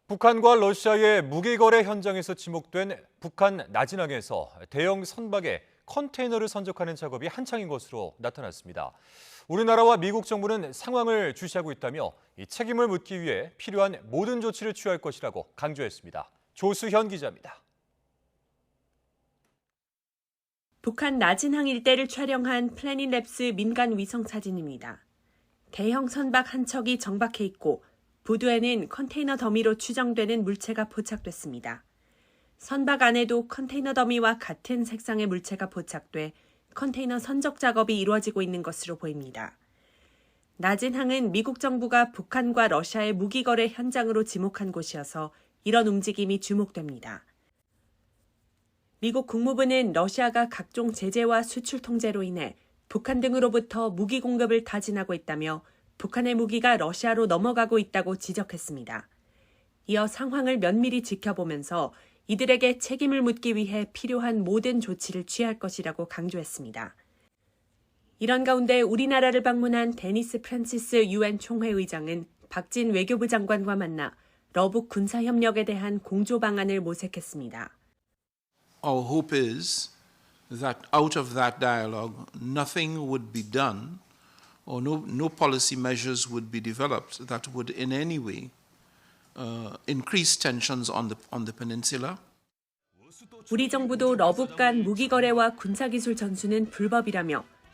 북한과 러시아의 무기거래 현장에서 지목된 북한 나진항에서 대형 선박에 컨테이너를 선적하는 작업이 한창인 것으로 나타났습니다. 우리나라와 미국 정부는 상황을 주시하고 있다며 이 책임을 묻기 위해 필요한 모든 조치를 취할 것이라고 강조했습니다. 조수현 기자입니다. 북한 나진항 일대를 촬영한 플래닛랩스 민간 위성 사진입니다. 대형 선박 한 척이 정박해 있고 부두에는 컨테이너 더미로 추정되는 물체가 포착됐습니다. 선박 안에도 컨테이너 더미와 같은 색상의 물체가 포착돼 컨테이너 선적 작업이 이루어지고 있는 것으로 보입니다. 나진항은 미국 정부가 북한과 러시아의 무기 거래 현장으로 지목한 곳이어서 이런 움직임이 주목됩니다. 미국 국무부는 러시아가 각종 제재와 수출 통제로 인해 북한 등으로부터 무기 공급을 타진하고 있다며 북한의 무기가 러시아로 넘어가고 있다고 지적했습니다. 이어 상황을 면밀히 지켜보면서 이들에게 책임을 묻기 위해 필요한 모든 조치를 취할 것이라고 강조했습니다. 이런 가운데 우리나라를 방문한 데니스 프란시스 UN 총회 의장은 박진 외교부 장관과 만나 러북 군사협력에 대한 공조 방안을 모색했습니다. Our hope is that out of that dialogue, nothing would be done or no policy measures would be developed that would in any way increase tensions on the peninsula. 우리 정부도 러북 간 무기 거래와 군사기술 전수는 불법이라며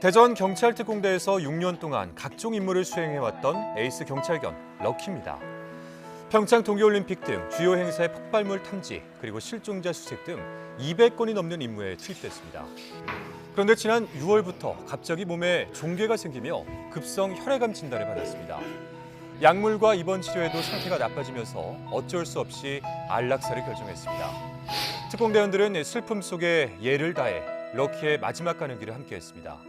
대전 경찰특공대에서 6년 동안 각종 임무를 수행해왔던 에이스 경찰견 럭키입니다. 평창 동계올림픽 등 주요 행사의 폭발물 탐지 그리고 실종자 수색 등 200건이 넘는 임무에 투입됐습니다. 그런데 지난 6월부터 갑자기 몸에 종괴가 생기며 급성 혈액암 진단을 받았습니다. 약물과 입원 치료에도 상태가 나빠지면서 어쩔 수 없이 안락사를 결정했습니다. 특공대원들은 슬픔 속에 예를 다해 럭키의 마지막 가는 길을 함께했습니다.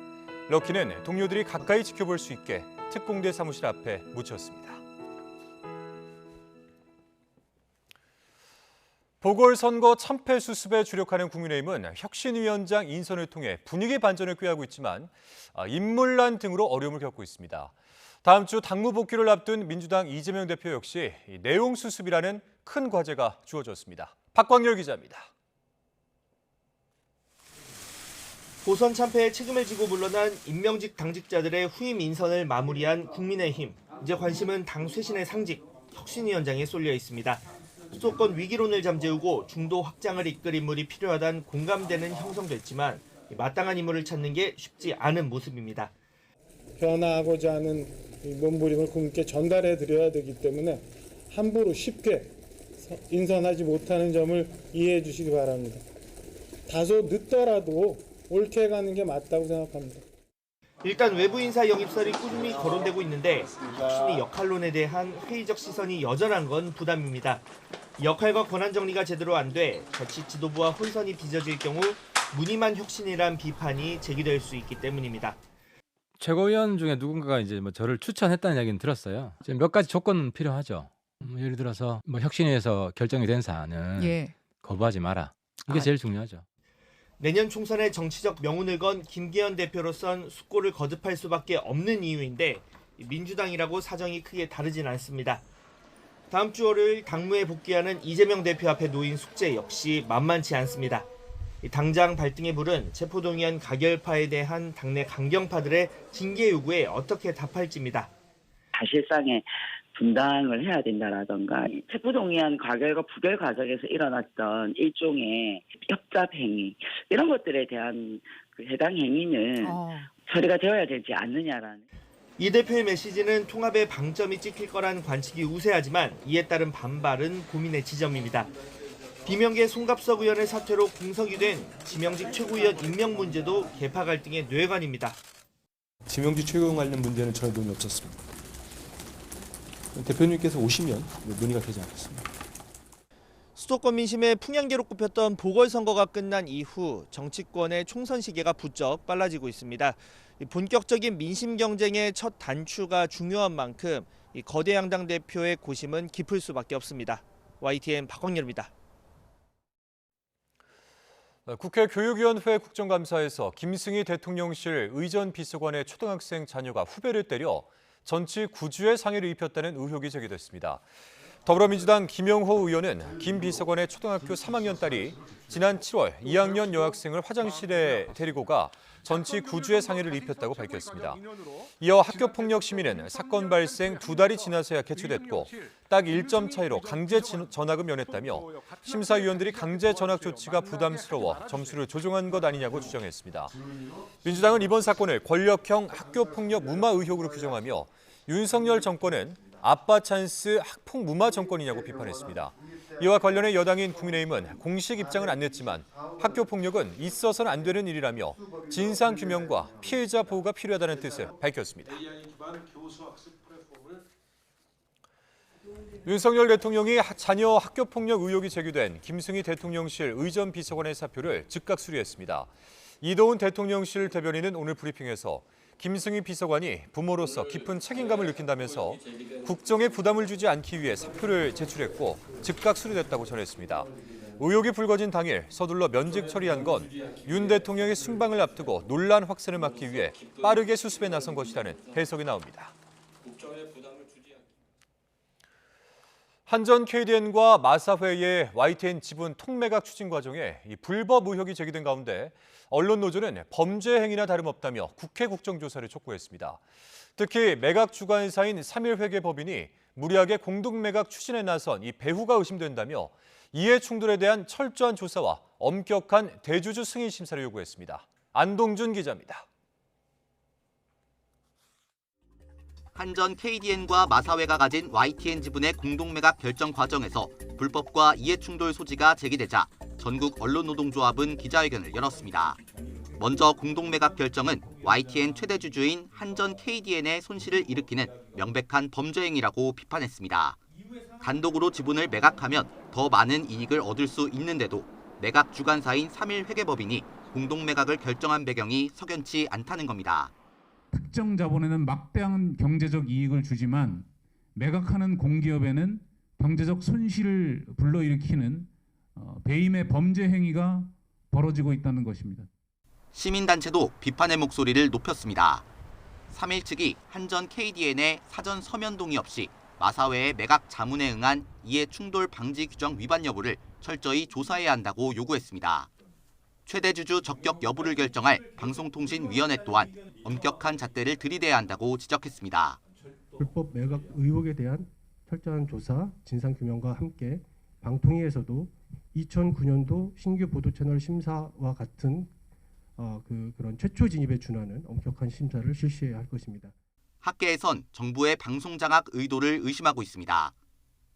럭키는 동료들이 가까이 지켜볼 수 있게 특공대 사무실 앞에 묻혔습니다. 보궐선거 참패 수습에 주력하는 국민의힘은 혁신위원장 인선을 통해 분위기 반전을 꾀하고 있지만 인물난 등으로 어려움을 겪고 있습니다. 다음 주 당무 복귀를 앞둔 민주당 이재명 대표 역시 내용 수습이라는 큰 과제가 주어졌습니다. 박광열 기자입니다. 보선 참패에 책임을 지고 물러난 임명직 당직자들의 후임 인선을 마무리한 국민의힘. 이제 관심은 당 쇄신의 상직, 혁신위원장에 쏠려 있습니다. 수도권 위기론을 잠재우고 중도 확장을 이끌 인물이 필요하다는 공감대는 형성됐지만 마땅한 인물을 찾는 게 쉽지 않은 모습입니다. 변화하고자 하는 몸부림을 국민께 전달해 드려야 되기 때문에 함부로 쉽게 인선하지 못하는 점을 이해해 주시기 바랍니다. 다소 늦더라도 옳게 가는 게 맞다고 생각합니다. 일단 외부 인사 영입설이 꾸준히 거론되고 있는데 혁신위 역할론에 대한 회의적 시선이 여전한 건 부담입니다. 역할과 권한 정리가 제대로 안 돼 자칫 지도부와 혼선이 빚어질 경우 무늬만 혁신이란 비판이 제기될 수 있기 때문입니다. 최고위원 중에 누군가가 이제 저를 추천했다는 이야기는 들었어요. 이제 몇 가지 조건은 필요하죠. 예를 들어서 혁신위에서 결정이 된 사안은 거부하지 마라. 이게 제일 중요하죠. 내년 총선에 정치적 명운을 건 김기현 대표로선 숙고를 거듭할 수밖에 없는 이유인데 민주당이라고 사정이 크게 다르진 않습니다. 다음 주 월요일 당무에 복귀하는 이재명 대표 앞에 놓인 숙제 역시 만만치 않습니다. 당장 발등에 부른 체포동의안 가결파에 대한 당내 강경파들의 징계 요구에 어떻게 답할지입니다. 사실상의 분당을 해야 된다라던가 체포동의안 가결과 부결 과정에서 일어났던 일종의 협잡 행위 이런 것들에 대한 해당 행위는 처리가 되어야 되지 않느냐라는. 이 대표의 메시지는 통합의 방점이 찍힐 거란 관측이 우세하지만 이에 따른 반발은 고민의 지점입니다. 비명계 송갑석 의원의 사퇴로 공석이 된 지명직 최고위원 임명 문제도 계파 갈등의 뇌관입니다. 지명직 최고위원 관련 문제는 전혀 논의 없었습니다. 대표님께서 오시면 논의가 되지 않겠습니다. 수도권 민심의 풍향계로 꼽혔던 보궐선거가 끝난 이후 정치권의 총선 시계가 부쩍 빨라지고 있습니다. 본격적인 민심 경쟁의 첫 단추가 중요한 만큼 이 거대 양당 대표의 고심은 깊을 수밖에 없습니다. YTN 박광열입니다. 국회 교육위원회 국정감사에서 김승희 대통령실 의전 비서관의 초등학생 자녀가 후배를 때려 전치 9주의 상해를 입혔다는 의혹이 제기됐습니다. 더불어민주당 김영호 의원은 김 비서관의 초등학교 3학년 딸이 지난 7월 2학년 여학생을 화장실에 데리고 가 전치 9주의 상해를 입혔다고 밝혔습니다. 이어 학교폭력 심의는 사건 발생 2달이 지나서야 개최됐고 딱 1점 차이로 강제 전학을 면했다며 심사위원들이 강제 전학 조치가 부담스러워 점수를 조정한 것 아니냐고 주장했습니다. 민주당은 이번 사건을 권력형 학교폭력 무마 의혹으로 규정하며 윤석열 정권은 아빠 찬스 학폭 무마 정권이냐고 비판했습니다. 이와 관련해 여당인 국민의힘은 공식 입장은 안 냈지만 학교폭력은 있어서는 안 되는 일이라며 진상규명과 피해자 보호가 필요하다는 뜻을 밝혔습니다. 윤석열 대통령이 자녀 학교폭력 의혹이 제기된 김승희 대통령실 의전 비서관의 사표를 즉각 수리했습니다. 이도훈 대통령실 대변인은 오늘 브리핑에서 김승희 비서관이 부모로서 깊은 책임감을 느낀다면서 국정에 부담을 주지 않기 위해 사표를 제출했고 즉각 수리됐다고 전했습니다. 의혹이 불거진 당일 서둘러 면직 처리한 건 윤 대통령의 순방을 앞두고 논란 확산을 막기 위해 빠르게 수습에 나선 것이라는 해석이 나옵니다. 한전 KDN과 마사회의 YTN 지분 통매각 추진 과정에 불법 의혹이 제기된 가운데 언론 노조는 범죄 행위나 다름없다며 국회 국정조사를 촉구했습니다. 특히 매각 주관사인 3.1회계 법인이 무리하게 공동매각 추진에 나선 이 배후가 의심된다며 이해 충돌에 대한 철저한 조사와 엄격한 대주주 승인 심사를 요구했습니다. 안동준 기자입니다. 한전 KDN과 마사회가 가진 YTN 지분의 공동매각 결정 과정에서 불법과 이해충돌 소지가 제기되자 전국 언론노동조합은 기자회견을 열었습니다. 먼저 공동매각 결정은 YTN 최대 주주인 한전 KDN의 손실을 일으키는 명백한 범죄 행위라고 비판했습니다. 단독으로 지분을 매각하면 더 많은 이익을 얻을 수 있는데도 매각 주관사인 3일 회계법인이 공동매각을 결정한 배경이 석연치 않다는 겁니다. 특정 자본에는 막대한 경제적 이익을 주지만 매각하는 공기업에는 경제적 손실을 불러일으키는 배임의 범죄 행위가 벌어지고 있다는 것입니다. 시민단체도 비판의 목소리를 높였습니다. 3일 측이 한전 KDN의 사전 서면 동의 없이 마사회의 매각 자문에 응한 이해충돌 방지 규정 위반 여부를 철저히 조사해야 한다고 요구했습니다. 최대 주주 적격 여부를 결정할 방송통신위원회 또한 엄격한 잣대를 들이대야 한다고 지적했습니다. 불법 매각 의혹에 대한 철저한 조사, 진상규명과 함께 방통위에서도 2009년도 신규 보도채널 심사와 같은 그런 최초 진입에 준하는 엄격한 심사를 실시해야 할 것입니다. 학계에선 정부의 방송장악 의도를 의심하고 있습니다.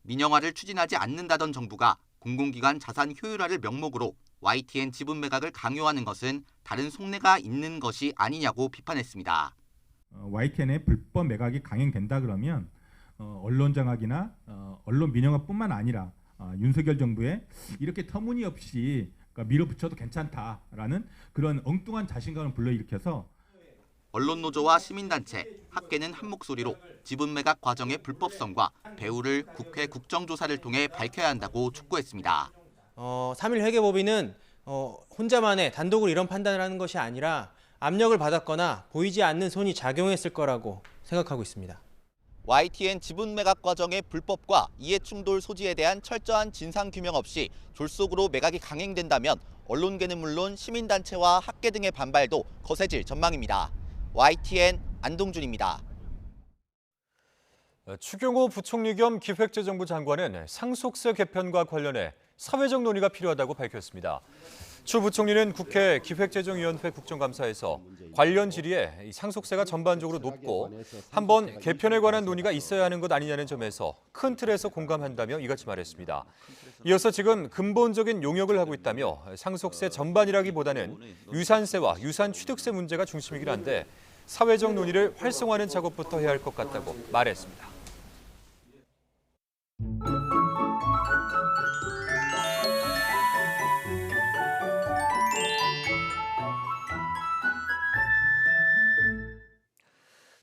민영화를 추진하지 않는다던 정부가 공공기관 자산 효율화를 명목으로 YTN 지분 매각을 강요하는 것은 다른 속내가 있는 것이 아니냐고 비판했습니다. YTN의 불법 매각이 강행된다 그러면 언론 장악이나 언론 민영화뿐만 아니라 윤석열 정부의 이렇게 터무니없이 밀어붙여도 괜찮다라는 그런 엉뚱한 자신감을 불러일으켜서 언론노조와 시민단체, 학계는 한 목소리로 지분 매각 과정의 불법성과 배후를 국회 국정조사를 통해 밝혀야 한다고 촉구했습니다. 3일 회계법인은 혼자만의 단독으로 이런 판단을 하는 것이 아니라 압력을 받았거나 보이지 않는 손이 작용했을 거라고 생각하고 있습니다. YTN 지분 매각 과정의 불법과 이해충돌 소지에 대한 철저한 진상규명 없이 졸속으로 매각이 강행된다면 언론계는 물론 시민단체와 학계 등의 반발도 거세질 전망입니다. YTN 안동준입니다. 추경호 부총리 겸 기획재정부 장관은 상속세 개편과 관련해 사회적 논의가 필요하다고 밝혔습니다. 추 부총리는 국회 기획재정위원회 국정감사에서 관련 질의에 상속세가 전반적으로 높고 한번 개편에 관한 논의가 있어야 하는 것 아니냐는 점에서 큰 틀에서 공감한다며 이같이 말했습니다. 이어서 지금 근본적인 용역을 하고 있다며 상속세 전반이라기보다는 유산세와 유산취득세 문제가 중심이긴 한데 사회적 논의를 활성화하는 작업부터 해야 할 것 같다고 말했습니다.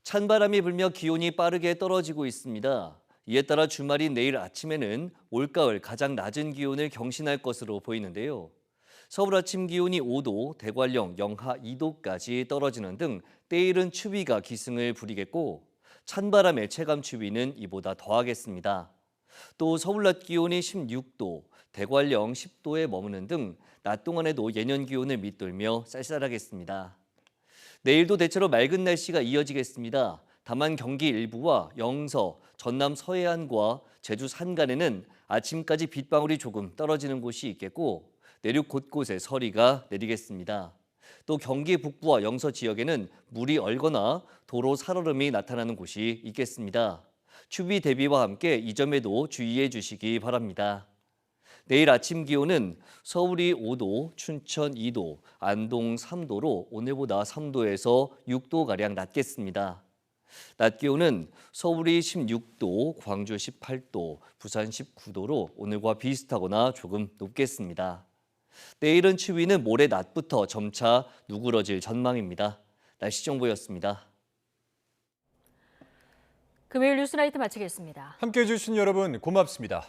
찬바람이 불며 기온이 빠르게 떨어지고 있습니다. 이에 따라 주말인 내일 아침에는 올가을 가장 낮은 기온을 경신할 것으로 보이는데요. 서울 아침 기온이 5도, 대관령 영하 2도까지 떨어지는 등 때이른 추위가 기승을 부리겠고 찬바람의 체감 추위는 이보다 더하겠습니다. 또 서울 낮 기온이 16도, 대관령 10도에 머무는 등 낮 동안에도 예년 기온을 밑돌며 쌀쌀하겠습니다. 내일도 대체로 맑은 날씨가 이어지겠습니다. 다만 경기 일부와 영서, 전남 서해안과 제주 산간에는 아침까지 빗방울이 조금 떨어지는 곳이 있겠고 내륙 곳곳에 서리가 내리겠습니다. 또 경기 북부와 영서 지역에는 물이 얼거나 도로 살얼음이 나타나는 곳이 있겠습니다. 추위 대비와 함께 이 점에도 주의해 주시기 바랍니다. 내일 아침 기온은 서울이 5도, 춘천 2도, 안동 3도로 오늘보다 3도에서 6도가량 낮겠습니다. 낮 기온은 서울이 16도, 광주 18도, 부산 19도로 오늘과 비슷하거나 조금 높겠습니다. 내일은 추위는 모레 낮부터 점차 누그러질 전망입니다. 날씨 정보였습니다. 금요일 뉴스나이트 마치겠습니다. 함께해 주신 여러분 고맙습니다.